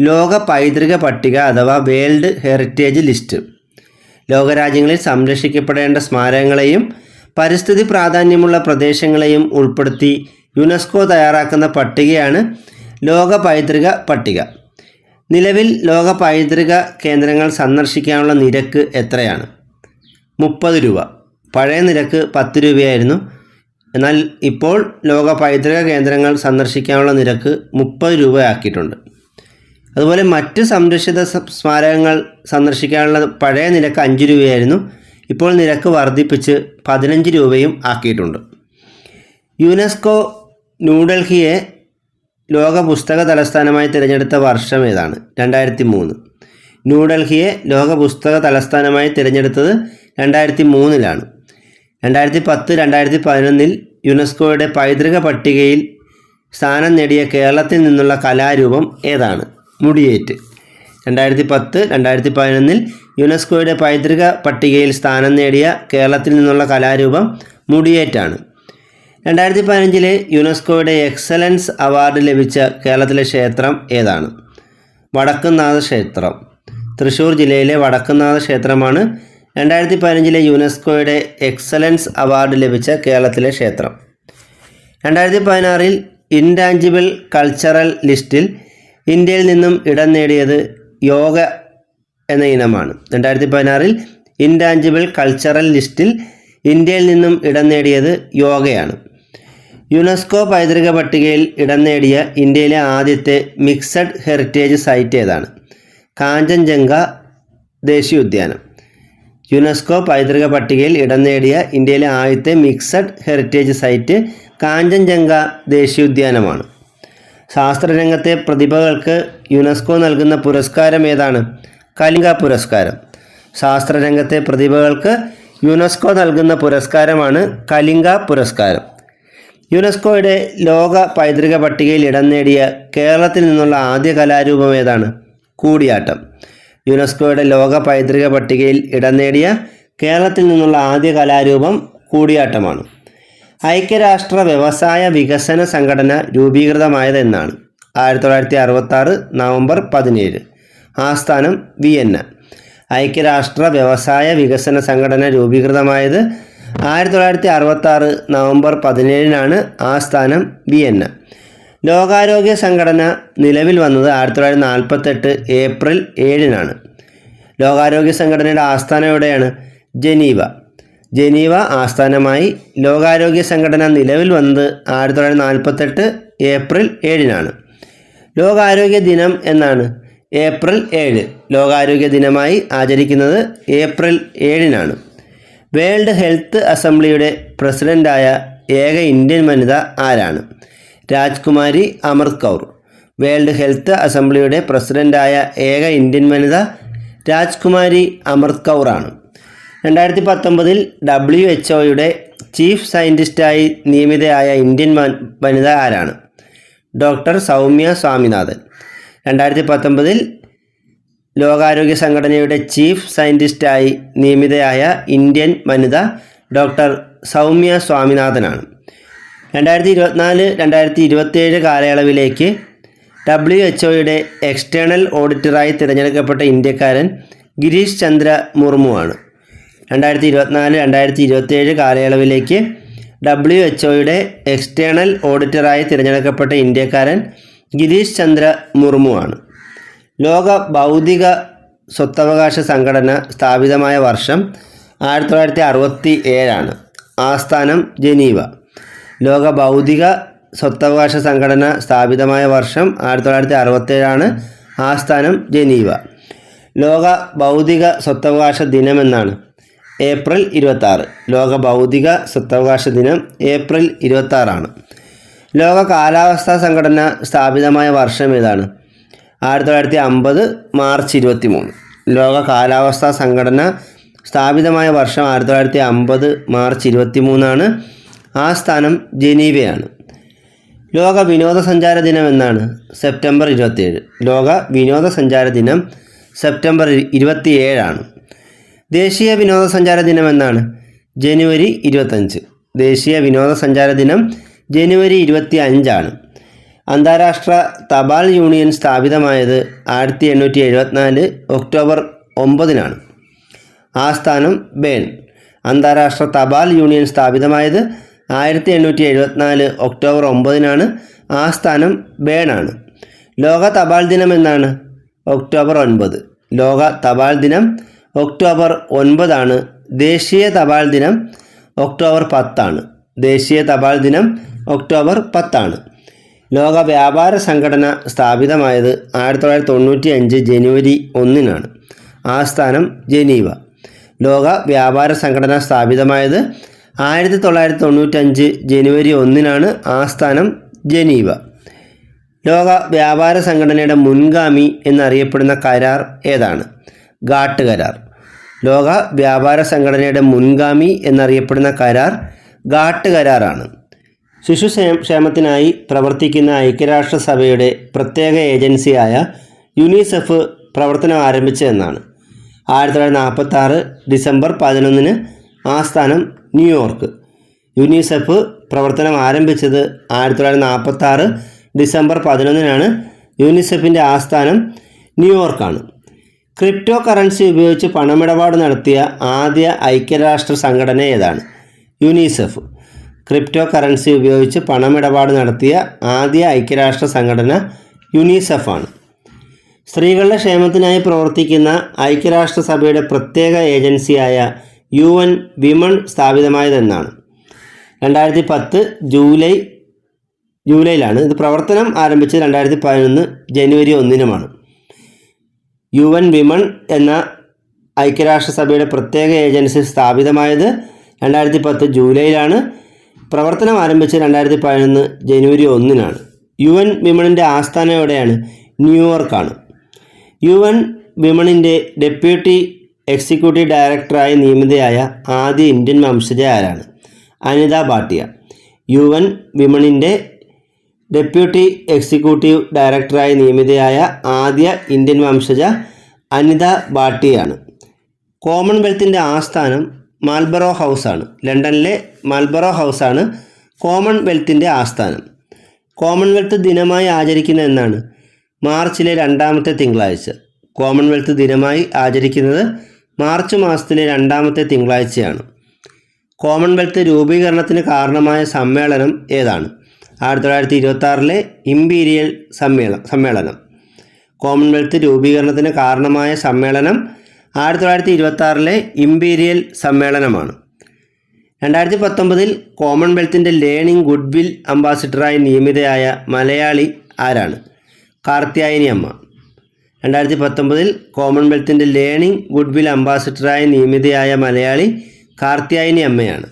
ലോക പൈതൃക പട്ടിക അഥവാ വേൾഡ് ഹെറിറ്റേജ് ലിസ്റ്റ്. ലോകരാജ്യങ്ങളിൽ സംരക്ഷിക്കപ്പെടേണ്ട സ്മാരകങ്ങളെയും പരിസ്ഥിതി പ്രാധാന്യമുള്ള പ്രദേശങ്ങളെയും ഉൾപ്പെടുത്തി യുനെസ്കോ തയ്യാറാക്കുന്ന പട്ടികയാണ് ലോക പൈതൃക പട്ടിക. നിലവിൽ ലോക പൈതൃക കേന്ദ്രങ്ങൾ സന്ദർശിക്കാനുള്ള നിരക്ക് എത്രയാണ്? 30 രൂപ. പഴയ നിരക്ക് 10 രൂപയായിരുന്നു. എന്നാൽ ഇപ്പോൾ ലോക പൈതൃക കേന്ദ്രങ്ങൾ സന്ദർശിക്കാനുള്ള നിരക്ക് 30 രൂപയാക്കിയിട്ടുണ്ട്. അതുപോലെ മറ്റ് സംരക്ഷിത സ്മാരകങ്ങൾ സന്ദർശിക്കാനുള്ള പഴയ നിരക്ക് 5 രൂപയായിരുന്നു. ഇപ്പോൾ നിരക്ക് വർദ്ധിപ്പിച്ച് 15 രൂപയും ആക്കിയിട്ടുണ്ട്. യുനെസ്കോ ന്യൂഡൽഹിയെ ലോക പുസ്തക തലസ്ഥാനമായി തിരഞ്ഞെടുത്ത വർഷം ഏതാണ്? 2003. ന്യൂഡൽഹിയെ ലോക പുസ്തക തലസ്ഥാനമായി തിരഞ്ഞെടുത്തത് 2003-ലാണ്. 2010, 2011 യുനെസ്കോയുടെ പൈതൃക പട്ടികയിൽ സ്ഥാനം നേടിയ കേരളത്തിൽ നിന്നുള്ള കലാരൂപം ഏതാണ്? മുടിയേറ്റ്. 2010, 2011 യുനെസ്കോയുടെ പൈതൃക പട്ടികയിൽ സ്ഥാനം നേടിയ കേരളത്തിൽ നിന്നുള്ള കലാരൂപം മുടിയേറ്റാണ്. 2015 യുനെസ്കോയുടെ എക്സലൻസ് അവാർഡ് ലഭിച്ച കേരളത്തിലെ ക്ഷേത്രം ഏതാണ്? വടക്കുംനാഥ ക്ഷേത്രം. തൃശ്ശൂർ ജില്ലയിലെ വടക്കുംനാഥ ക്ഷേത്രമാണ് 2015 യുനെസ്കോയുടെ എക്സലൻസ് അവാർഡ് ലഭിച്ച കേരളത്തിലെ ക്ഷേത്രം. 2016 ഇൻടാഞ്ചിബിൾ കൾച്ചറൽ ലിസ്റ്റിൽ ഇന്ത്യയിൽ നിന്നും ഇടം നേടിയത് യോഗ എന്ന ഇനമാണ്. 2016 ഇൻടാഞ്ചിബിൾ കൾച്ചറൽ ലിസ്റ്റിൽ ഇന്ത്യയിൽ നിന്നും ഇടം നേടിയത് യോഗയാണ്. യുനെസ്കോ പൈതൃക പട്ടികയിൽ ഇടം നേടിയ ഇന്ത്യയിലെ ആദ്യത്തെ മിക്സഡ് ഹെറിറ്റേജ് സൈറ്റ് ഏതാണ്? കാഞ്ചൻജംഗ ദേശീയോദ്യാനം. യുനെസ്കോ പൈതൃക പട്ടികയിൽ ഇടം നേടിയ ഇന്ത്യയിലെ ആദ്യത്തെ മിക്സഡ് ഹെറിറ്റേജ് സൈറ്റ് കാഞ്ചൻജംഗ ദേശീയോദ്യാനമാണ്. ശാസ്ത്രരംഗത്തെ പ്രതിഭകൾക്ക് യുനെസ്കോ നൽകുന്ന പുരസ്കാരം ഏതാണ്? കലിംഗ പുരസ്കാരം. ശാസ്ത്രരംഗത്തെ പ്രതിഭകൾക്ക് യുനെസ്കോ നൽകുന്ന പുരസ്കാരമാണ് കലിംഗ പുരസ്കാരം. യുനെസ്കോയുടെ ലോക പൈതൃക പട്ടികയിൽ ഇടം നേടിയ കേരളത്തിൽ നിന്നുള്ള ആദ്യ കലാരൂപം ഏതാണ്? കൂടിയാട്ടം. യുനെസ്കോയുടെ ലോക പൈതൃക പട്ടികയിൽ ഇടം നേടിയ കേരളത്തിൽ നിന്നുള്ള ആദ്യ കലാരൂപം കൂടിയാട്ടമാണ്. ഐക്യരാഷ്ട്ര വ്യവസായ വികസന സംഘടന രൂപീകൃതമായത് എന്നാണ്? 1966 നവംബർ 17. ആസ്ഥാനം വിയന്ന. ഐക്യരാഷ്ട്ര വ്യവസായ വികസന സംഘടന രൂപീകൃതമായത് 1966 നവംബർ 17-നാണ്. ആസ്ഥാനം വിയന്ന. ലോകാരോഗ്യ സംഘടന നിലവിൽ വന്നത് 1948 ഏപ്രിൽ 7-നാണ്. ലോകാരോഗ്യ സംഘടനയുടെ ആസ്ഥാനം എവിടെയാണ്? ജനീവ. ജനീവ ആസ്ഥാനമായി ലോകാരോഗ്യ സംഘടന നിലവിൽ വന്നത് 1948 ഏപ്രിൽ 7-നാണ്. ലോകാരോഗ്യ ദിനം എന്നാണ്? ഏപ്രിൽ 7. ലോകാരോഗ്യ ദിനമായി ആചരിക്കുന്നത് ഏപ്രിൽ 7-നാണ്. വേൾഡ് ഹെൽത്ത് അസംബ്ലിയുടെ പ്രസിഡൻ്റായ ഏക ഇന്ത്യൻ വനിത ആരാണ്? രാജ്കുമാരി അമൃത് കൗർ. വേൾഡ് ഹെൽത്ത് അസംബ്ലിയുടെ പ്രസിഡൻ്റായ ഏക ഇന്ത്യൻ വനിത രാജ്കുമാരി അമൃത് കൗർ ആണ്. 2019 WHO ചീഫ് സയൻറ്റിസ്റ്റായി നിയമിതയായ ഇന്ത്യൻ വനിത ആരാണ്? ഡോക്ടർ സൗമ്യ സ്വാമിനാഥൻ. 2019 ലോകാരോഗ്യ സംഘടനയുടെ ചീഫ് സയൻറ്റിസ്റ്റായി നിയമിതയായ ഇന്ത്യൻ വനിത ഡോക്ടർ സൗമ്യ സ്വാമിനാഥനാണ്. 2024-2027 കാലയളവിലേക്ക് WHO എക്സ്റ്റേണൽ ഓഡിറ്ററായി തിരഞ്ഞെടുക്കപ്പെട്ട ഇന്ത്യക്കാരൻ ഗിരീഷ് ചന്ദ്ര മുർമു ആണ്. 2024-2027 കാലയളവിലേക്ക് WHO എക്സ്റ്റേണൽ ഓഡിറ്ററായി തിരഞ്ഞെടുക്കപ്പെട്ട ഇന്ത്യക്കാരൻ ഗിരീഷ് ചന്ദ്ര മുർമു ആണ്. ലോക ബൗദ്ധിക സ്വത്തവകാശ സംഘടന സ്ഥാപിതമായ വർഷം 1967-ആണ്. ആസ്ഥാനം ജനീവ. ലോക ബൗദ്ധിക സ്വത്തവകാശ സംഘടന സ്ഥാപിതമായ വർഷം 1967-ആണ്. ആസ്ഥാനം ജനീവ. ലോക ബൗദ്ധിക സ്വത്തവകാശ ദിനമെന്നാണ്? ഏപ്രിൽ 26. ലോക ബൗദ്ധിക സ്വത്തവകാശ ദിനം ഏപ്രിൽ 26-ആണ്. ലോക കാലാവസ്ഥാ സംഘടന സ്ഥാപിതമായ വർഷം ഏതാണ്? 1950 മാർച്ച് 23. ലോക കാലാവസ്ഥാ സംഘടന സ്ഥാപിതമായ വർഷം 1950 മാർച്ച് 23-ആണ്. ആസ്ഥാനം ജനീവയാണ്. ലോക വിനോദസഞ്ചാര ദിനം എന്നാണ്? സെപ്റ്റംബർ 27. ലോക വിനോദസഞ്ചാര ദിനം സെപ്റ്റംബർ 27-ആണ്. ദേശീയ വിനോദസഞ്ചാര ദിനം എന്നാണ്? ജനുവരി 25. ദേശീയ വിനോദസഞ്ചാര ദിനം ജനുവരി 25-ആണ്. അന്താരാഷ്ട്ര തപാൽ യൂണിയൻ സ്ഥാപിതമായത് 1874 ഒക്ടോബർ 9-നാണ്. ആസ്ഥാനം ബേൺ. അന്താരാഷ്ട്ര തപാൽ യൂണിയൻ സ്ഥാപിതമായത് 1874 ഒക്ടോബർ 9-നാണ്. ആസ്ഥാനം ബേൺ ആണ്. ലോക തപാൽ ദിനം എന്നാണ്? ഒക്ടോബർ 9. ലോക തപാൽ ദിനം ഒക്ടോബർ 9-ആണ്. ദേശീയ തപാൽ ദിനം ഒക്ടോബർ 10 ദേശീയ തപാൽ ദിനം ഒക്ടോബർ 10. ലോക വ്യാപാര സംഘടന സ്ഥാപിതമായത് 1995 ജനുവരി 1. ആസ്ഥാനം ജനീവ. ലോക വ്യാപാര സംഘടന സ്ഥാപിതമായത് 1995 ജനുവരി 1. ആസ്ഥാനം ജനീവ. ലോക വ്യാപാര സംഘടനയുടെ മുൻഗാമി എന്നറിയപ്പെടുന്ന കരാർ ഏതാണ്? ഗാട്ട് കരാർ. ലോക വ്യാപാര സംഘടനയുടെ മുൻഗാമി എന്നറിയപ്പെടുന്ന കരാർ ഗാട്ട് കരാറാണ്. ശിശുക്ഷേമത്തിനായി പ്രവർത്തിക്കുന്ന ഐക്യരാഷ്ട്രസഭയുടെ പ്രത്യേക ഏജൻസിയായ യുനിസെഫ് പ്രവർത്തനം ആരംഭിച്ചതെന്നാണ്? 1946 ഡിസംബർ 11. ആസ്ഥാനം ന്യൂയോർക്ക്. യുനിസെഫ് പ്രവർത്തനം ആരംഭിച്ചത് 1946 ഡിസംബർ 11. യുനിസെഫിൻ്റെ ആസ്ഥാനം ന്യൂയോർക്കാണ്. ക്രിപ്റ്റോ കറൻസി ഉപയോഗിച്ച് പണമിടപാട് നടത്തിയ ആദ്യ ഐക്യരാഷ്ട്ര സംഘടന ഏതാണ്? യുനിസെഫ്. ക്രിപ്റ്റോ കറൻസി ഉപയോഗിച്ച് പണമിടപാട് നടത്തിയ ആദ്യ ഐക്യരാഷ്ട്ര സംഘടന യുനിസെഫാണ്. സ്ത്രീകളുടെ ക്ഷേമത്തിനായി പ്രവർത്തിക്കുന്ന ഐക്യരാഷ്ട്രസഭയുടെ പ്രത്യേക ഏജൻസിയായ UN വിമൺ സ്ഥാപിതമായതെന്നാണ്? 2010 ജൂലൈയിലാണ്. ഇത് പ്രവർത്തനം ആരംഭിച്ചത് 2011 ജനുവരി 1. UN വിമൺ എന്ന ഐക്യരാഷ്ട്രസഭയുടെ പ്രത്യേക ഏജൻസി സ്ഥാപിതമായത് 2010 ജൂലൈയിലാണ്. പ്രവർത്തനം ആരംഭിച്ചത് 2011 ജനുവരി 1. UN വിമണിൻ്റെ ആസ്ഥാനം എവിടെയാണ്? ന്യൂയോർക്കാണ്. UN വിമണിൻ്റെ ഡെപ്യൂട്ടി എക്സിക്യൂട്ടീവ് ഡയറക്ടറായി നിയമിതയായ ആദ്യ ഇന്ത്യൻ വംശജ ആരാണ്? അനിത ഭാട്ടിയ. UN വിമണിൻ്റെ ഡെപ്യൂട്ടി എക്സിക്യൂട്ടീവ് ഡയറക്ടറായി നിയമിതയായ ആദ്യ ഇന്ത്യൻ വംശജ അനിത ഭാട്ടിയാണ്. കോമൺവെൽത്തിൻ്റെ ആസ്ഥാനം മാൽബറോ ഹൗസാണ്. ലണ്ടനിലെ മാൽബറോ ഹൗസാണ് കോമൺവെൽത്തിൻ്റെ ആസ്ഥാനം. കോമൺവെൽത്ത് ദിനമായി ആചരിക്കുന്ന എന്നാണ്? മാർച്ചിലെ 2ാമത്തെ തിങ്കളാഴ്ച. കോമൺവെൽത്ത് ദിനമായി ആചരിക്കുന്നത് മാർച്ച് മാസത്തിലെ 2ാമത്തെ തിങ്കളാഴ്ചയാണ്. കോമൺവെൽത്ത് രൂപീകരണത്തിന് കാരണമായ സമ്മേളനം ഏതാണ്? 1926 ഇമ്പീരിയൽ സമ്മേളനം. കോമൺവെൽത്ത് രൂപീകരണത്തിന് കാരണമായ സമ്മേളനം 1926 ഇമ്പീരിയൽ സമ്മേളനമാണ്. 2019 കോമൺവെൽത്തിൻ്റെ ലേണിംഗ് ഗുഡ്വിൽ അംബാസിഡറായി നിയമിതയായ മലയാളി ആരാണ്? കാർത്യായനി അമ്മ. 2019 കോമൺവെൽത്തിൻ്റെ ലേണിംഗ് ഗുഡ്വിൽ അംബാസിഡറായി നിയമിതയായ മലയാളി കാർത്യായനി അമ്മയാണ്.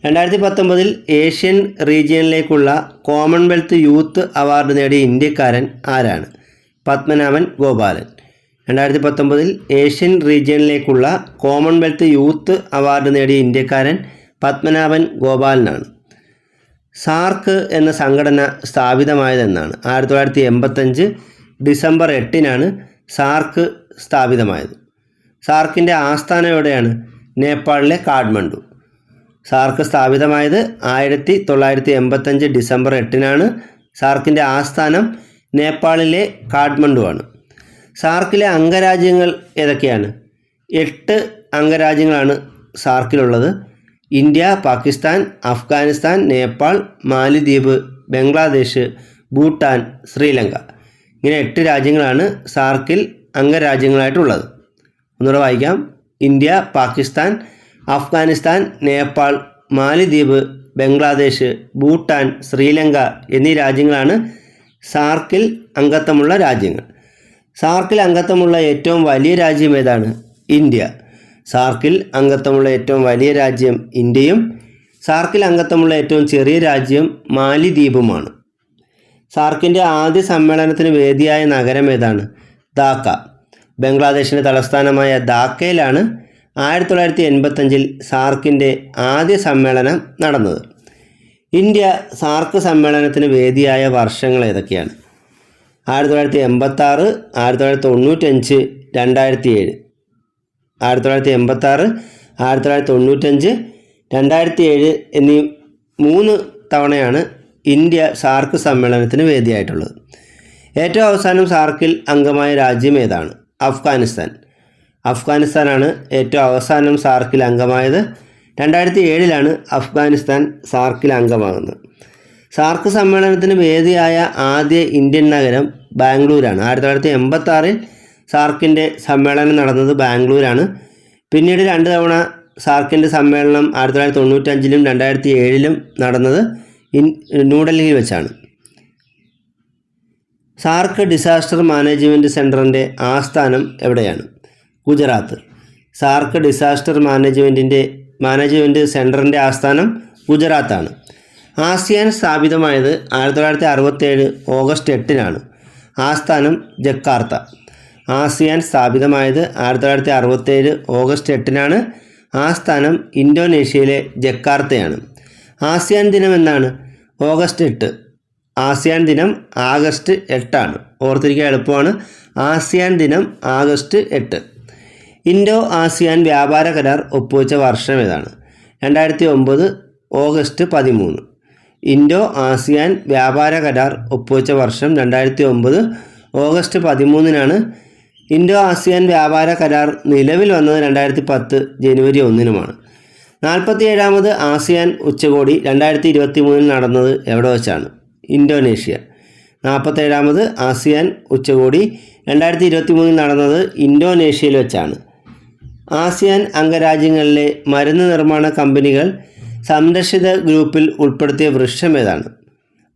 2019 ഏഷ്യൻ റീജിയനിലേക്കുള്ള കോമൺവെൽത്ത് യൂത്ത് അവാർഡ് നേടിയ ഇന്ത്യക്കാരൻ ആരാണ്? പത്മനാഭൻ ഗോപാലൻ. 2019 ഏഷ്യൻ റീജിയനിലേക്കുള്ള കോമൺവെൽത്ത് യൂത്ത് അവാർഡ് നേടിയ ഇന്ത്യക്കാരൻ പത്മനാഭൻ ഗോപാലനാണ്. സാർക്ക് എന്ന സംഘടന സ്ഥാപിതമായതെന്നാണ്? 1985 ഡിസംബർ 8 സാർക്ക് സ്ഥാപിതമായത്. സാർക്കിൻ്റെ ആസ്ഥാനം എവിടെയാണ്? നേപ്പാളിലെ കാഠ്മണ്ഡു. സാർക്ക് സ്ഥാപിതമായത് 1985 ഡിസംബർ 8 സാർക്കിൻ്റെ ആസ്ഥാനം നേപ്പാളിലെ കാഠ്മണ്ഡുവാണ്. സാർക്കിലെ അംഗരാജ്യങ്ങൾ ഏതൊക്കെയാണ്? 8 അംഗരാജ്യങ്ങളാണ് സാർക്കിലുള്ളത്. ഇന്ത്യ, പാകിസ്ഥാൻ, അഫ്ഗാനിസ്ഥാൻ, നേപ്പാൾ, മാലിദ്വീപ്, ബംഗ്ലാദേശ്, ഭൂട്ടാൻ, ശ്രീലങ്ക. ഇങ്ങനെ 8 രാജ്യങ്ങളാണ് സാർക്കിൽ അംഗരാജ്യങ്ങളായിട്ടുള്ളത്. ഒന്നുകൂടെ വായിക്കാം. ഇന്ത്യ, പാകിസ്ഥാൻ, അഫ്ഗാനിസ്ഥാൻ, നേപ്പാൾ, മാലിദ്വീപ്, ബംഗ്ലാദേശ്, ഭൂട്ടാൻ, ശ്രീലങ്ക എന്നീ രാജ്യങ്ങളാണ് സാർക്കിൽ അംഗത്വമുള്ള രാജ്യങ്ങൾ. സാർക്കിൽ അംഗത്വമുള്ള ഏറ്റവും വലിയ രാജ്യം ഏതാണ്? ഇന്ത്യ. സാർക്കിൽ അംഗത്വമുള്ള ഏറ്റവും വലിയ രാജ്യം ഇന്ത്യയും സാർക്കിൽ അംഗത്വമുള്ള ഏറ്റവും ചെറിയ രാജ്യം മാലിദ്വീപുമാണ്. സാർക്കിൻ്റെ ആദ്യ സമ്മേളനത്തിന് വേദിയായ നഗരം ഏതാണ്? ധാക്ക. ബംഗ്ലാദേശിൻ്റെ തലസ്ഥാനമായ ധാക്കയിലാണ് 1985 സാർക്കിൻ്റെ ആദ്യ സമ്മേളനം നടന്നത്. ഇന്ത്യ സാർക്ക് സമ്മേളനത്തിന് വേദിയായ വർഷങ്ങൾ ഏതൊക്കെയാണ്? 1986, 1995, 2007. 1986, 1995, 2007 എന്നീ 3 തവണയാണ് ഇന്ത്യ സാർക്ക് സമ്മേളനത്തിന് വേദിയായിട്ടുള്ളത്. ഏറ്റവും അവസാനം സാർക്കിൽ അംഗമായ രാജ്യം ഏതാണ്? അഫ്ഗാനിസ്ഥാൻ. അഫ്ഗാനിസ്ഥാനാണ് ഏറ്റവും അവസാനം സാർക്കിൽ അംഗമായത്. 2007 അഫ്ഗാനിസ്ഥാൻ സാർക്കിൽ അംഗമാകുന്നത്. സാർക്ക് സമ്മേളനത്തിന് വേദിയായ ആദ്യ ഇന്ത്യൻ നഗരം ബാംഗ്ലൂരാണ്. 1986 സാർക്കിൻ്റെ സമ്മേളനം നടന്നത് ബാംഗ്ലൂരാണ്. പിന്നീട് 2 തവണ സാർക്കിൻ്റെ സമ്മേളനം 1995-ലും 2007-ലും നടന്നത് ന്യൂഡൽഹിയിൽ വെച്ചാണ്. സാർക്ക് ഡിസാസ്റ്റർ മാനേജ്മെൻറ്റ് സെൻറ്ററിൻ്റെ ആസ്ഥാനം എവിടെയാണ്? ഗുജറാത്ത്. സാർക്ക് ഡിസാസ്റ്റർ മാനേജ്മെൻറ്റ് സെൻറ്ററിൻ്റെ ആസ്ഥാനം ഗുജറാത്താണ്. ആസിയാൻ സ്ഥാപിതമായത് 1967 ഓഗസ്റ്റ് 8-നാണ്. ആസ്ഥാനം ജക്കാർത്ത. ആസിയാൻ സ്ഥാപിതമായത് 1967 ഓഗസ്റ്റ് 8-നാണ്. ആസ്ഥാനം ഇന്തോനേഷ്യയിലെ ജക്കാർത്തയാണ്. ആസിയാൻ ദിനം എന്നാണ്? ഓഗസ്റ്റ് 8. ആസിയാൻ ദിനം ആഗസ്റ്റ് 8-ആണ്. ഓർത്തിരിക്കാൻ എളുപ്പമാണ്. ആസിയാൻ ദിനം ആഗസ്റ്റ് 8. ഇൻഡോ ആസിയാൻ വ്യാപാര കരാർ ഒപ്പുവെച്ച വർഷം ഏതാണ്? 2009 ഓഗസ്റ്റ് 13. ഇൻഡോ ആസിയാൻ വ്യാപാര കരാർ ഒപ്പുവെച്ച വർഷം 2009 ഓഗസ്റ്റ് 13-നാണ്. ഇൻഡോ ആസിയാൻ വ്യാപാര കരാർ നിലവിൽ വന്നത് 2010 ജനുവരി 1-നുമാണ്. 47ാമത് ആസിയാൻ ഉച്ചകോടി 2023 നടന്നത് എവിടെ വെച്ചാണ്? ഇന്തോനേഷ്യ. 47ാമത് ആസിയാൻ ഉച്ചകോടി 2023 നടന്നത് ഇന്തോനേഷ്യയിൽ വെച്ചാണ്. ആസിയാൻ അംഗരാജ്യങ്ങളിലെ മരുന്ന് നിർമ്മാണ കമ്പനികൾ സംരക്ഷിത ഗ്രൂപ്പിൽ ഉൾപ്പെടുത്തിയ വൃക്ഷം ഏതാണ്?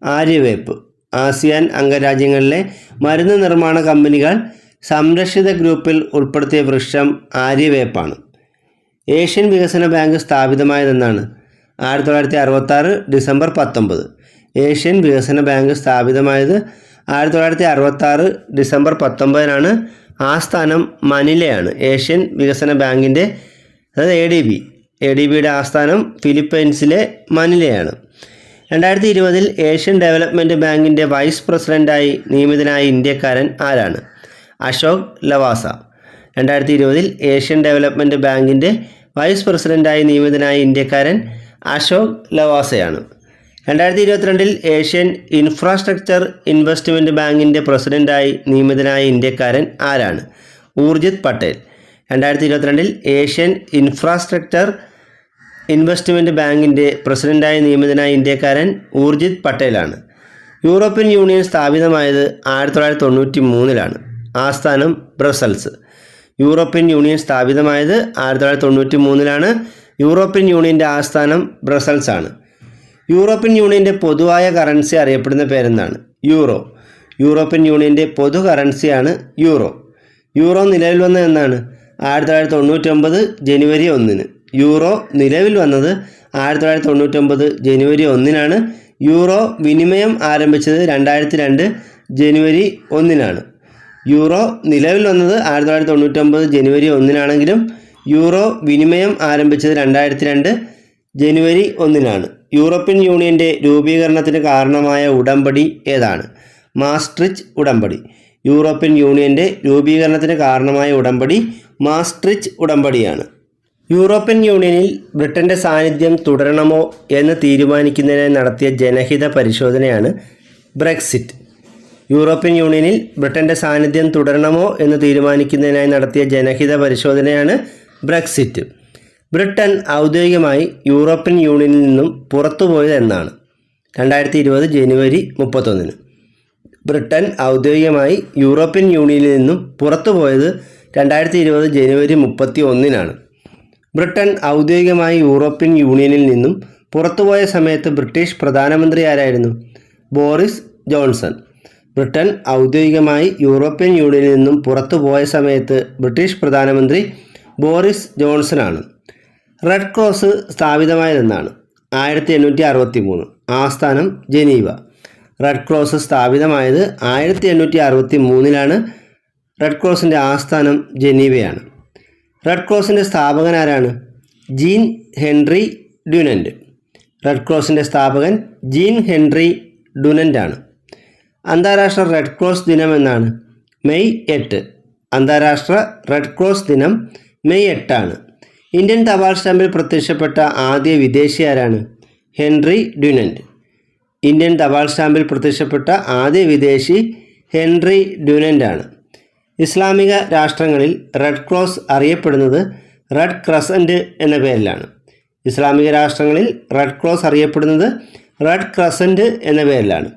ആര്യവേപ്പ്. ആസിയാൻ അംഗരാജ്യങ്ങളിലെ മരുന്ന് നിർമ്മാണ കമ്പനികൾ സംരക്ഷിത ഗ്രൂപ്പിൽ ഉൾപ്പെടുത്തിയ വൃക്ഷം ആര്യവേപ്പാണ്. ഏഷ്യൻ വികസന ബാങ്ക് സ്ഥാപിതമായതെന്നാണ്? 1966 ഡിസംബർ 19. ഏഷ്യൻ വികസന ബാങ്ക് സ്ഥാപിതമായത് 1966 ഡിസംബർ 19-നാണ്. ആസ്ഥാനം മനിലയാണ്. ഏഷ്യൻ വികസന ബാങ്കിൻ്റെ അതായത് ADBയുടെ ആസ്ഥാനം ഫിലിപ്പൈൻസിലെ മനിലയാണ്. 2020 ഏഷ്യൻ ഡെവലപ്മെൻറ്റ് ബാങ്കിൻ്റെ വൈസ് പ്രസിഡൻ്റായി നിയമിതനായ ഇന്ത്യക്കാരൻ ആരാണ്? അശോക് ലവാസ. 2020 ഏഷ്യൻ ഡെവലപ്മെൻറ്റ് ബാങ്കിൻ്റെ വൈസ് പ്രസിഡൻ്റായി നിയമിതനായ ഇന്ത്യക്കാരൻ അശോക് ലവാസയാണ്. 2022 ഏഷ്യൻ ഇൻഫ്രാസ്ട്രക്ചർ ഇൻവെസ്റ്റ്മെൻറ്റ് ബാങ്കിൻ്റെ പ്രസിഡൻ്റായി നിയമിതനായ ഇന്ത്യക്കാരൻ ആരാണ്? Urjit Patel. 2022 Asian infrastructure investment ബാങ്കിൻ്റെ പ്രസിഡൻ്റായി നിയമിതനായ ഇന്ത്യക്കാരൻ ഊർജിത് പട്ടേലാണ്. യൂറോപ്യൻ യൂണിയൻ സ്ഥാപിതമായത് 1993-ലാണ്. ആസ്ഥാനം ബ്രസൽസ്. യൂറോപ്യൻ യൂണിയൻ സ്ഥാപിതമായത് 1993-ലാണ്. യൂറോപ്യൻ യൂണിയൻ്റെ ആസ്ഥാനം ബ്രസൽസ് ആണ്. യൂറോപ്യൻ യൂണിയൻ്റെ പൊതുവായ കറൻസി അറിയപ്പെടുന്ന പേരെന്താണ്? യൂറോ. യൂറോപ്യൻ യൂണിയൻ്റെ പൊതു കറൻസിയാണ് യൂറോ. യൂറോ നിലവിൽ വന്നത് എന്നാണ്? 1999 ജനുവരി 1-ന്. യൂറോ നിലവിൽ വന്നത് 1999 ജനുവരി 1-നാണ്. യൂറോ വിനിമയം ആരംഭിച്ചത് 2002 ജനുവരി 1-നാണ്. യൂറോ നിലവിൽ വന്നത് 1999 ജനുവരി 1-നാണെങ്കിലും യൂറോ വിനിമയം ആരംഭിച്ചത് 2002 ജനുവരി 1-നാണ്. യൂറോപ്യൻ യൂണിയൻ്റെ രൂപീകരണത്തിന് കാരണമായ ഉടമ്പടി ഏതാണ്? മാസ്ട്രിച്ച് ഉടമ്പടി. യൂറോപ്യൻ യൂണിയൻ്റെ രൂപീകരണത്തിന് കാരണമായ ഉടമ്പടി മാസ്ട്രിച്ച് ഉടമ്പടിയാണ്. യൂറോപ്യൻ യൂണിയനിൽ ബ്രിട്ടൻ്റെ സാന്നിധ്യം തുടരണമോ എന്ന് തീരുമാനിക്കുന്നതിനായി നടത്തിയ ജനഹിത പരിശോധനയാണ് ബ്രെക്സിറ്റ്. യൂറോപ്യൻ യൂണിയനിൽ ബ്രിട്ടൻ്റെ സാന്നിധ്യം തുടരണമോ എന്ന് തീരുമാനിക്കുന്നതിനായി നടത്തിയ ജനഹിത പരിശോധനയാണ് ബ്രെക്സിറ്റ്. ബ്രിട്ടൻ ഔദ്യോഗികമായി യൂറോപ്യൻ യൂണിയനിൽ നിന്നും പുറത്തുപോയത് എന്നാണ്? 2020 ജനുവരി 31-ന്. ബ്രിട്ടൻ ഔദ്യോഗികമായി യൂറോപ്യൻ യൂണിയനിൽ നിന്നും പുറത്തുപോയത് 2020 ജനുവരി 31-നാണ്. ബ്രിട്ടൻ ഔദ്യോഗികമായി യൂറോപ്യൻ യൂണിയനിൽ നിന്നും പുറത്തുപോയ സമയത്ത് ബ്രിട്ടീഷ് പ്രധാനമന്ത്രി ആരായിരുന്നു? Boris Johnson. ബ്രിട്ടൻ ഔദ്യോഗികമായി യൂറോപ്യൻ യൂണിയനിൽ നിന്നും പുറത്തുപോയ സമയത്ത് ബ്രിട്ടീഷ് പ്രധാനമന്ത്രി ബോറിസ് ജോൺസണാണ്. റെഡ് ക്രോസ് സ്ഥാപിതമായതെന്നാണ്? 1863. ആസ്ഥാനം ജനീവ. റെഡ് ക്രോസ് സ്ഥാപിതമായത് 1863-ലാണ്. റെഡ് ക്രോസിൻ്റെ ആസ്ഥാനം ജനീവയാണ്. റെഡ് ക്രോസിൻ്റെ സ്ഥാപകൻ ആരാണ്? Jean Henri Dunant. റെഡ് ക്രോസിൻ്റെ സ്ഥാപകൻ ജീൻ ഹെൻറി ഡ്യുനൻ്റാണ്. അന്താരാഷ്ട്ര റെഡ് ക്രോസ് ദിനം എന്നാണ്? മെയ് 8. അന്താരാഷ്ട്ര റെഡ് ക്രോസ് ദിനം മെയ് 8-ആണ്. ഇന്ത്യൻ തപാൽ സ്റ്റാമ്പിൽ പ്രത്യക്ഷപ്പെട്ട ആദ്യ വിദേശി ആരാണ്? ഹെൻറി ഡ്യുനൻ്റ്. ഇന്ത്യൻ തപാൽ സ്റ്റാമ്പിൽ പ്രത്യക്ഷപ്പെട്ട ആദ്യ വിദേശി ഹെൻറി ഡ്യുനൻ്റാണ്. ഇസ്ലാമിക രാഷ്ട്രങ്ങളിൽ റെഡ് ക്രോസ് അറിയപ്പെടുന്നത് റെഡ് ക്രസൻറ്റ് എന്ന പേരിലാണ്. ഇസ്ലാമിക രാഷ്ട്രങ്ങളിൽ റെഡ് ക്രോസ് അറിയപ്പെടുന്നത് റെഡ് ക്രസൻറ്റ് എന്ന പേരിലാണ്.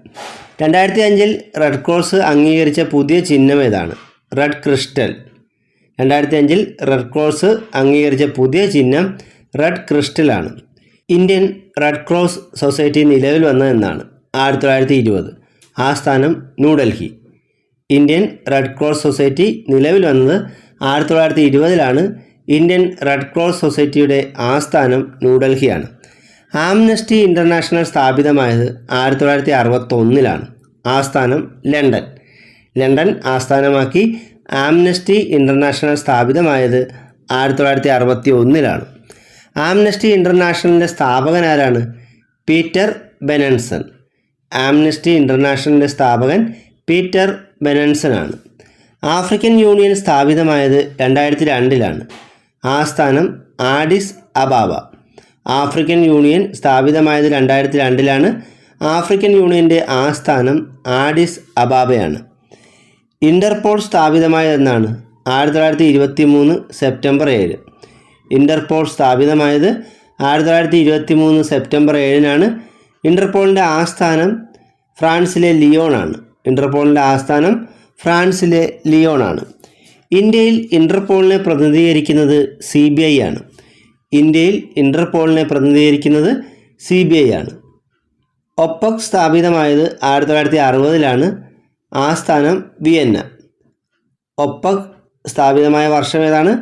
2005 റെഡ് ക്രോസ് അംഗീകരിച്ച പുതിയ ചിഹ്നം ഏതാണ്? Red crystal. 2005 റെഡ് ക്രോസ് അംഗീകരിച്ച പുതിയ ചിഹ്നം റെഡ് ക്രിസ്റ്റലാണ്. ഇന്ത്യൻ റെഡ് ക്രോസ് സൊസൈറ്റി നിലവിൽ വന്നതെന്നാണ്? 1920. ആസ്ഥാനം New Delhi. Indian Red Cross society നിലവിൽ വന്നത് 1920 ഇന്ത്യൻ റെഡ് ക്രോസ് സൊസൈറ്റിയുടെ ആസ്ഥാനം ന്യൂഡൽഹിയാണ്. ആംനസ്റ്റി ഇൻ്റർനാഷണൽ സ്ഥാപിതമായത് 1961 ആസ്ഥാനം ലണ്ടൻ. ലണ്ടൻ ആസ്ഥാനമാക്കി ആംനസ്റ്റി ഇൻ്റർനാഷണൽ സ്ഥാപിതമായത് 1961 ആംനസ്റ്റി ഇൻ്റർനാഷണലിൻ്റെ സ്ഥാപകൻ ആരാണ്? Peter Benenson. ആംനസ്റ്റി ഇൻ്റർനാഷണലിൻ്റെ സ്ഥാപകൻ പീറ്റർ ബെനൻസൺ ആണ്. ആഫ്രിക്കൻ യൂണിയൻ സ്ഥാപിതമായത് 2002 ആസ്ഥാനം ആഡിസ് അബാബ. ആഫ്രിക്കൻ യൂണിയൻ സ്ഥാപിതമായത് 2002 ആഫ്രിക്കൻ യൂണിയൻ്റെ ആസ്ഥാനം ആഡിസ് അബാബയാണ്. ഇൻ്റർപോൾ സ്ഥാപിതമായതെന്നാണ്? 1923 സെപ്റ്റംബർ 7. ഇൻ്റർപോൾ സ്ഥാപിതമായത് 1923 സെപ്റ്റംബർ 7 ഇൻ്റർപോളിൻ്റെ ആസ്ഥാനം ഫ്രാൻസിലെ ലിയോണാണ്. ഇൻ്റർപോളിൻ്റെ ആസ്ഥാനം ഫ്രാൻസിലെ ലിയോണാണ്. ഇന്ത്യയിൽ ഇൻ്റർപോളിനെ പ്രതിനിധീകരിക്കുന്നത് CBI ആണ്. ഇന്ത്യയിൽ ഇൻ്റർപോളിനെ പ്രതിനിധീകരിക്കുന്നത് CBI ആണ്. ഒപെക് സ്ഥാപിതമായത് 1960 ആസ്ഥാനം വിയന്ന. ഒപെക് സ്ഥാപിതമായ വർഷം ഏതാണ്?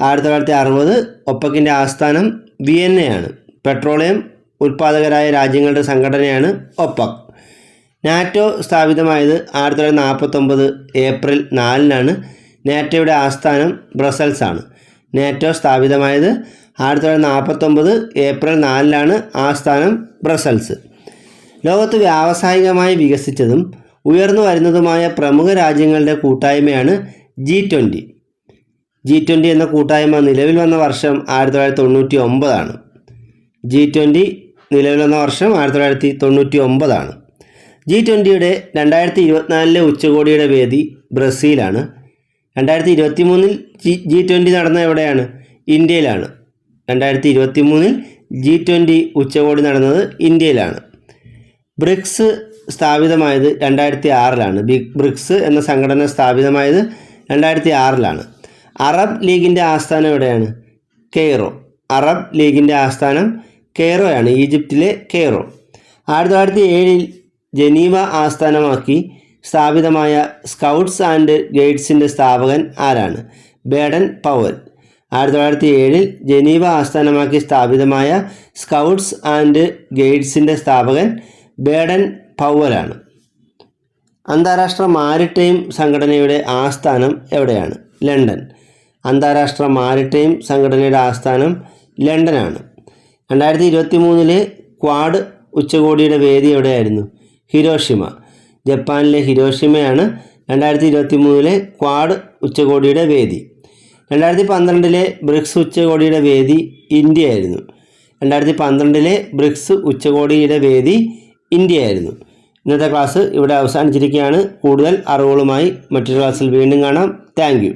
1960. ഒപെക്കിൻ്റെ ആസ്ഥാനം വിയന്നയാണ്. പെട്രോളിയം ഉൽപ്പാദകരായ രാജ്യങ്ങളുടെ സംഘടനയാണ് ഒപെക്. നാറ്റോ സ്ഥാപിതമായത് 1949 ഏപ്രിൽ 4 നാറ്റോയുടെ ആസ്ഥാനം ബ്രസൽസ് ആണ്. നാറ്റോ സ്ഥാപിതമായത് 1949 ഏപ്രിൽ 4 ആസ്ഥാനം ബ്രസൽസ്. ലോകത്ത് വ്യാവസായികമായി വികസിച്ചതും ഉയർന്നു വരുന്നതുമായ പ്രമുഖ രാജ്യങ്ങളുടെ കൂട്ടായ്മയാണ് G20. G20 എന്ന കൂട്ടായ്മ നിലവിൽ വന്ന വർഷം 1999 G20 നിലവിൽ വന്ന വർഷം 1999 G20യുടെ 2024 ഉച്ചകോടിയുടെ വേദി ബ്രസീലാണ്. 2023 G20 നടന്ന എവിടെയാണ്? ഇന്ത്യയിലാണ്. 2023 G20 ഉച്ചകോടി നടന്നത് ഇന്ത്യയിലാണ്. ബ്രിക്സ് സ്ഥാപിതമായത് 2006 ബ്രിക്സ് എന്ന സംഘടന സ്ഥാപിതമായത് 2006 അറബ് ലീഗിൻ്റെ ആസ്ഥാനം എവിടെയാണ്? കെയ്റോ. അറബ് ലീഗിൻ്റെ ആസ്ഥാനം കെയ്റോയാണ്, ഈജിപ്തിലെ കെയ്റോ. 1907 ജനീവ ആസ്ഥാനമാക്കി സ്ഥാപിതമായ സ്കൗട്ട്സ് ആൻഡ് ഗൈഡ്സിൻ്റെ സ്ഥാപകൻ ആരാണ്? Baden Powell. 1907 ജനീവ ആസ്ഥാനമാക്കി സ്ഥാപിതമായ സ്കൗട്ട്സ് ആൻഡ് ഗൈഡ്സിൻ്റെ സ്ഥാപകൻ ബേഡൻ പവലാണ്. അന്താരാഷ്ട്ര മാരിടൈം സംഘടനയുടെ ആസ്ഥാനം എവിടെയാണ്? ലണ്ടൻ. അന്താരാഷ്ട്ര മാരിടൈം സംഘടനയുടെ ആസ്ഥാനം ലണ്ടനാണ്. 2023 ക്വാഡ് ഉച്ചകോടിയുടെ വേദി എവിടെയായിരുന്നു? ഹിരോഷിമ. ജപ്പാനിലെ ഹിരോഷിമയാണ് 2023 ക്വാഡ് ഉച്ചകോടിയുടെ വേദി. 2012 ബ്രിക്സ് ഉച്ചകോടിയുടെ വേദി ഇന്ത്യയായിരുന്നു. 2012 ബ്രിക്സ് ഉച്ചകോടിയുടെ വേദി ഇന്ത്യയായിരുന്നു. ഇന്നത്തെ ക്ലാസ് ഇവിടെ അവസാനിച്ചിരിക്കുകയാണ്. കൂടുതൽ അറിവുകളുമായി മറ്റൊരു ക്ലാസ്സിൽ വീണ്ടും കാണാം. Thank you.